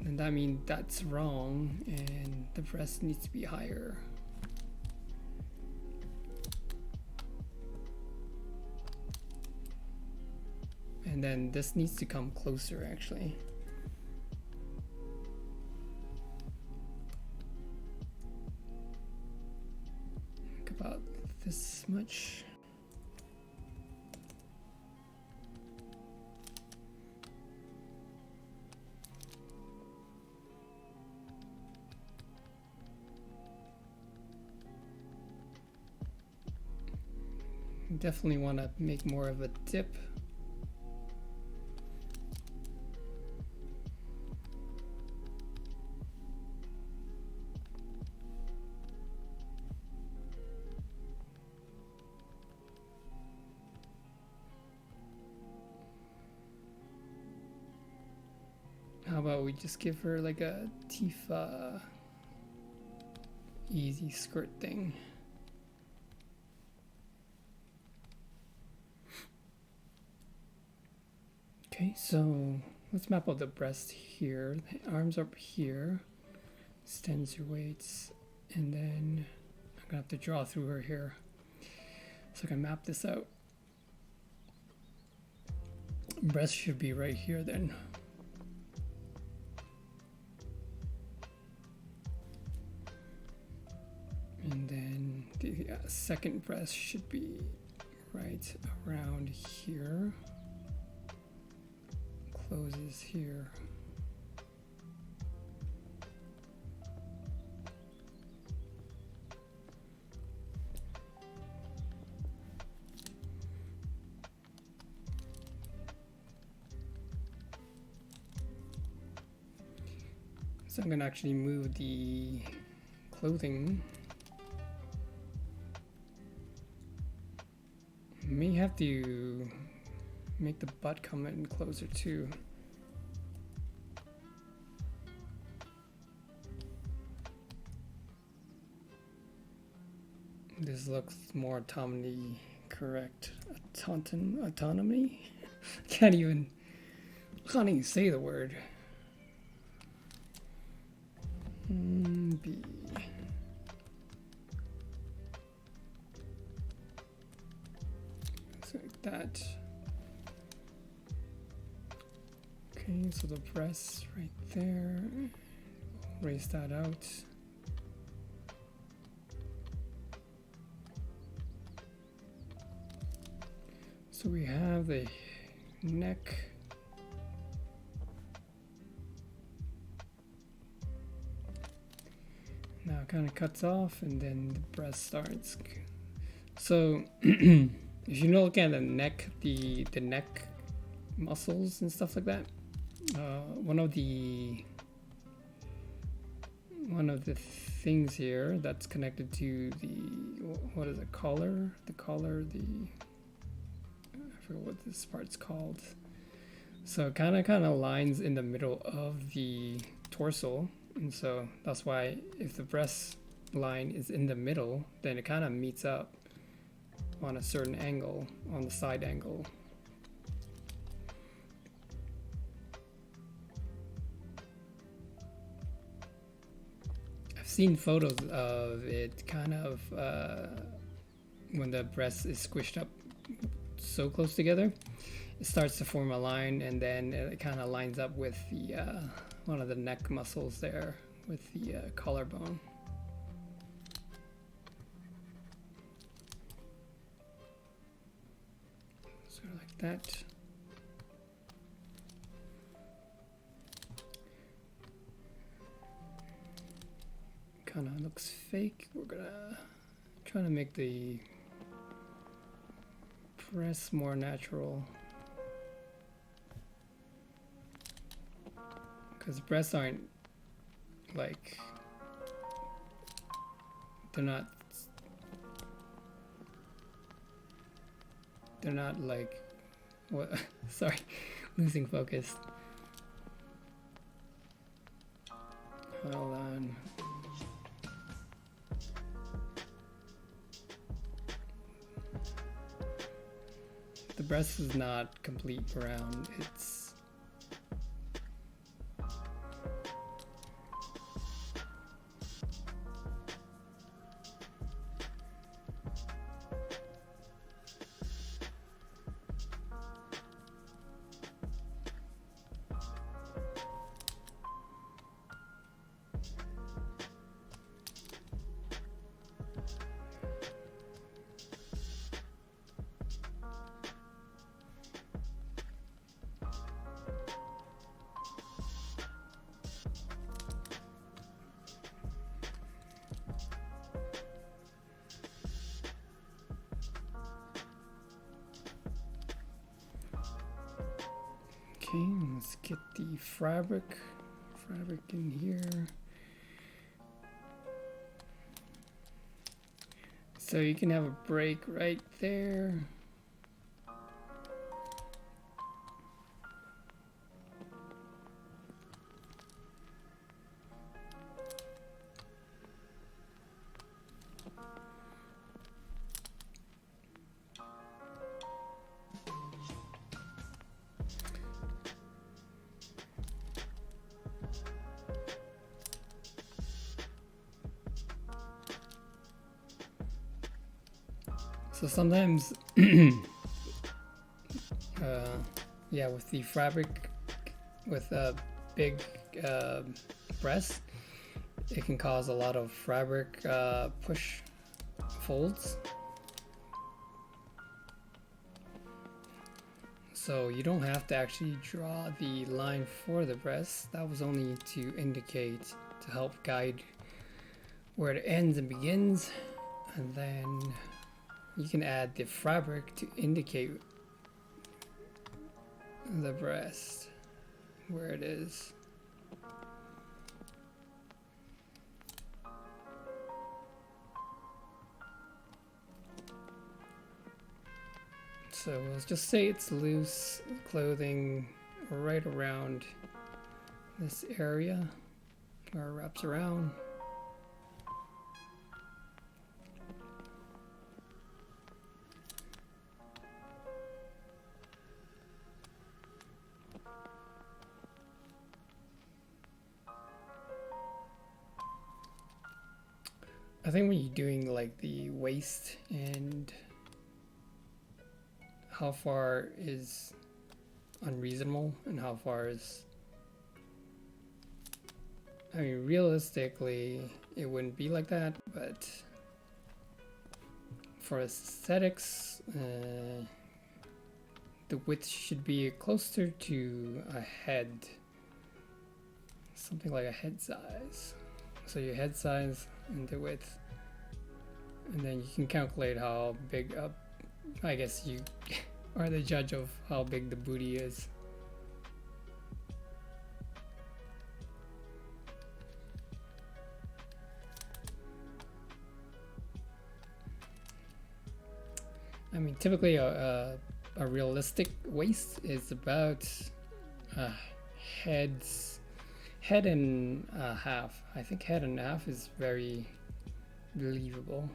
And that means that's wrong, and the breast needs to be higher. And then this needs to come closer, actually. Like about this much. Definitely want to make more of a dip. How about we just give her like a Tifa easy skirt thing. Okay, so let's map out the breast here. The arms up here. Extends your weights. And then I'm gonna have to draw through her here. So I can map this out. Breast should be right here then. And then the second breast should be right around here. Closes here. So I'm gonna actually move the clothing. May have to make the butt come in closer too. This looks more autonomy correct. Autonomy? Can't even say the word. B. So like that. Okay, so the breast right there. Raise that out. So we have the neck. Now it kind of cuts off and then the breast starts. So if you look at the neck, the neck muscles and stuff like that, one of the things here that's connected to the, what is it, collar? The collar, I forget what this part's called. So it kind of lines in the middle of the torso. And so that's why if the breast line is in the middle, then it kind of meets up on a certain angle, on the side angle. I've seen photos of it kind of when the breast is squished up so close together, it starts to form a line, and then it kind of lines up with the one of the neck muscles there with the collarbone. Sort of like that. Kind of looks fake. We're gonna try to make the press more natural. Because breasts aren't like, they're not like, what, sorry, losing focus. Hold on. The breast is not complete brown. It's okay. Let's get the fabric in here. So you can have a break right there. So sometimes, yeah, with the fabric, with a big breast, it can cause a lot of fabric push folds. So you don't have to actually draw the line for the breast. That was only to indicate, to help guide where it ends and begins, and then you can add the fabric to indicate the breast, where it is. So let's just say it's loose clothing right around this area, or wraps around. I think when you're doing like the waist and how far is unreasonable and how far is, I mean, realistically it wouldn't be like that, but for aesthetics, the width should be closer to a head, something like a head size. So your head size and the width, and then you can calculate how big up. I guess you are the judge of how big the booty is. I mean, typically a realistic waist is about head and a half. I think head and a half is very believable.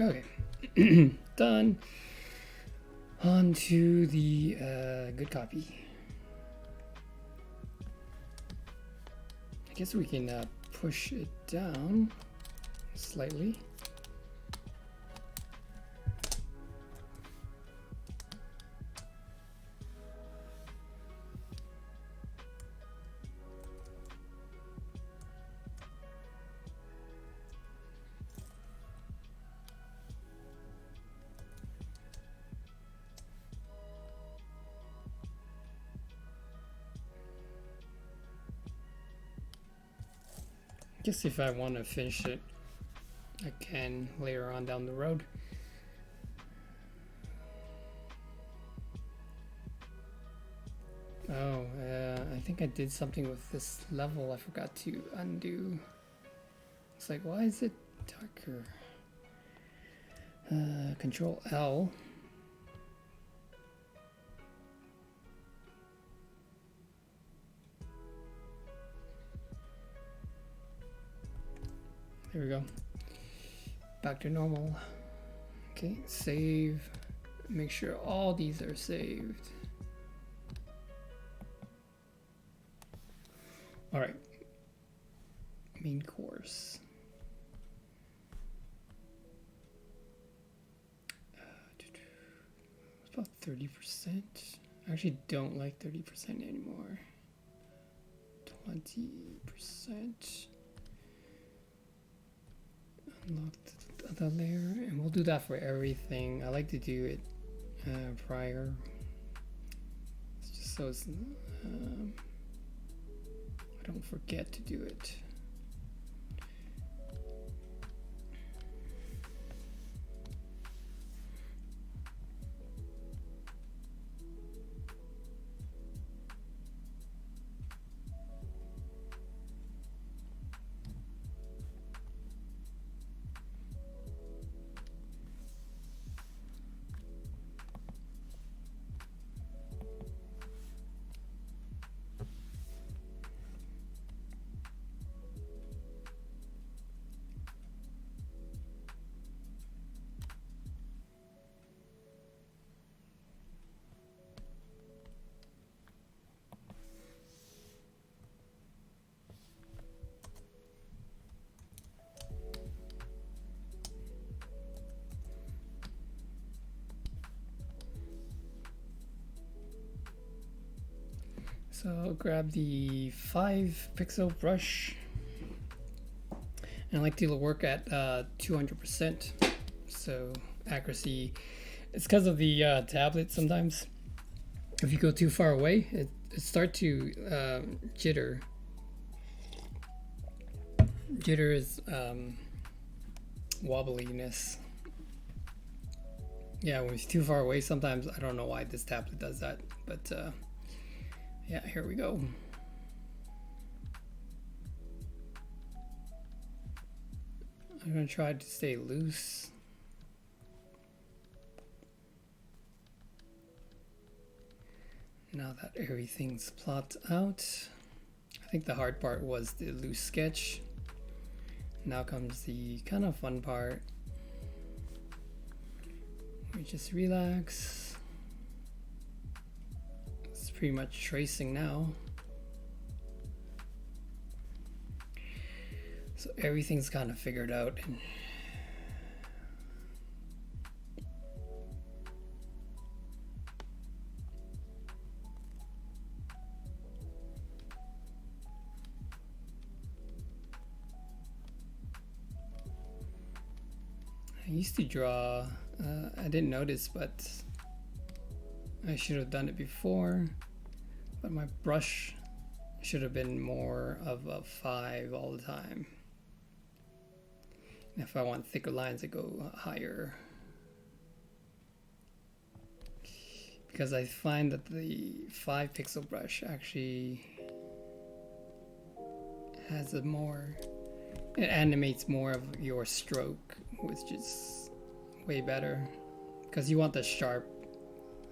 Okay, done. On to the good copy. I guess we can push it down slightly. Guess if I want to finish it, I can later on down the road. Oh, I think I did something with this level I forgot to undo. It's like, why is it darker? Control L. There we go. Back to normal. Okay, save. Make sure all these are saved. All right. Main course. It's about 30%. I actually don't like 30% anymore. 20%. Unlock the other layer, and we'll do that for everything. I like to do it prior. It's just so it's, I don't forget to do it. So I'll grab the 5 pixel brush, and I like to work at 200%. So accuracy, it's because of the tablet sometimes. If you go too far away, it starts to jitter. Jitter is wobbliness. Yeah, when it's too far away, sometimes I don't know why this tablet does that, but yeah, here we go. I'm gonna try to stay loose. Now that everything's plotted out, I think the hard part was the loose sketch. Now comes the kind of fun part. We just relax. It's pretty much tracing now. So everything's kind of figured out. And I used to draw, I didn't notice, but I should have done it before, but my brush should have been more of a 5 all the time. And if I want thicker lines, I go higher. Because I find that the 5 pixel brush actually has a more, it animates more of your stroke, which is way better. Because you want the sharp,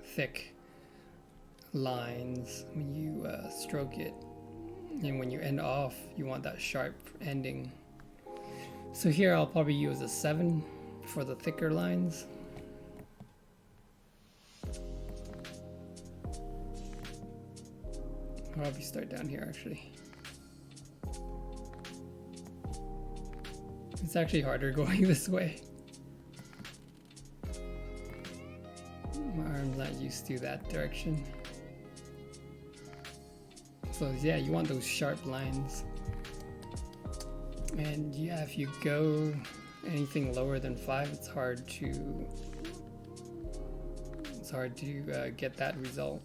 thick lines when you stroke it, and when you end off you want that sharp ending. So here I'll probably use a 7 for the thicker lines. I'll probably start down here actually. It's actually harder going this way. My arm's not used to that direction. So yeah, you want those sharp lines. And yeah, if you go anything lower than 5, it's hard to get that result.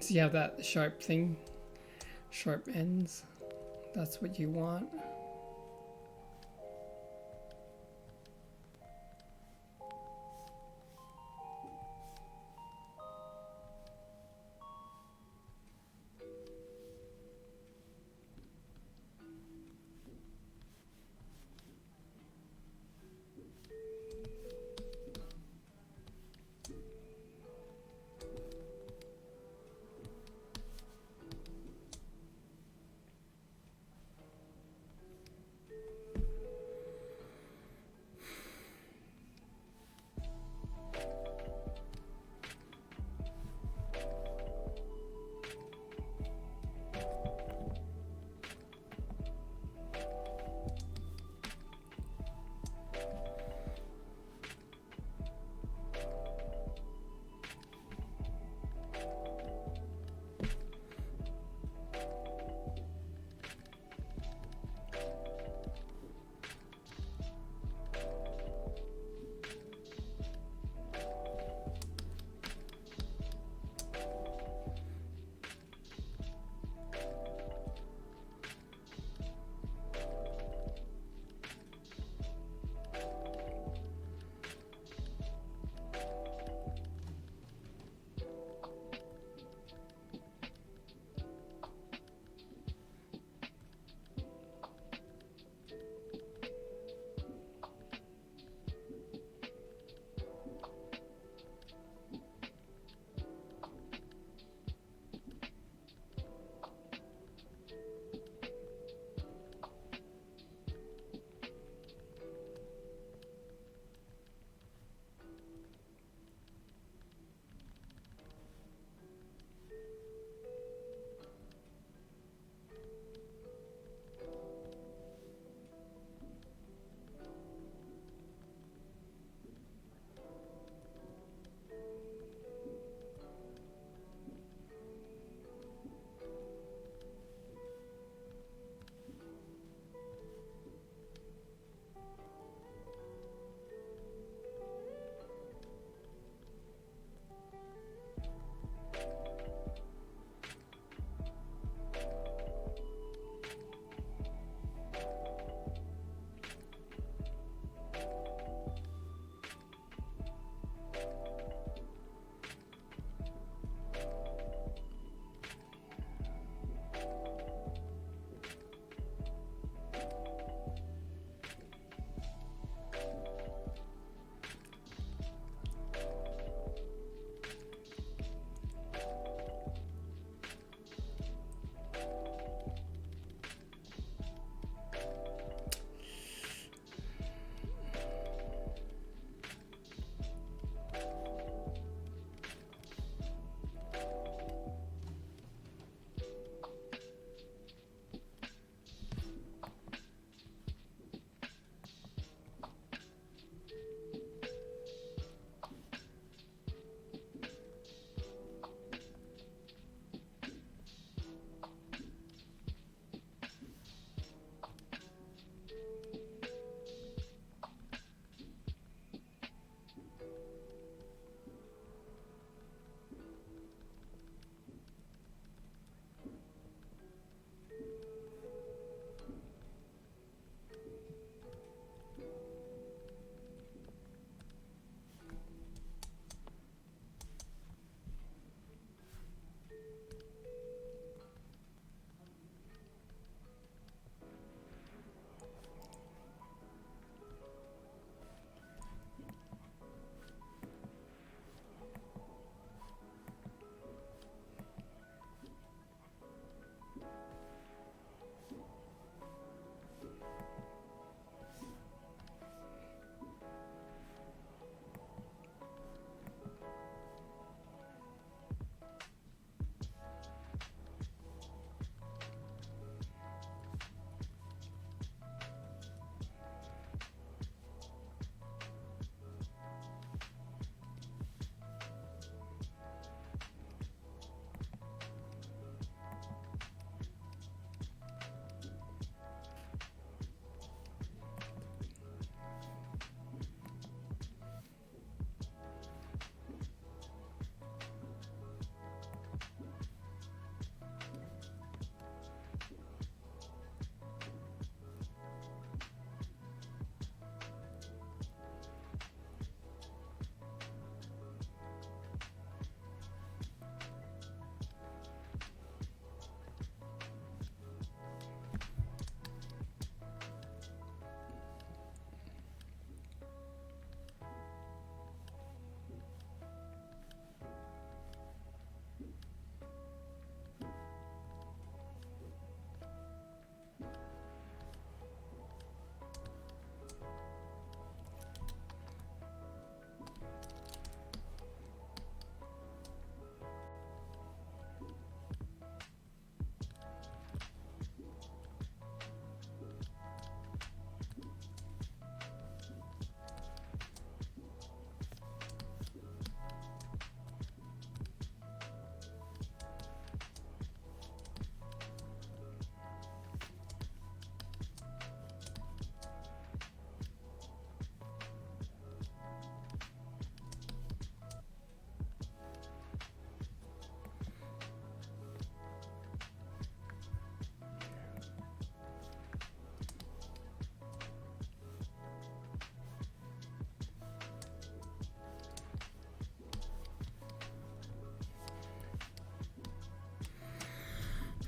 So you have that sharp thing, sharp ends. That's what you want.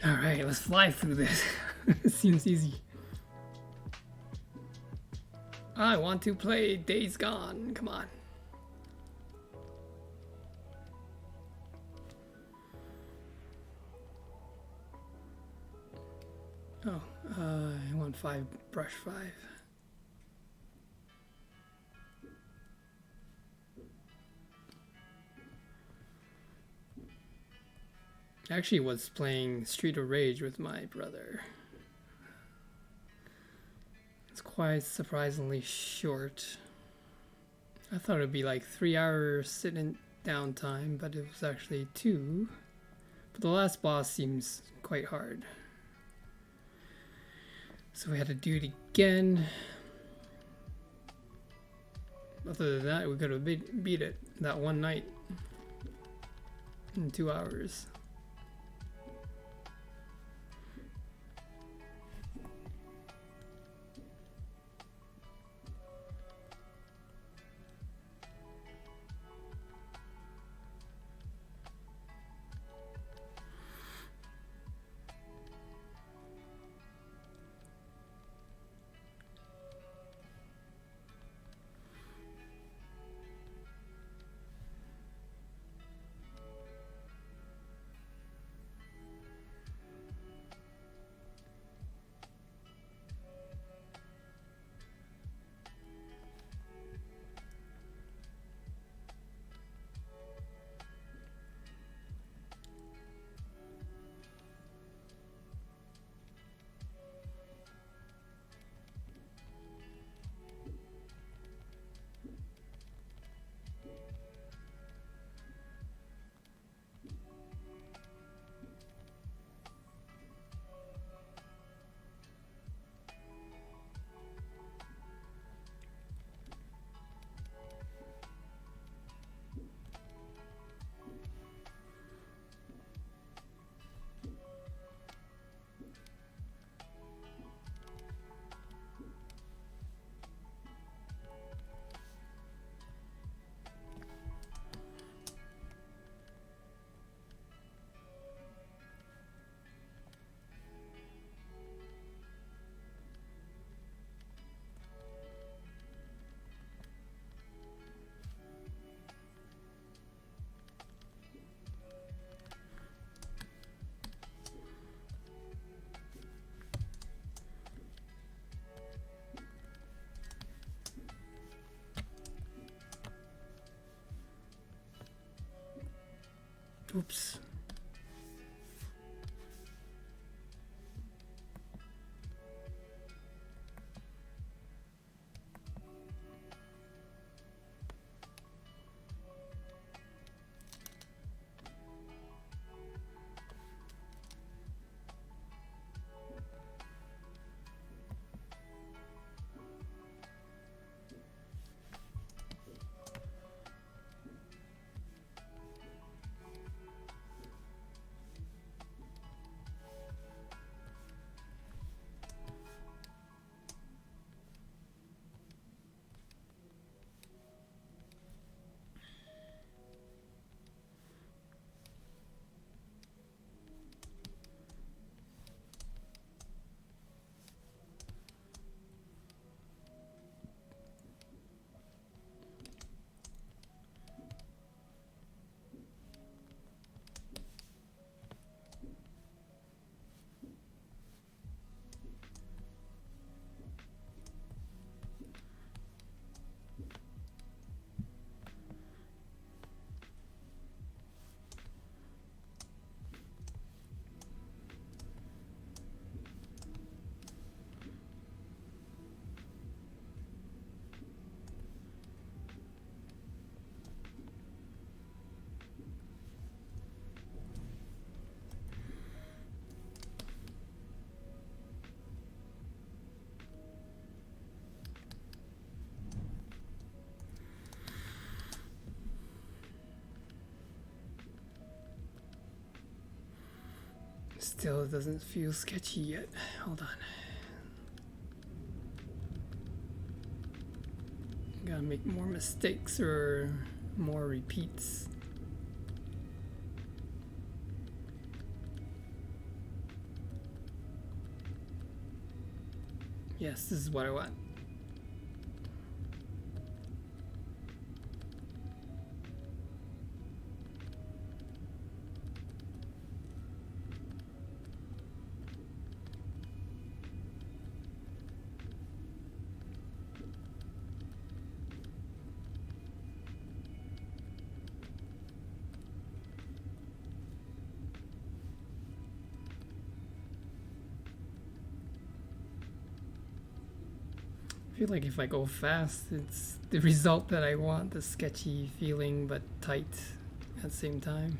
Alright, let's fly through this. Seems easy. I want to play Days Gone. Come on. Oh, I want 5, brush 5. I actually was playing Street of Rage with my brother. It's quite surprisingly short. I thought it would be like 3 hours sitting down time, but it was actually 2. But the last boss seems quite hard. So we had to do it again. Other than that, we could have beat it that one night in 2 hours. Oops. Still doesn't feel sketchy yet. Hold on. Gotta make more mistakes or more repeats. Yes, this is what I want. I feel like if I go fast, it's the result that I want, the sketchy feeling but tight at the same time.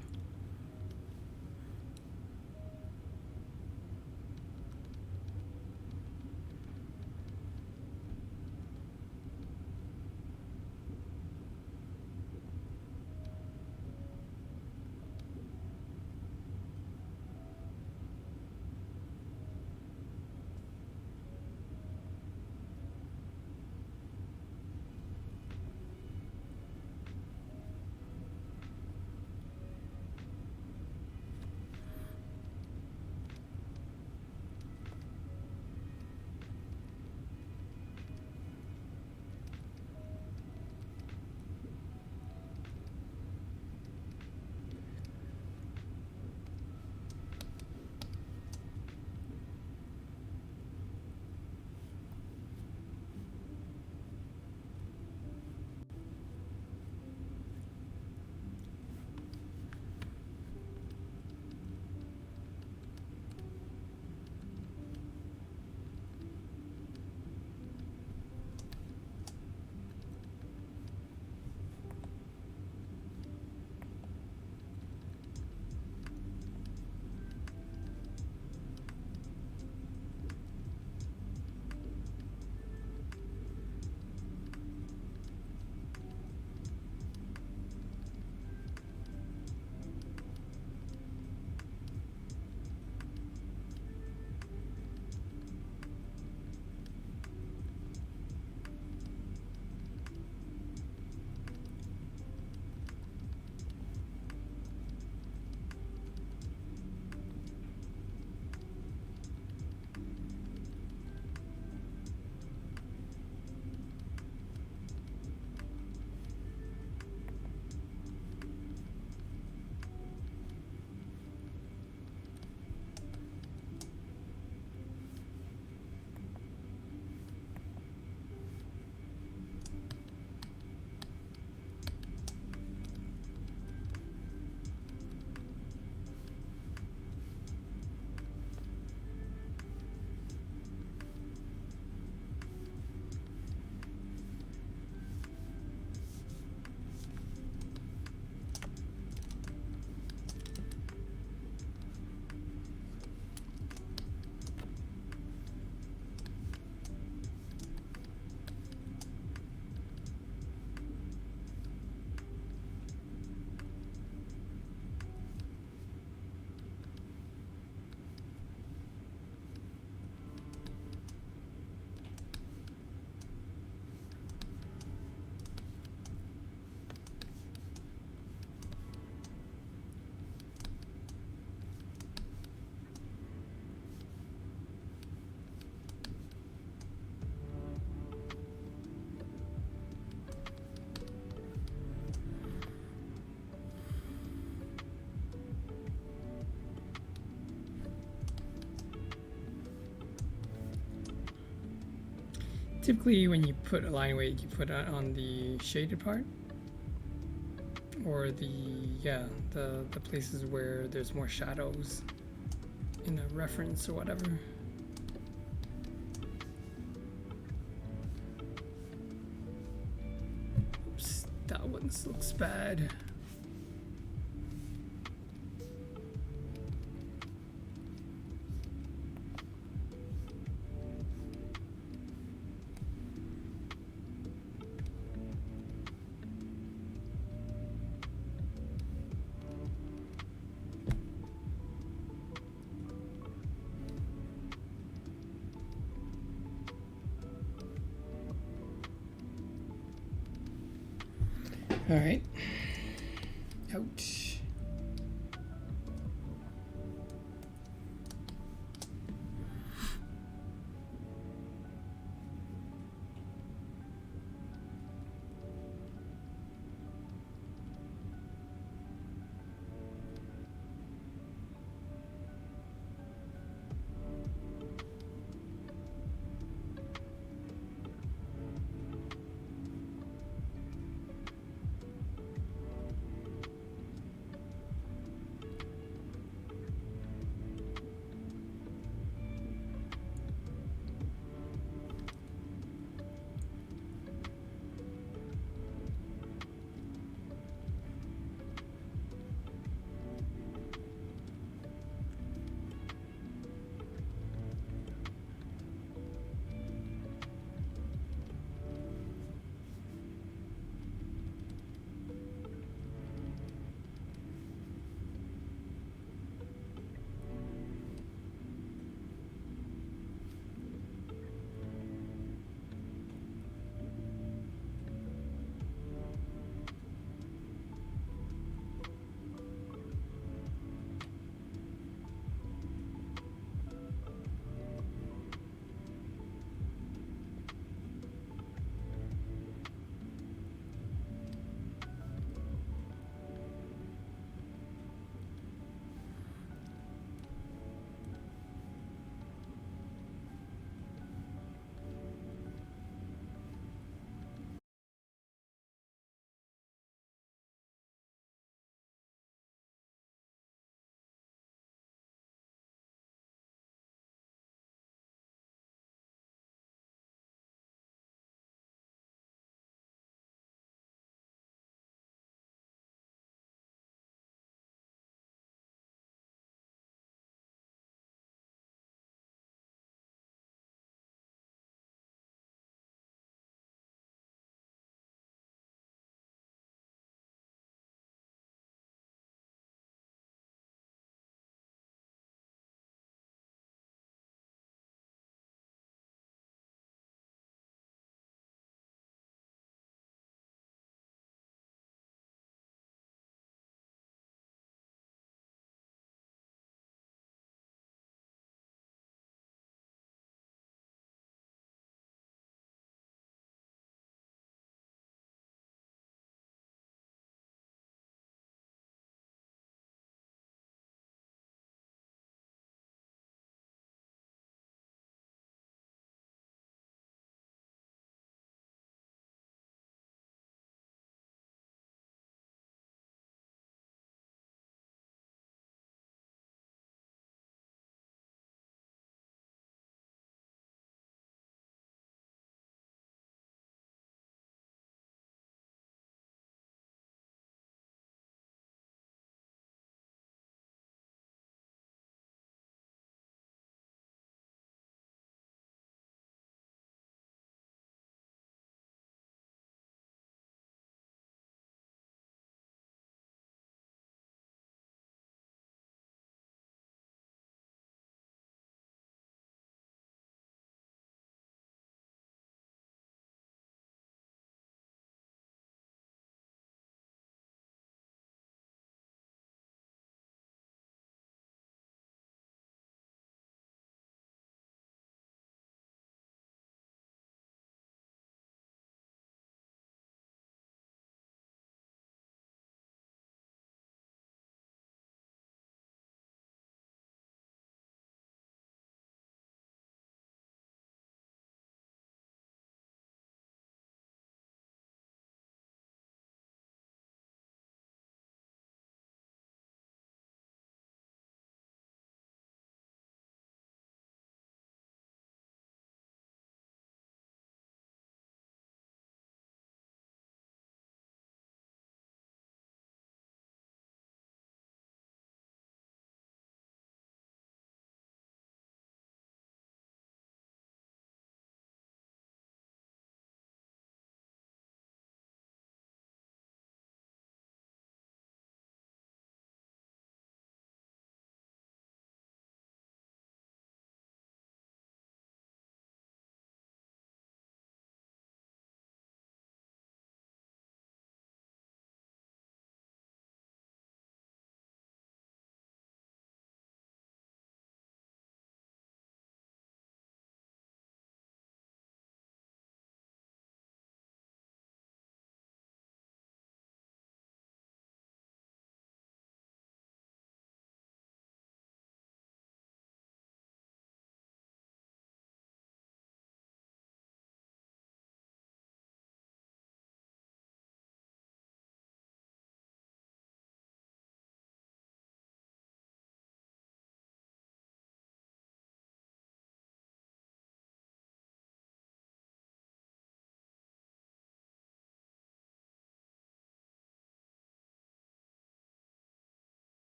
Typically, when you put a line weight, you put it on the shaded part, or the places where there's more shadows in a reference or whatever. Oops, that one looks bad. All right. Ouch.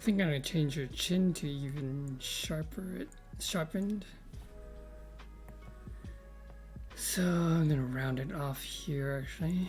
think I'm gonna change your chin to even sharpened. So I'm gonna round it off here actually.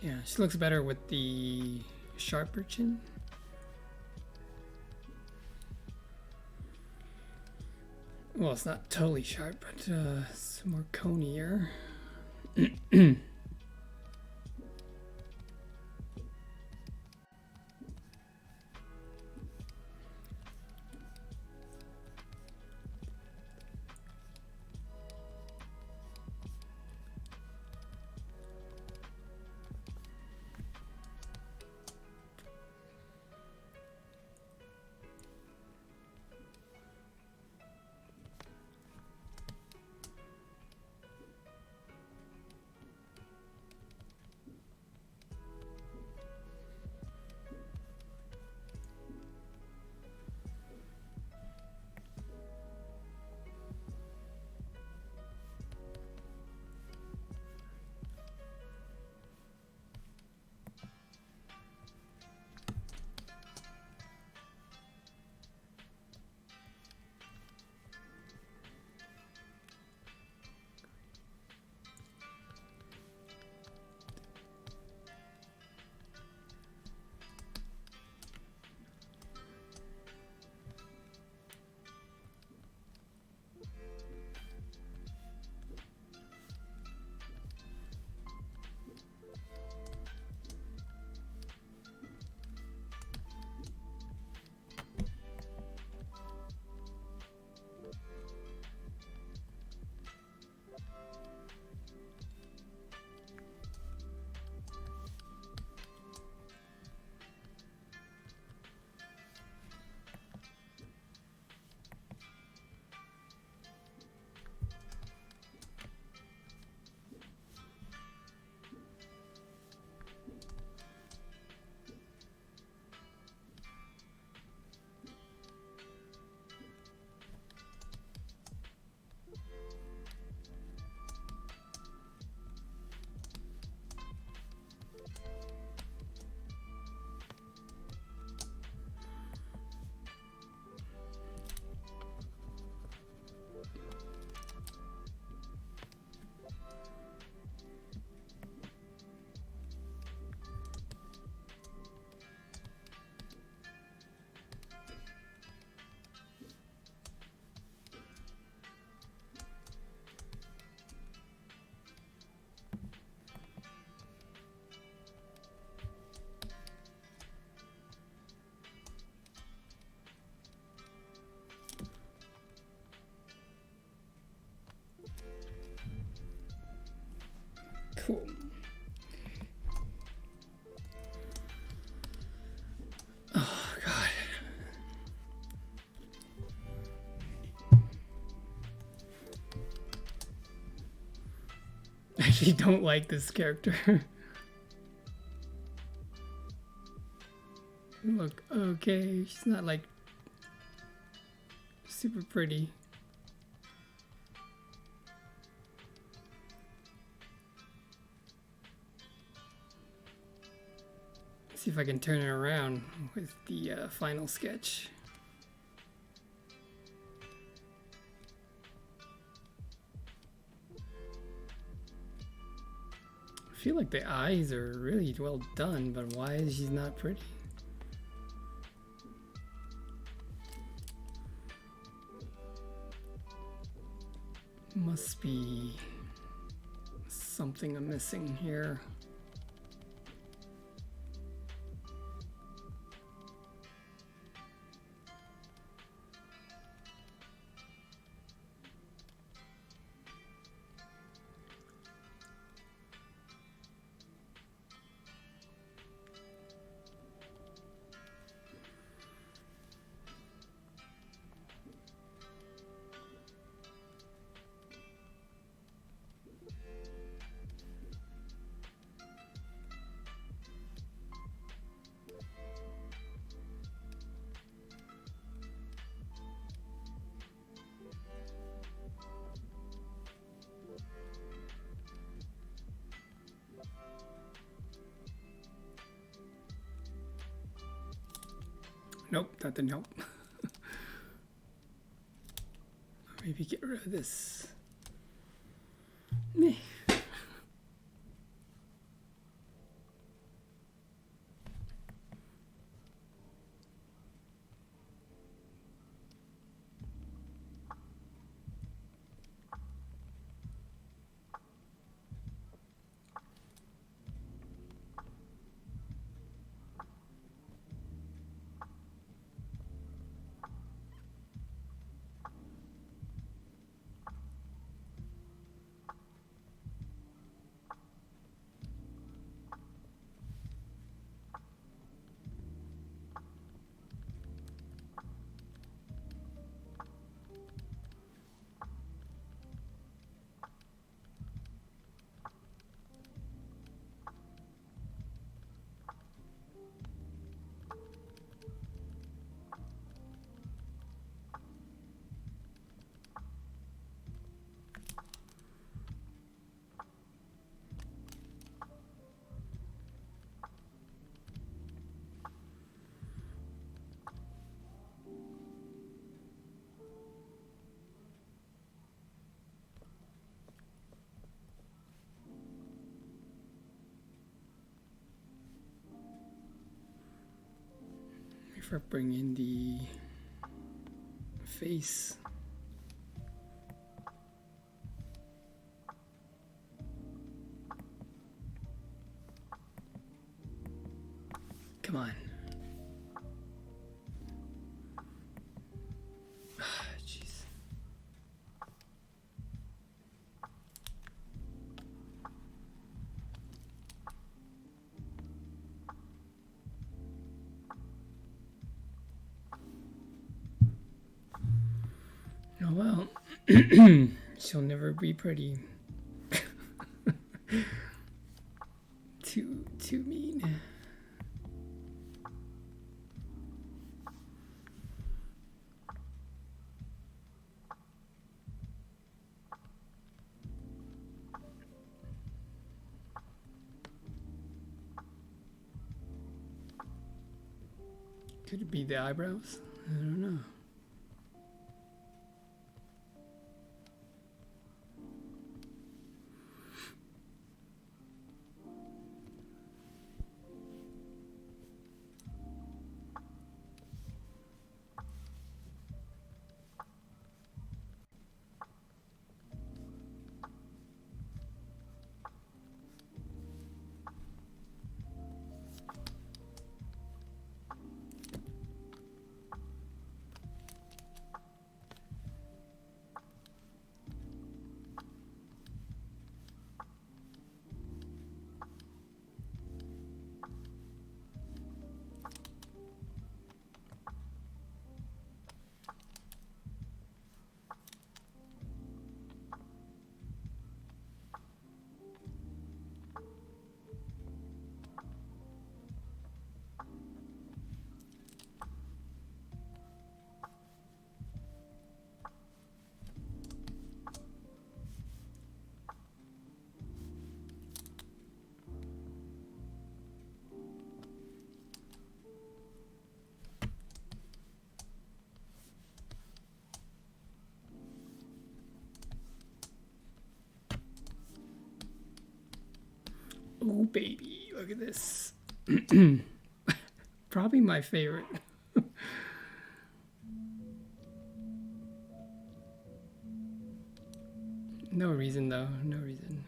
Yeah, she looks better with the sharper chin. Well, it's not totally sharp, but it's more conier. Cool. Oh, God. I actually don't like this character. Look, okay, she's not like super pretty. See if I can turn it around with the final sketch. feel like the eyes are really well done, but why is she not pretty? Must be something I'm missing here. Nope, that didn't help. Maybe get rid of this. Meh. If I bring in the face. Come on. Jeez. Oh well. She'll never be pretty. Too mean. Could it be the eyebrows? I don't know. Oh, baby, look at this. Probably my favorite. No reason, though. No reason.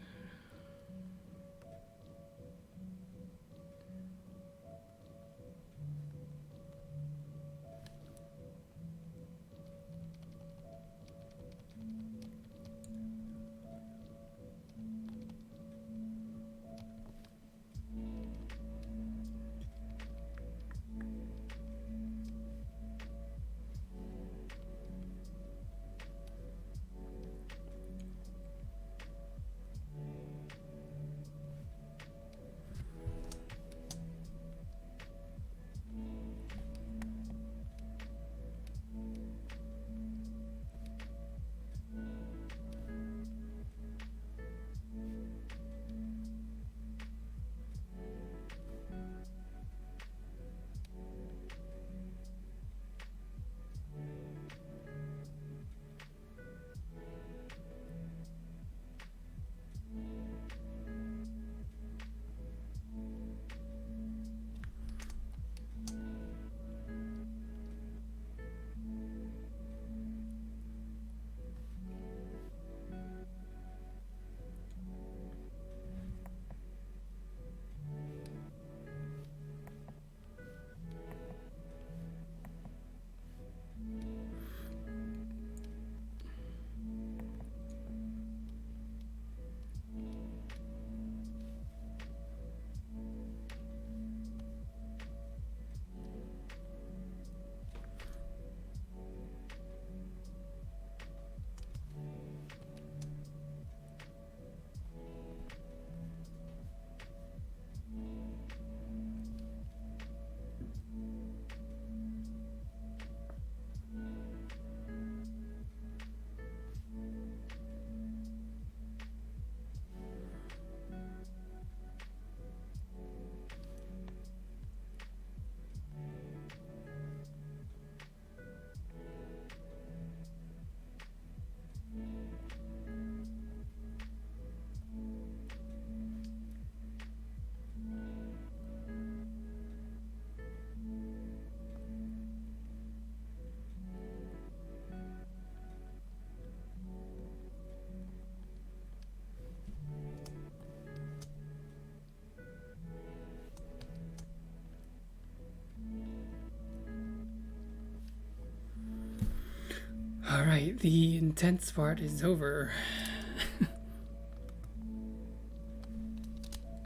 All right, the intense part is over,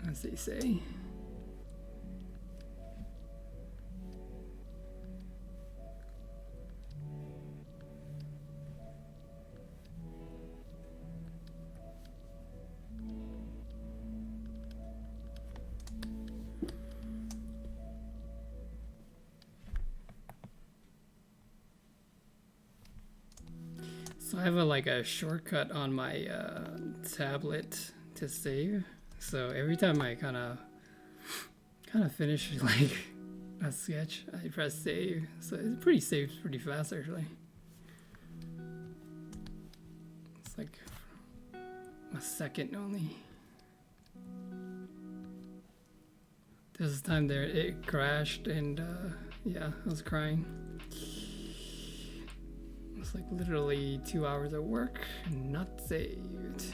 as they say. So I have a shortcut on my tablet to save. So every time I kind of finish like a sketch, I press save. So it's pretty saves pretty fast actually. It's like a second only. This time there it crashed and yeah, I was crying. It's like literally 2 hours of work, not saved.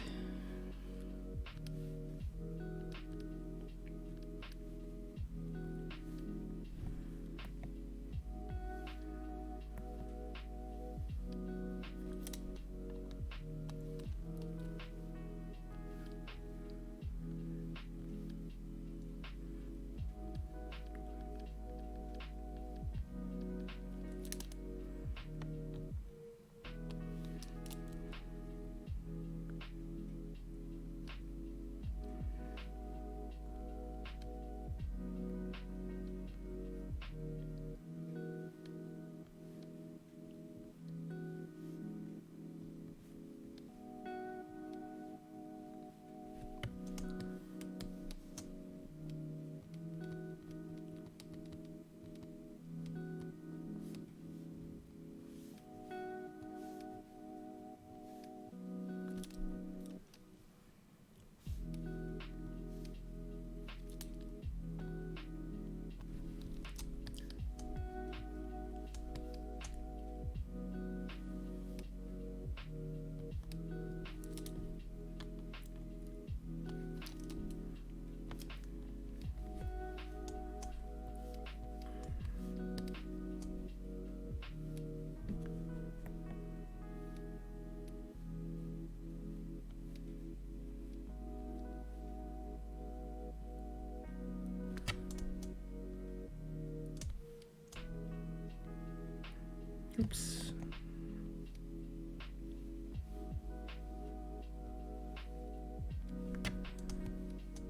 Oops.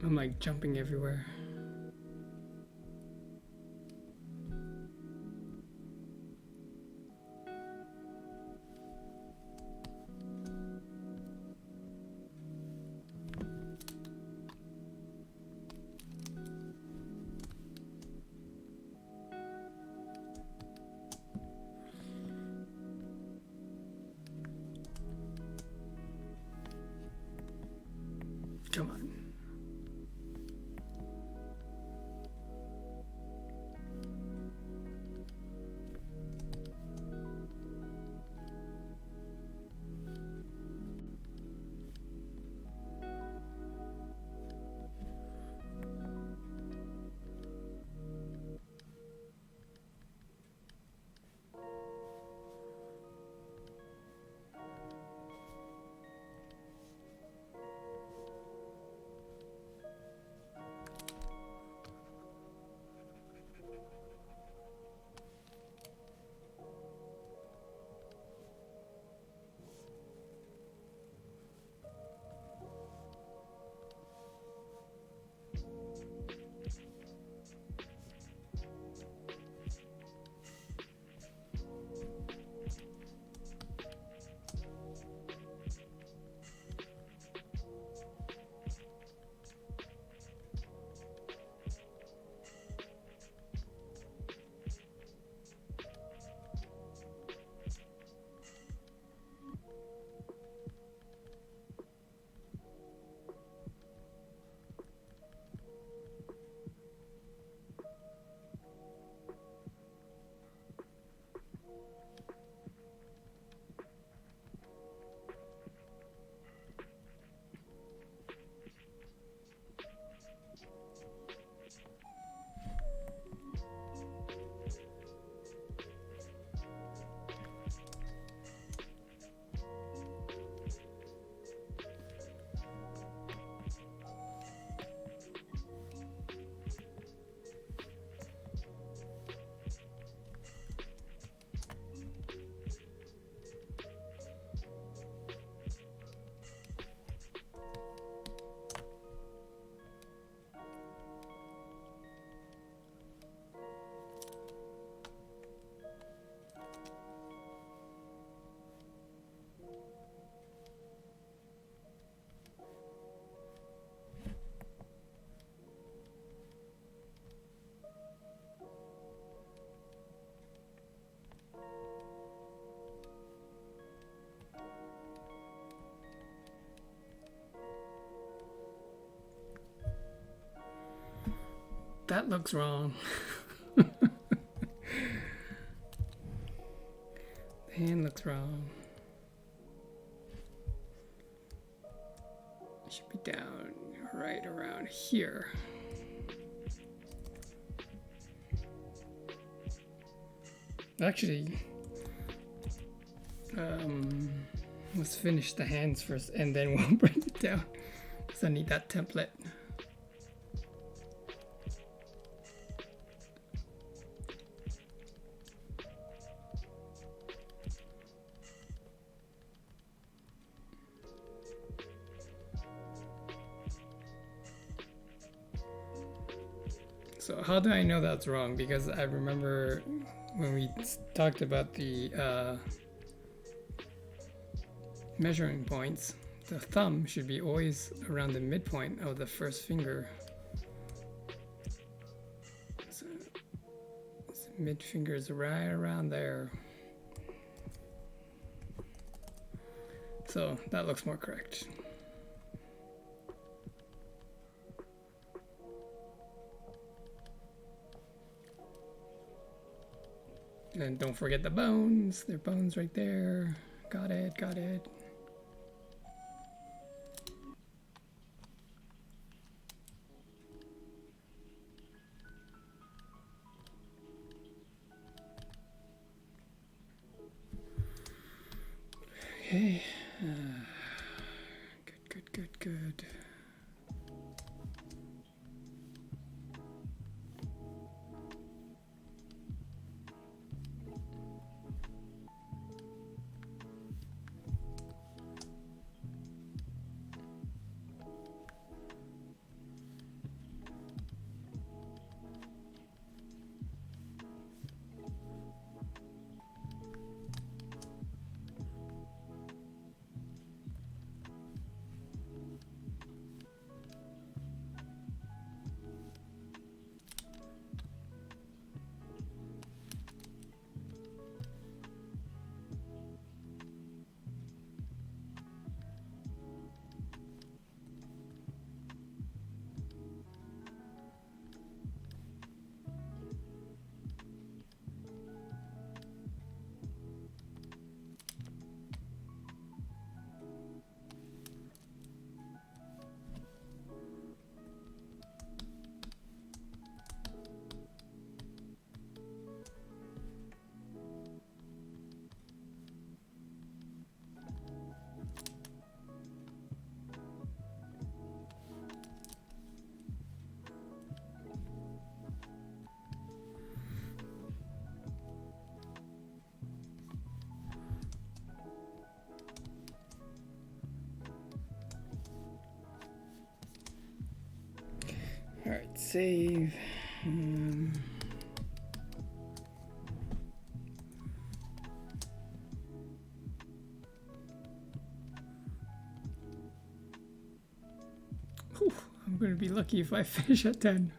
I'm like jumping everywhere. Come on. That looks wrong. The hand looks wrong. It should be down right around here. Actually, let's finish the hands first and then we'll bring it down because I need that template. So how do I know that's wrong? Because I remember when we talked about the measuring points, the thumb should be always around the midpoint of the first finger. So mid finger is right around there. So that looks more correct. And don't forget the bones. There are bones right there. Got it, got it. Okay. Good. save. Whew, I'm gonna be lucky if I finish at 10.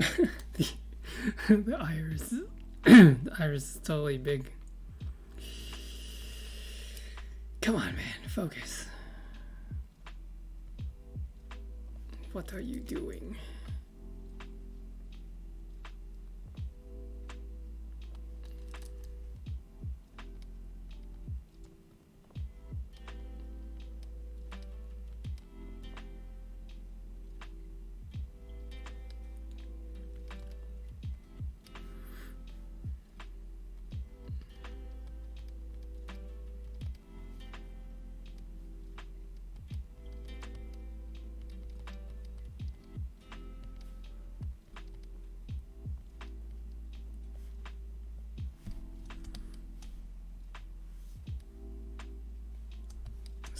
the, the iris. The iris is totally big. Come on, man, focus. What are you doing?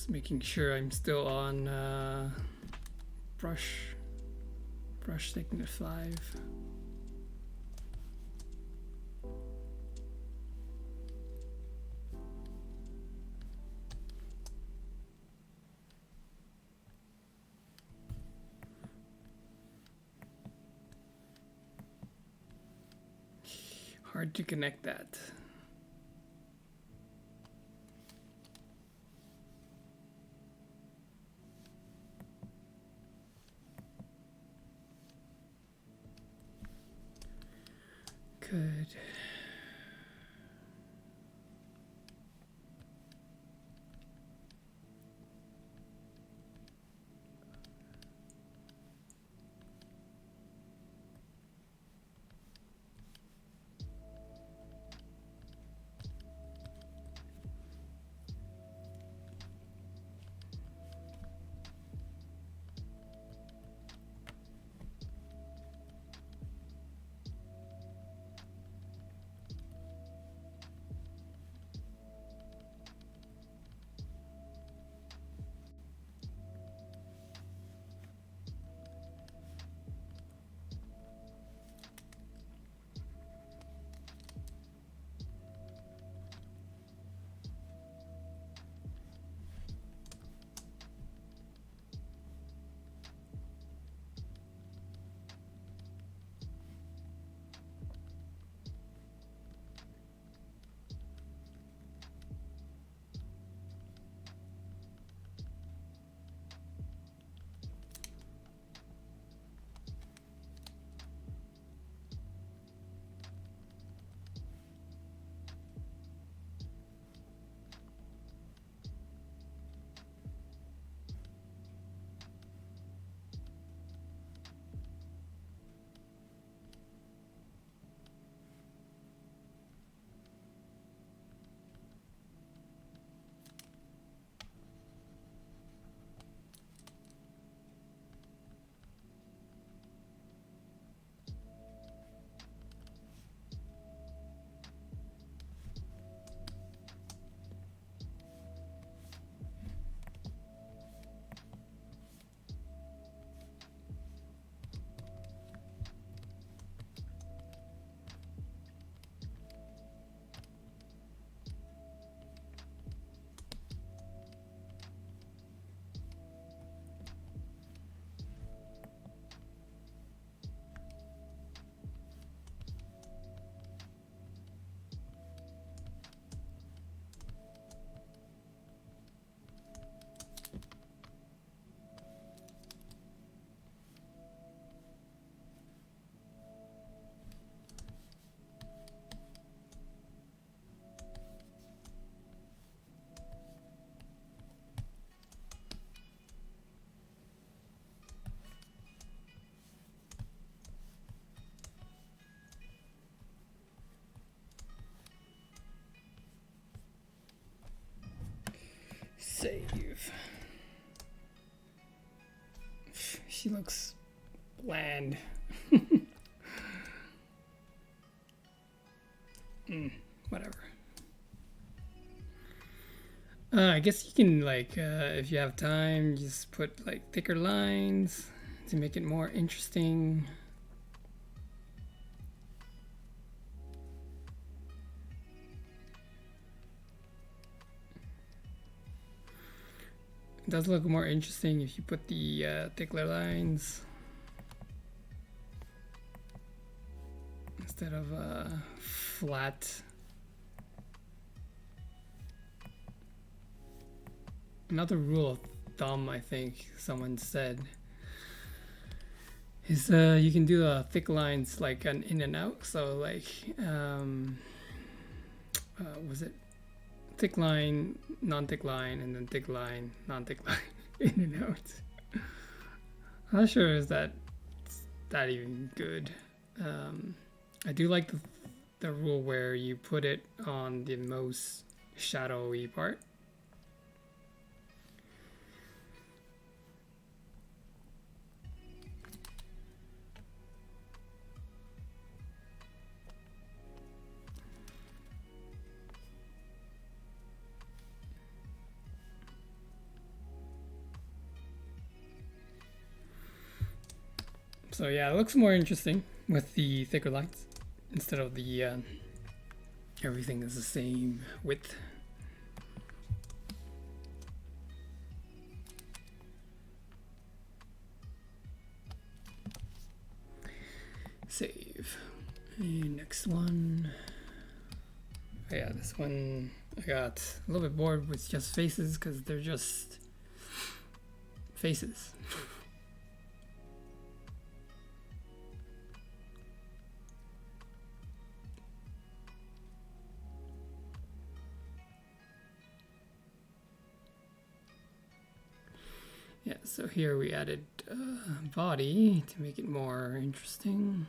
Making sure I'm still on brush thickness 5. Hard to connect that. Good. Save. She looks bland. Whatever. I guess you can, like, if you have time, just put like thicker lines to make it more interesting. It does look more interesting if you put the thicker lines. instead of flat. Another rule of thumb, I think someone said, is you can do thick lines like an in and out. So like, was it thick line, non-thick line, and then thick line, non-thick line, in and out. I'm not sure is that even good. I do like the rule where you put it on the most shadowy part. So yeah, it looks more interesting with the thicker lines instead of the everything is the same width. Save. And next one. Oh yeah, this one I got a little bit bored with just faces because they're just faces. Yeah, so here we added body to make it more interesting.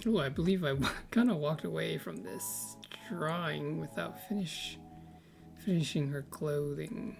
Oh, I believe I kind of walked away from this drawing without finishing her clothing.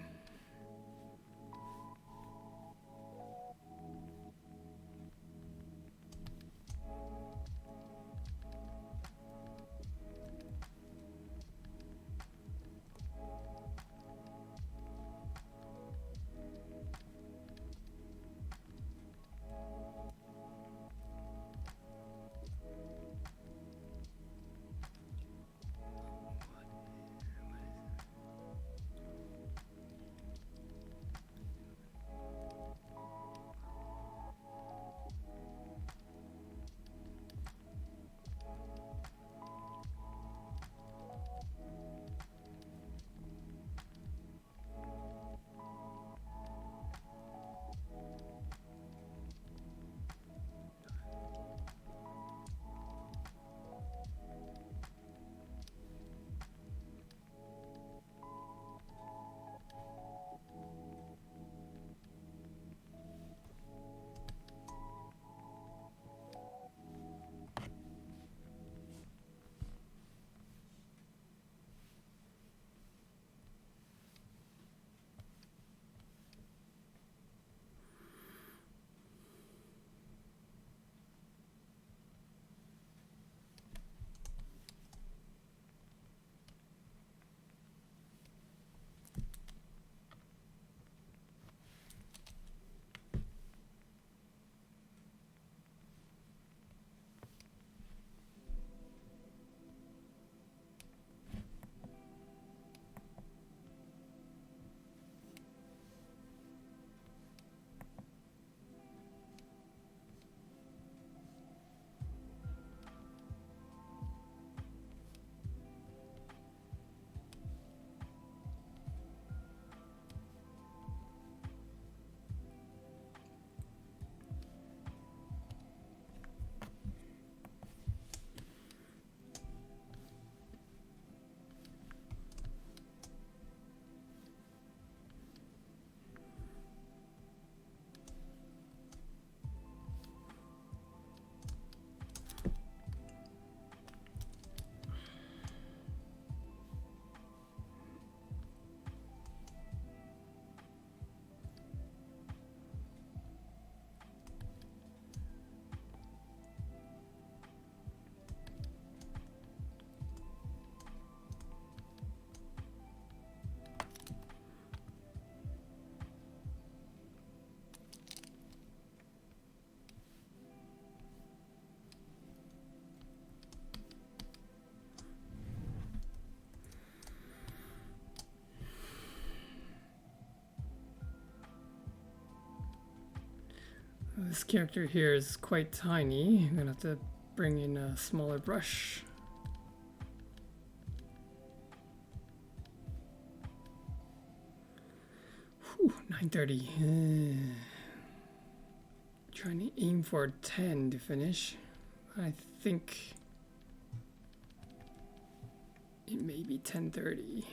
This character here is quite tiny. I'm gonna have to bring in a smaller brush. Whew, 9:30. Trying to aim for 10 to finish. I think it may be 10:30.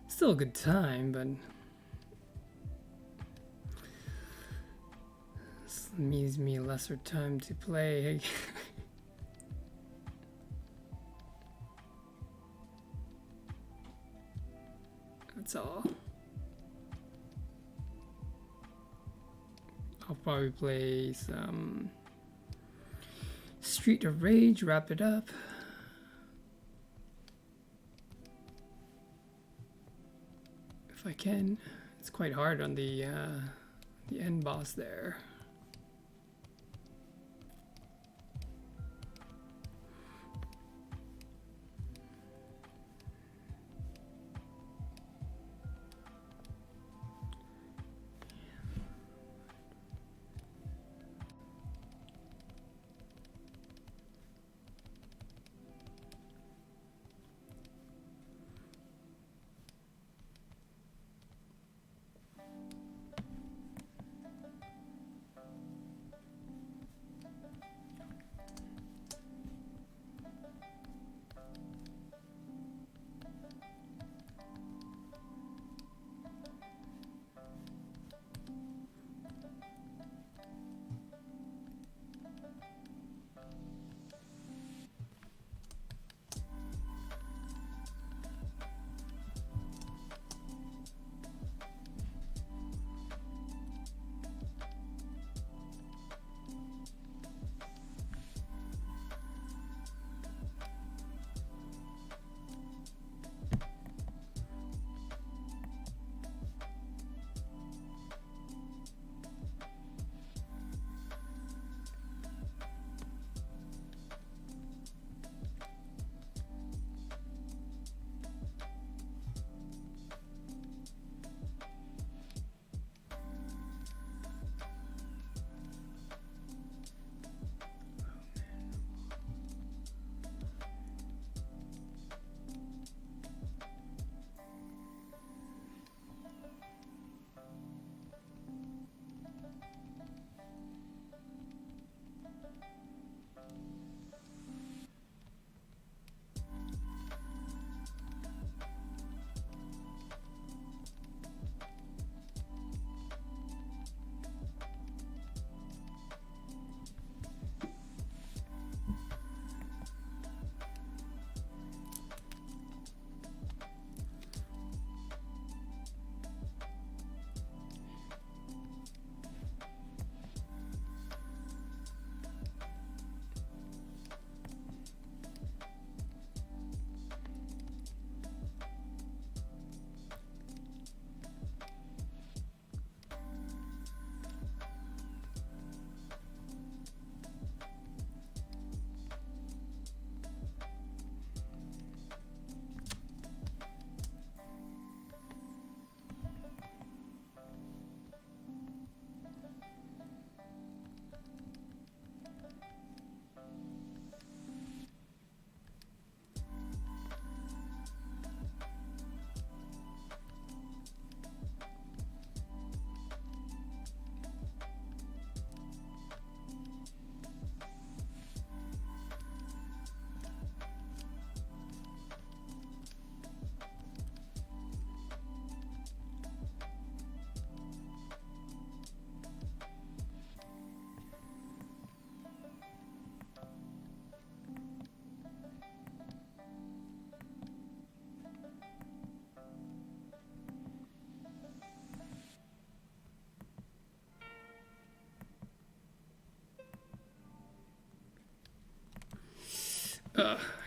Still a good time, but this means me lesser time to play. That's all. I'll probably play some Street of Rage, wrap it up. If I can. It's quite hard on the end boss there.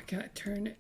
Can I turn it?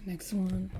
Next one.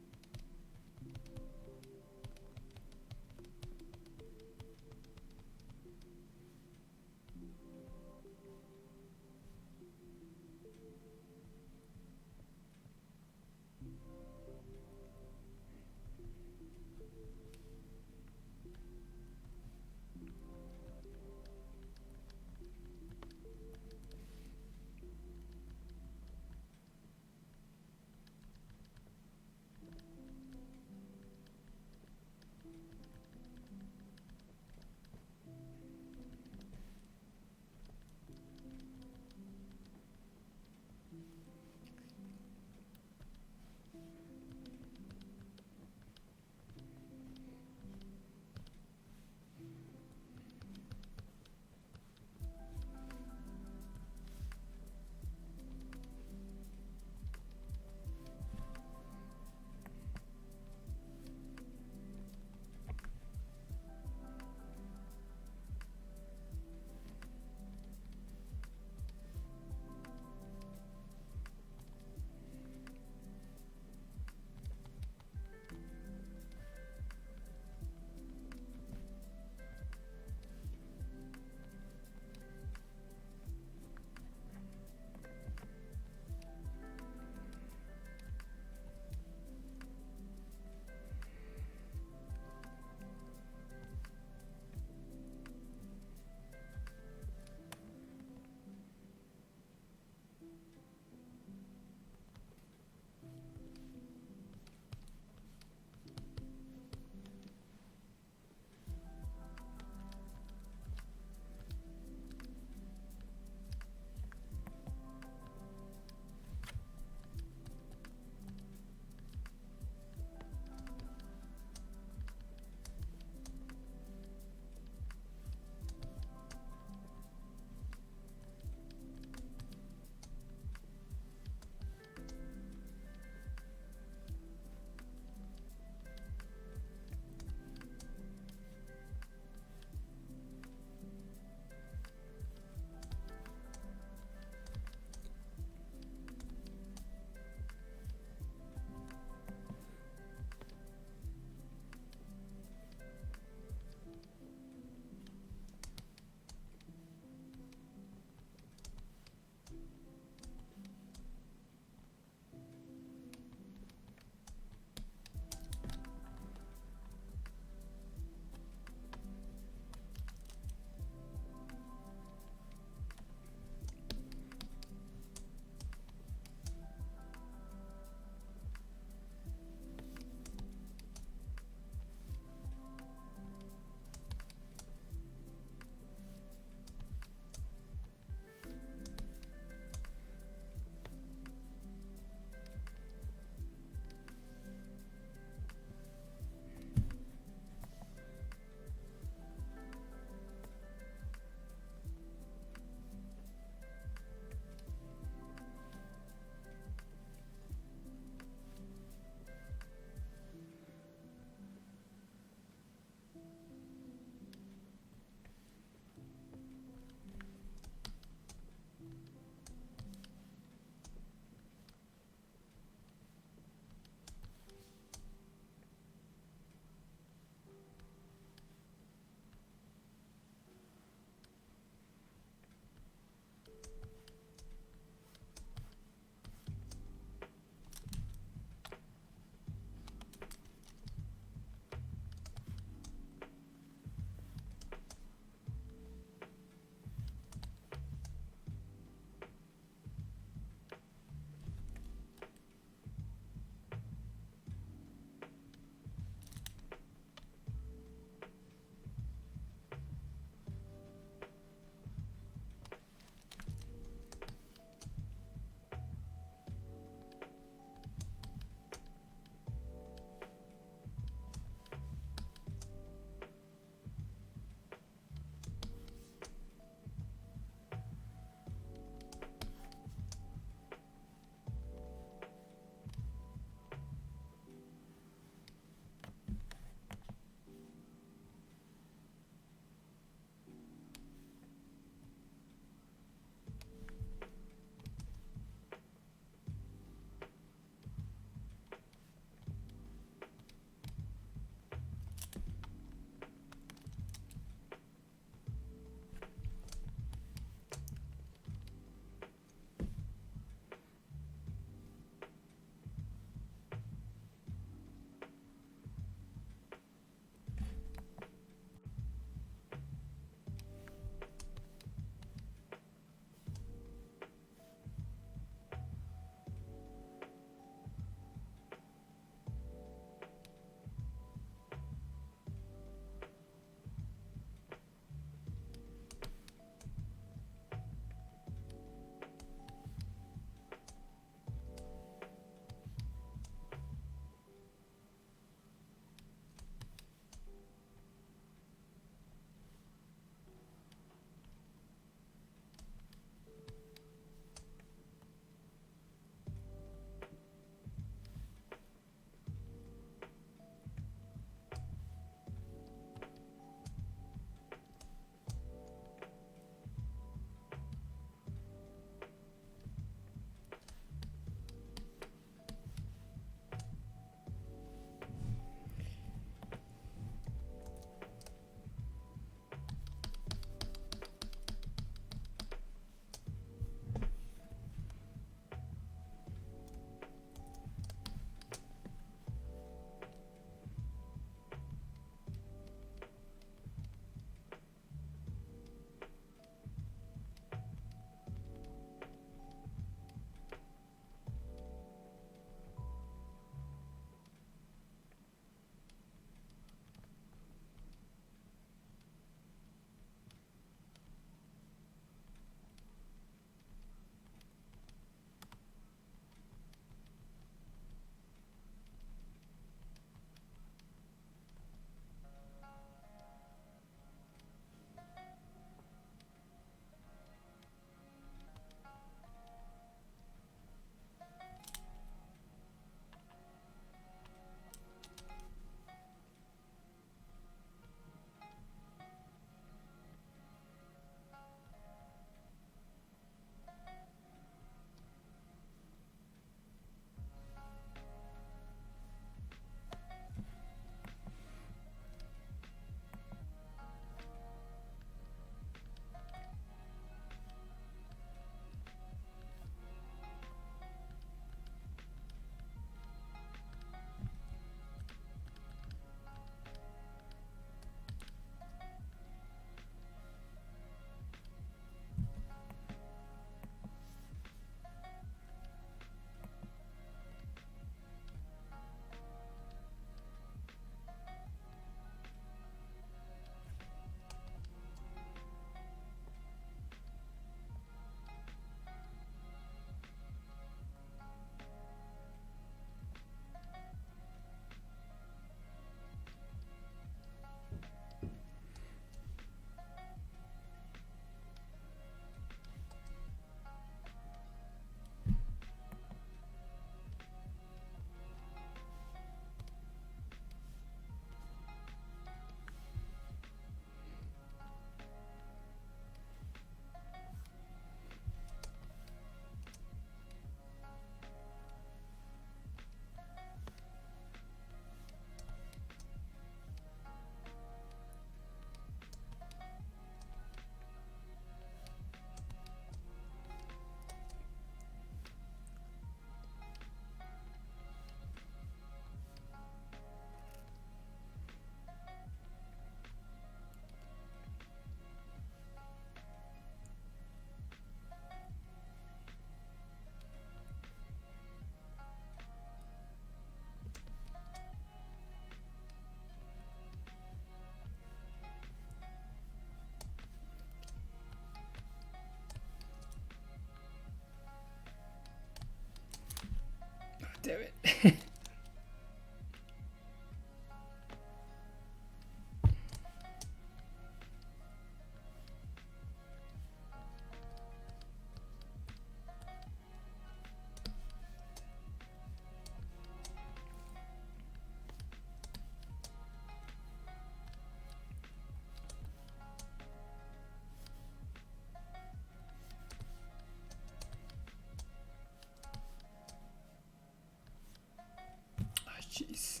Jeez.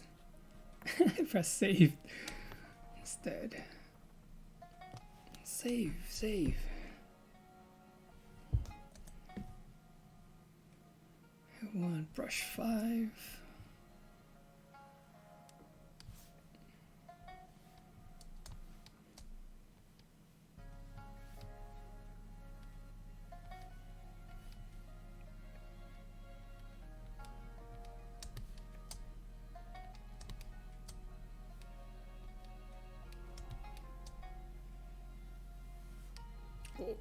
Press save instead. Save. I want brush 5. Oh.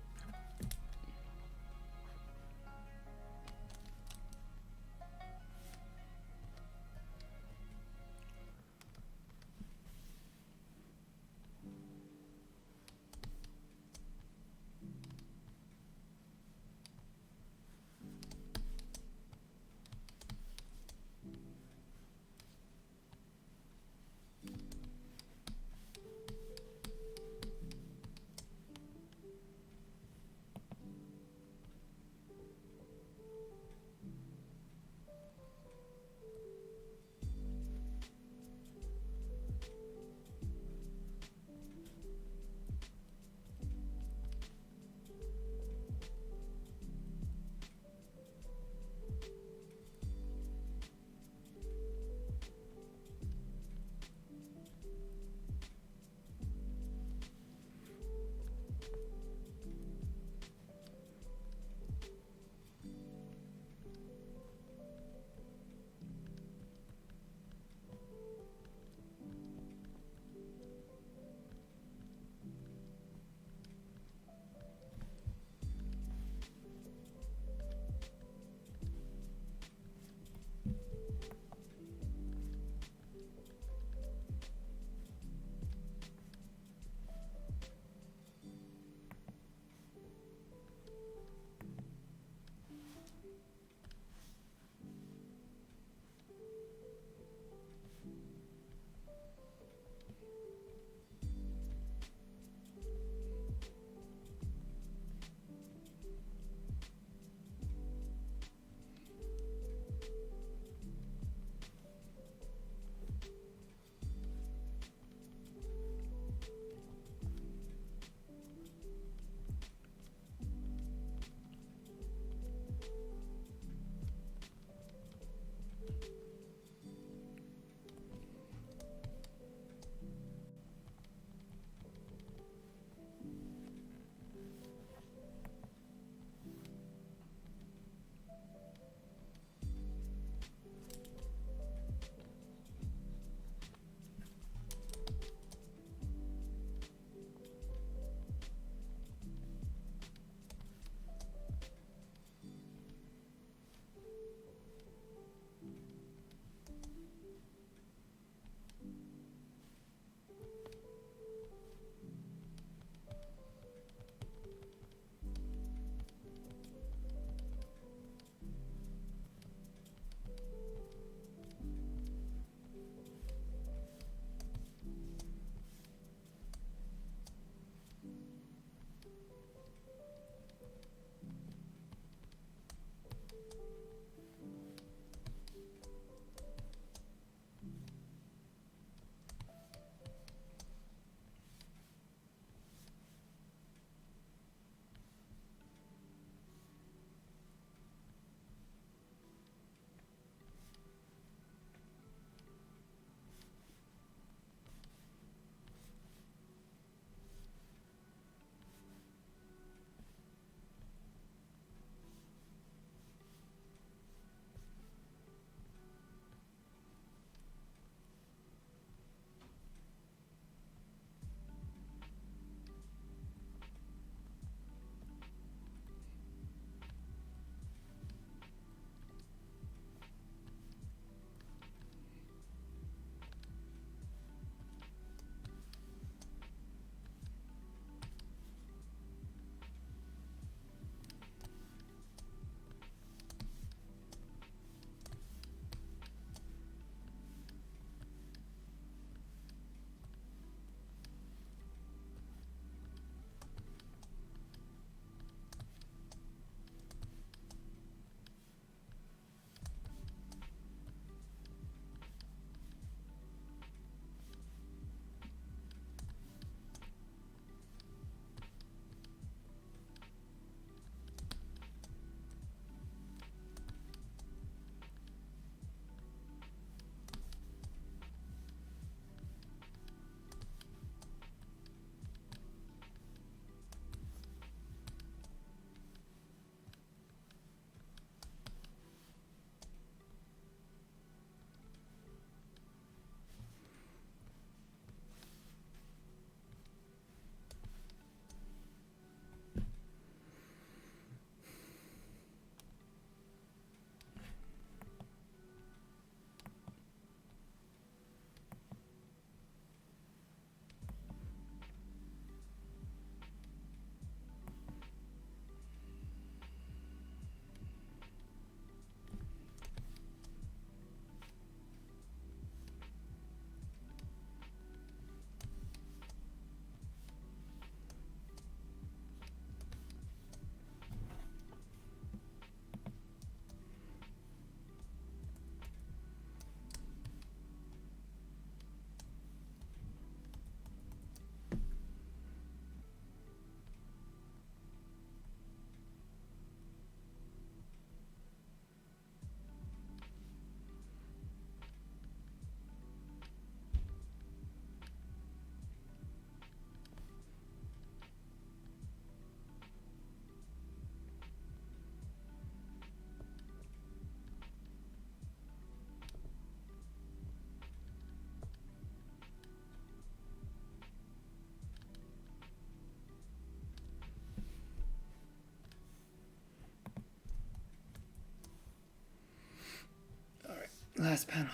last panel.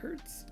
Hurts.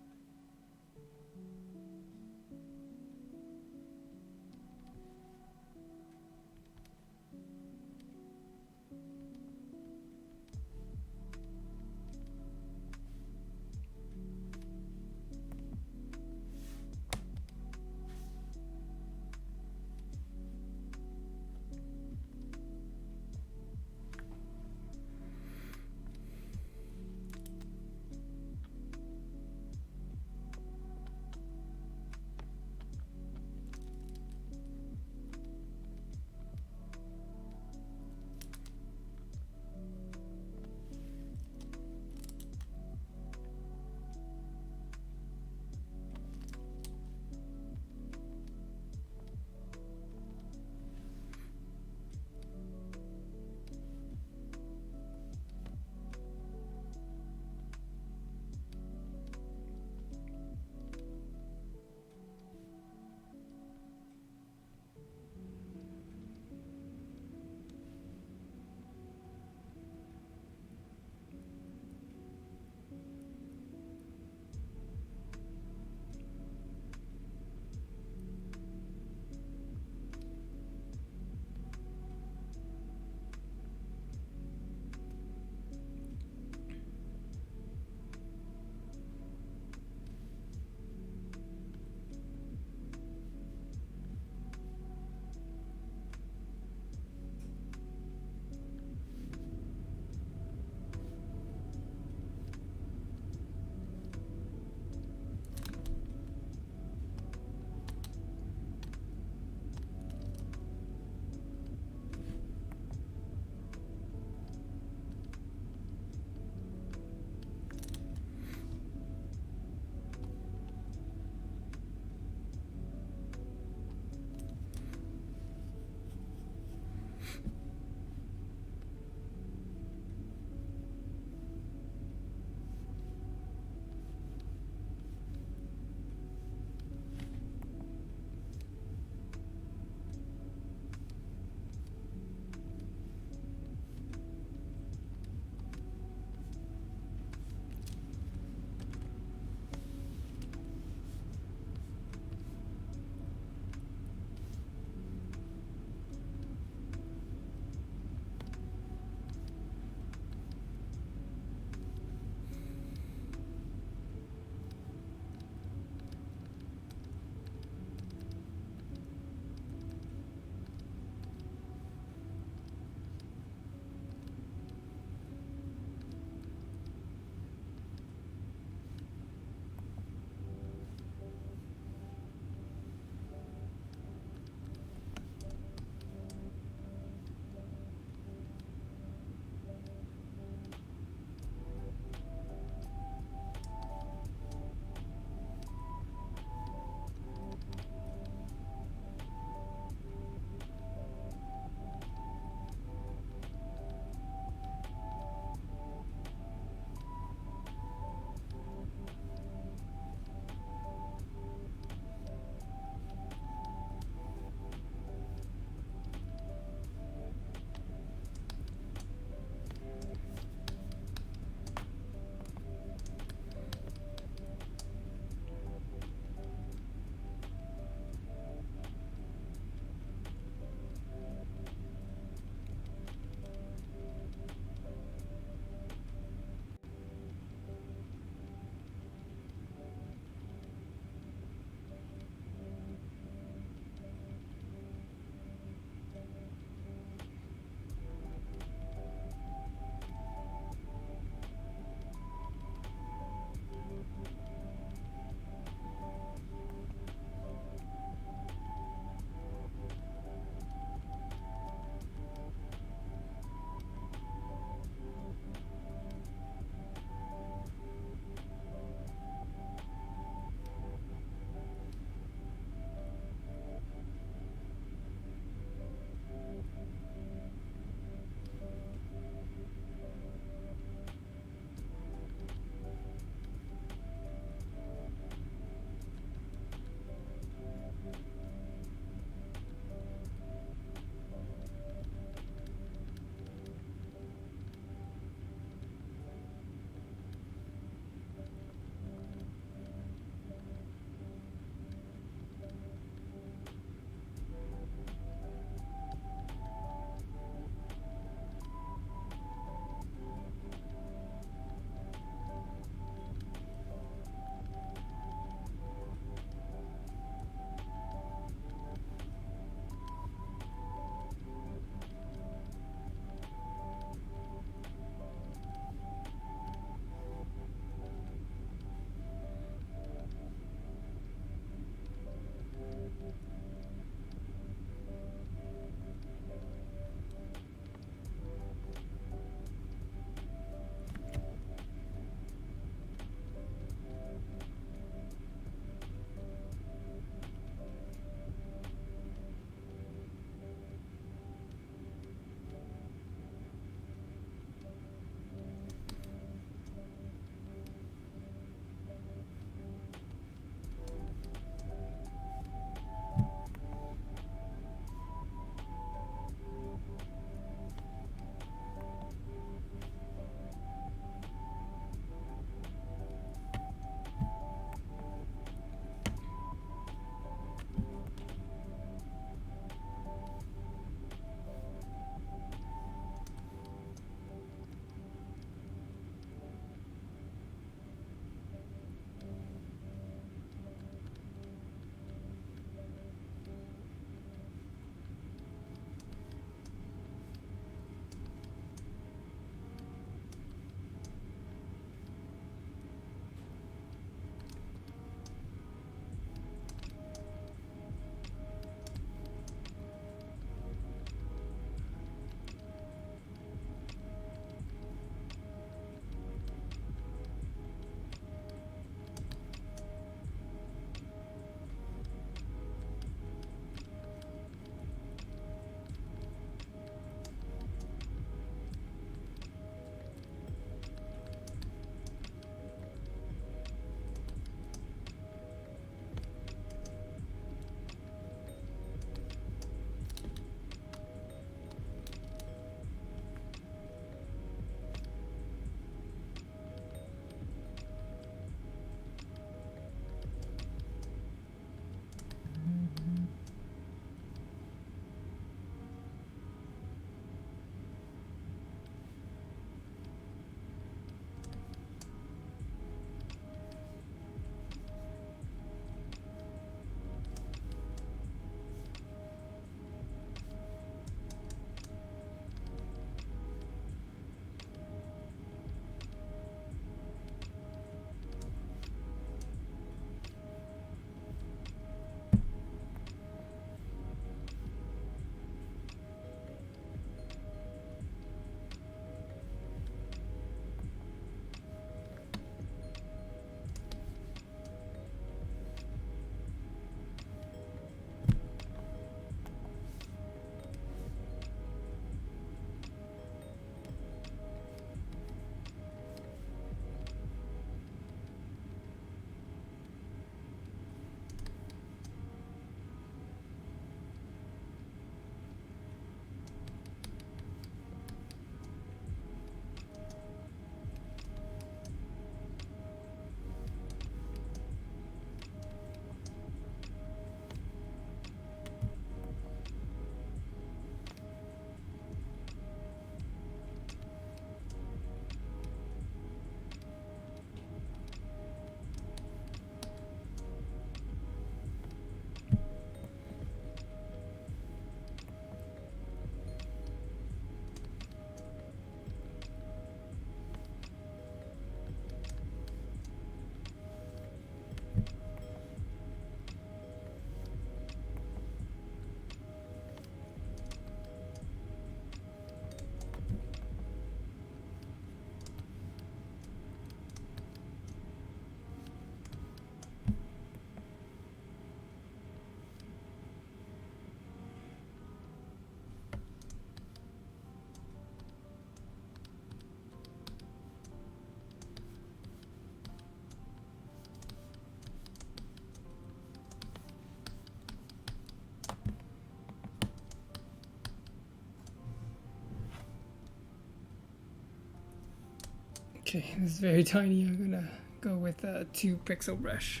Okay, this is very tiny. I'm gonna go with a 2 pixel brush.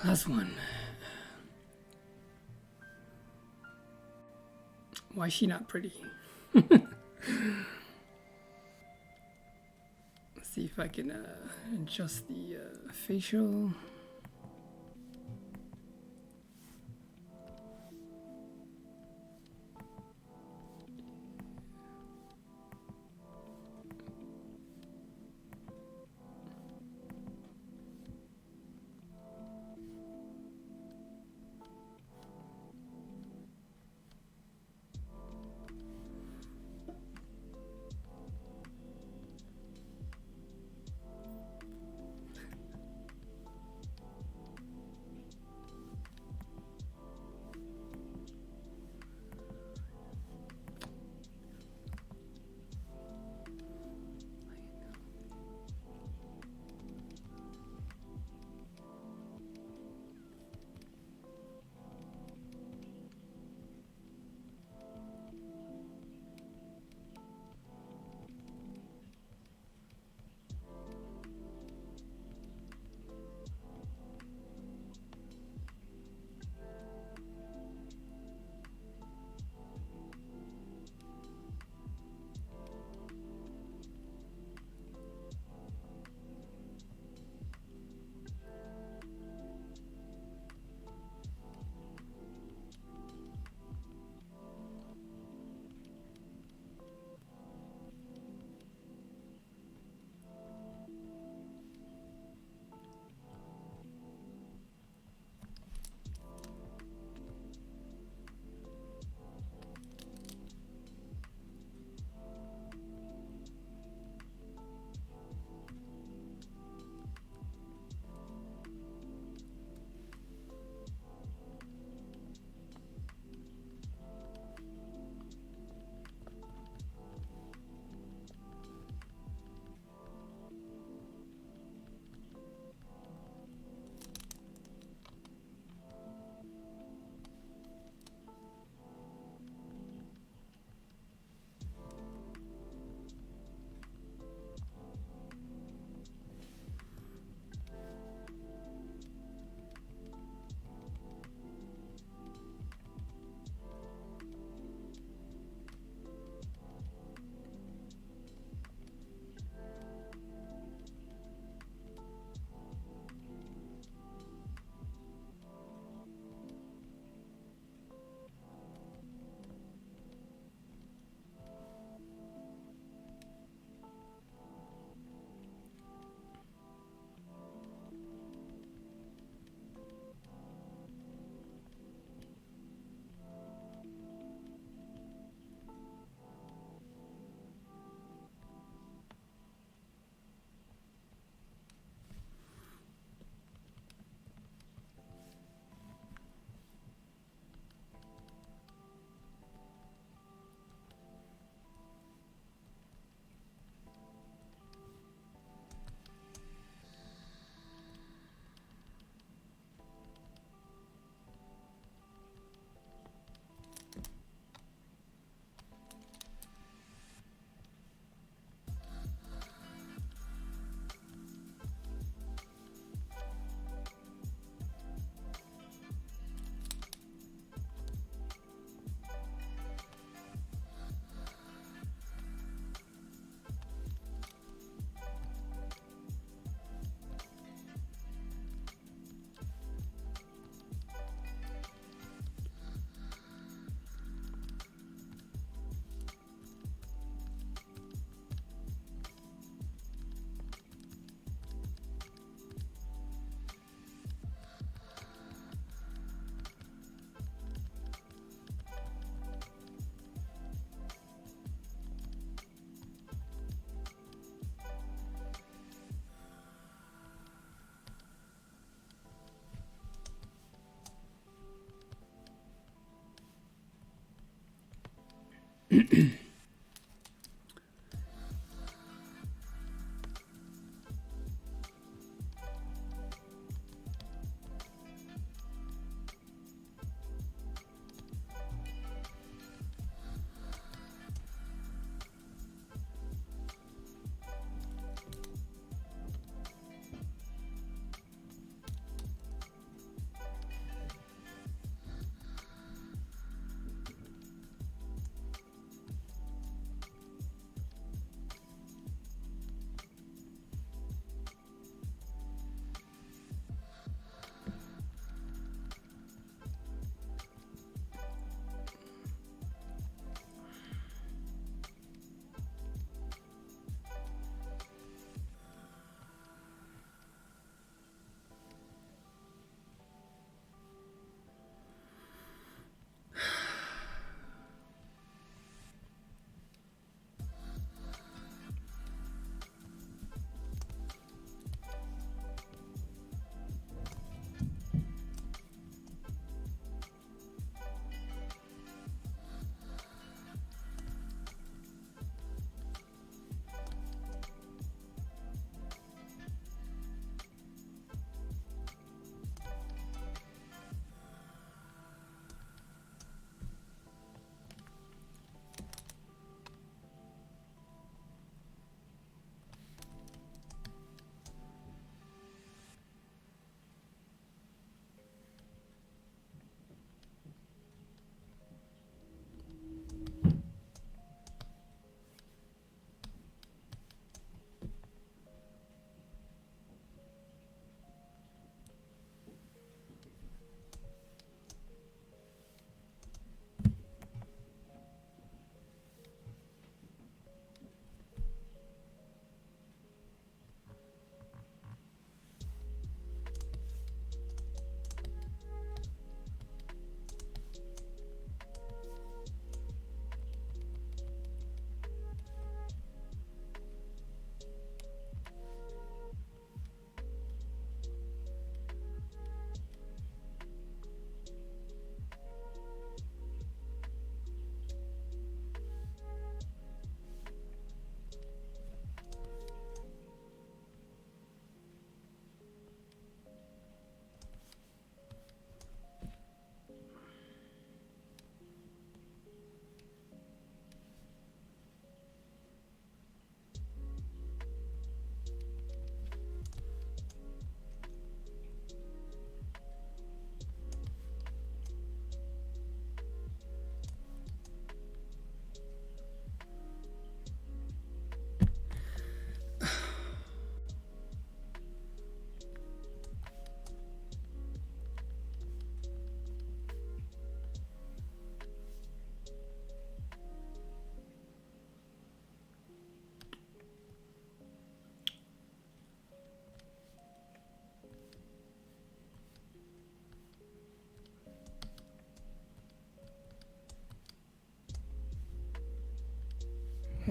Last one. Why is she not pretty? Let's see if I can adjust the facial.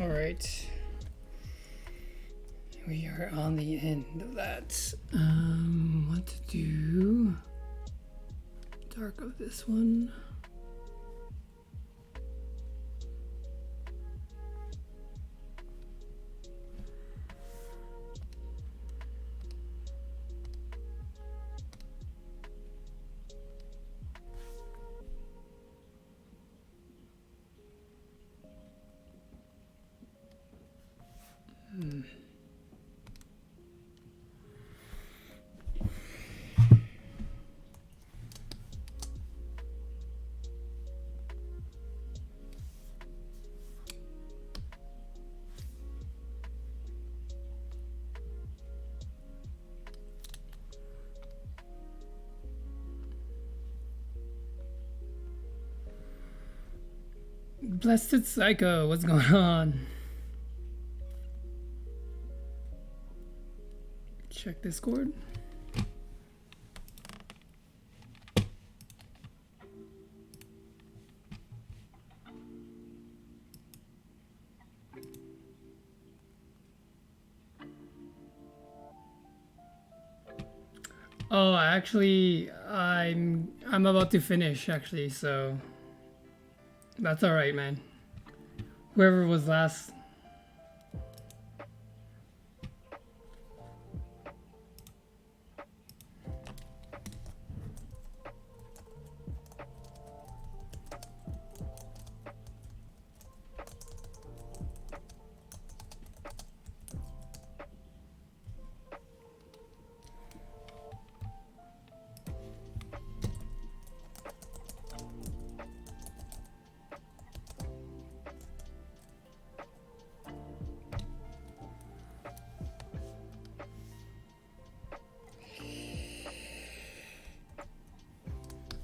All right. We are on the end of that. What to do? Dark of this one. Blessed Psycho, what's going on? Check Discord. Oh, actually, I'm about to finish actually, so that's all right, man. Whoever was last.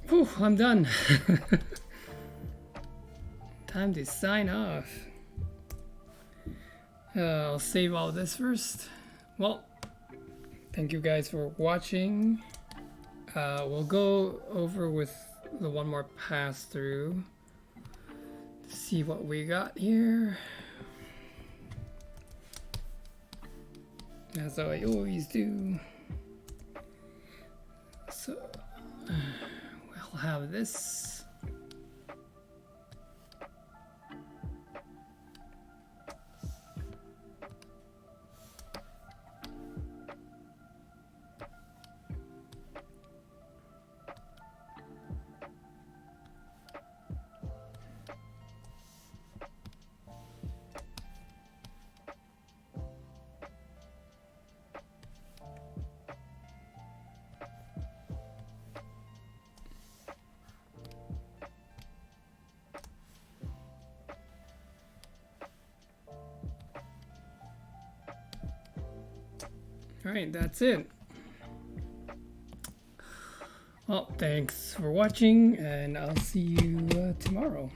Whew, I'm done. Time to sign off. I'll save all this first. Well, thank you guys for watching. We'll go over with the one more pass through to see what we got here. As I always do. So we'll have this. All right, that's it. Well, thanks for watching, and I'll see you tomorrow.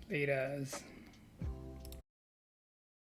Laters.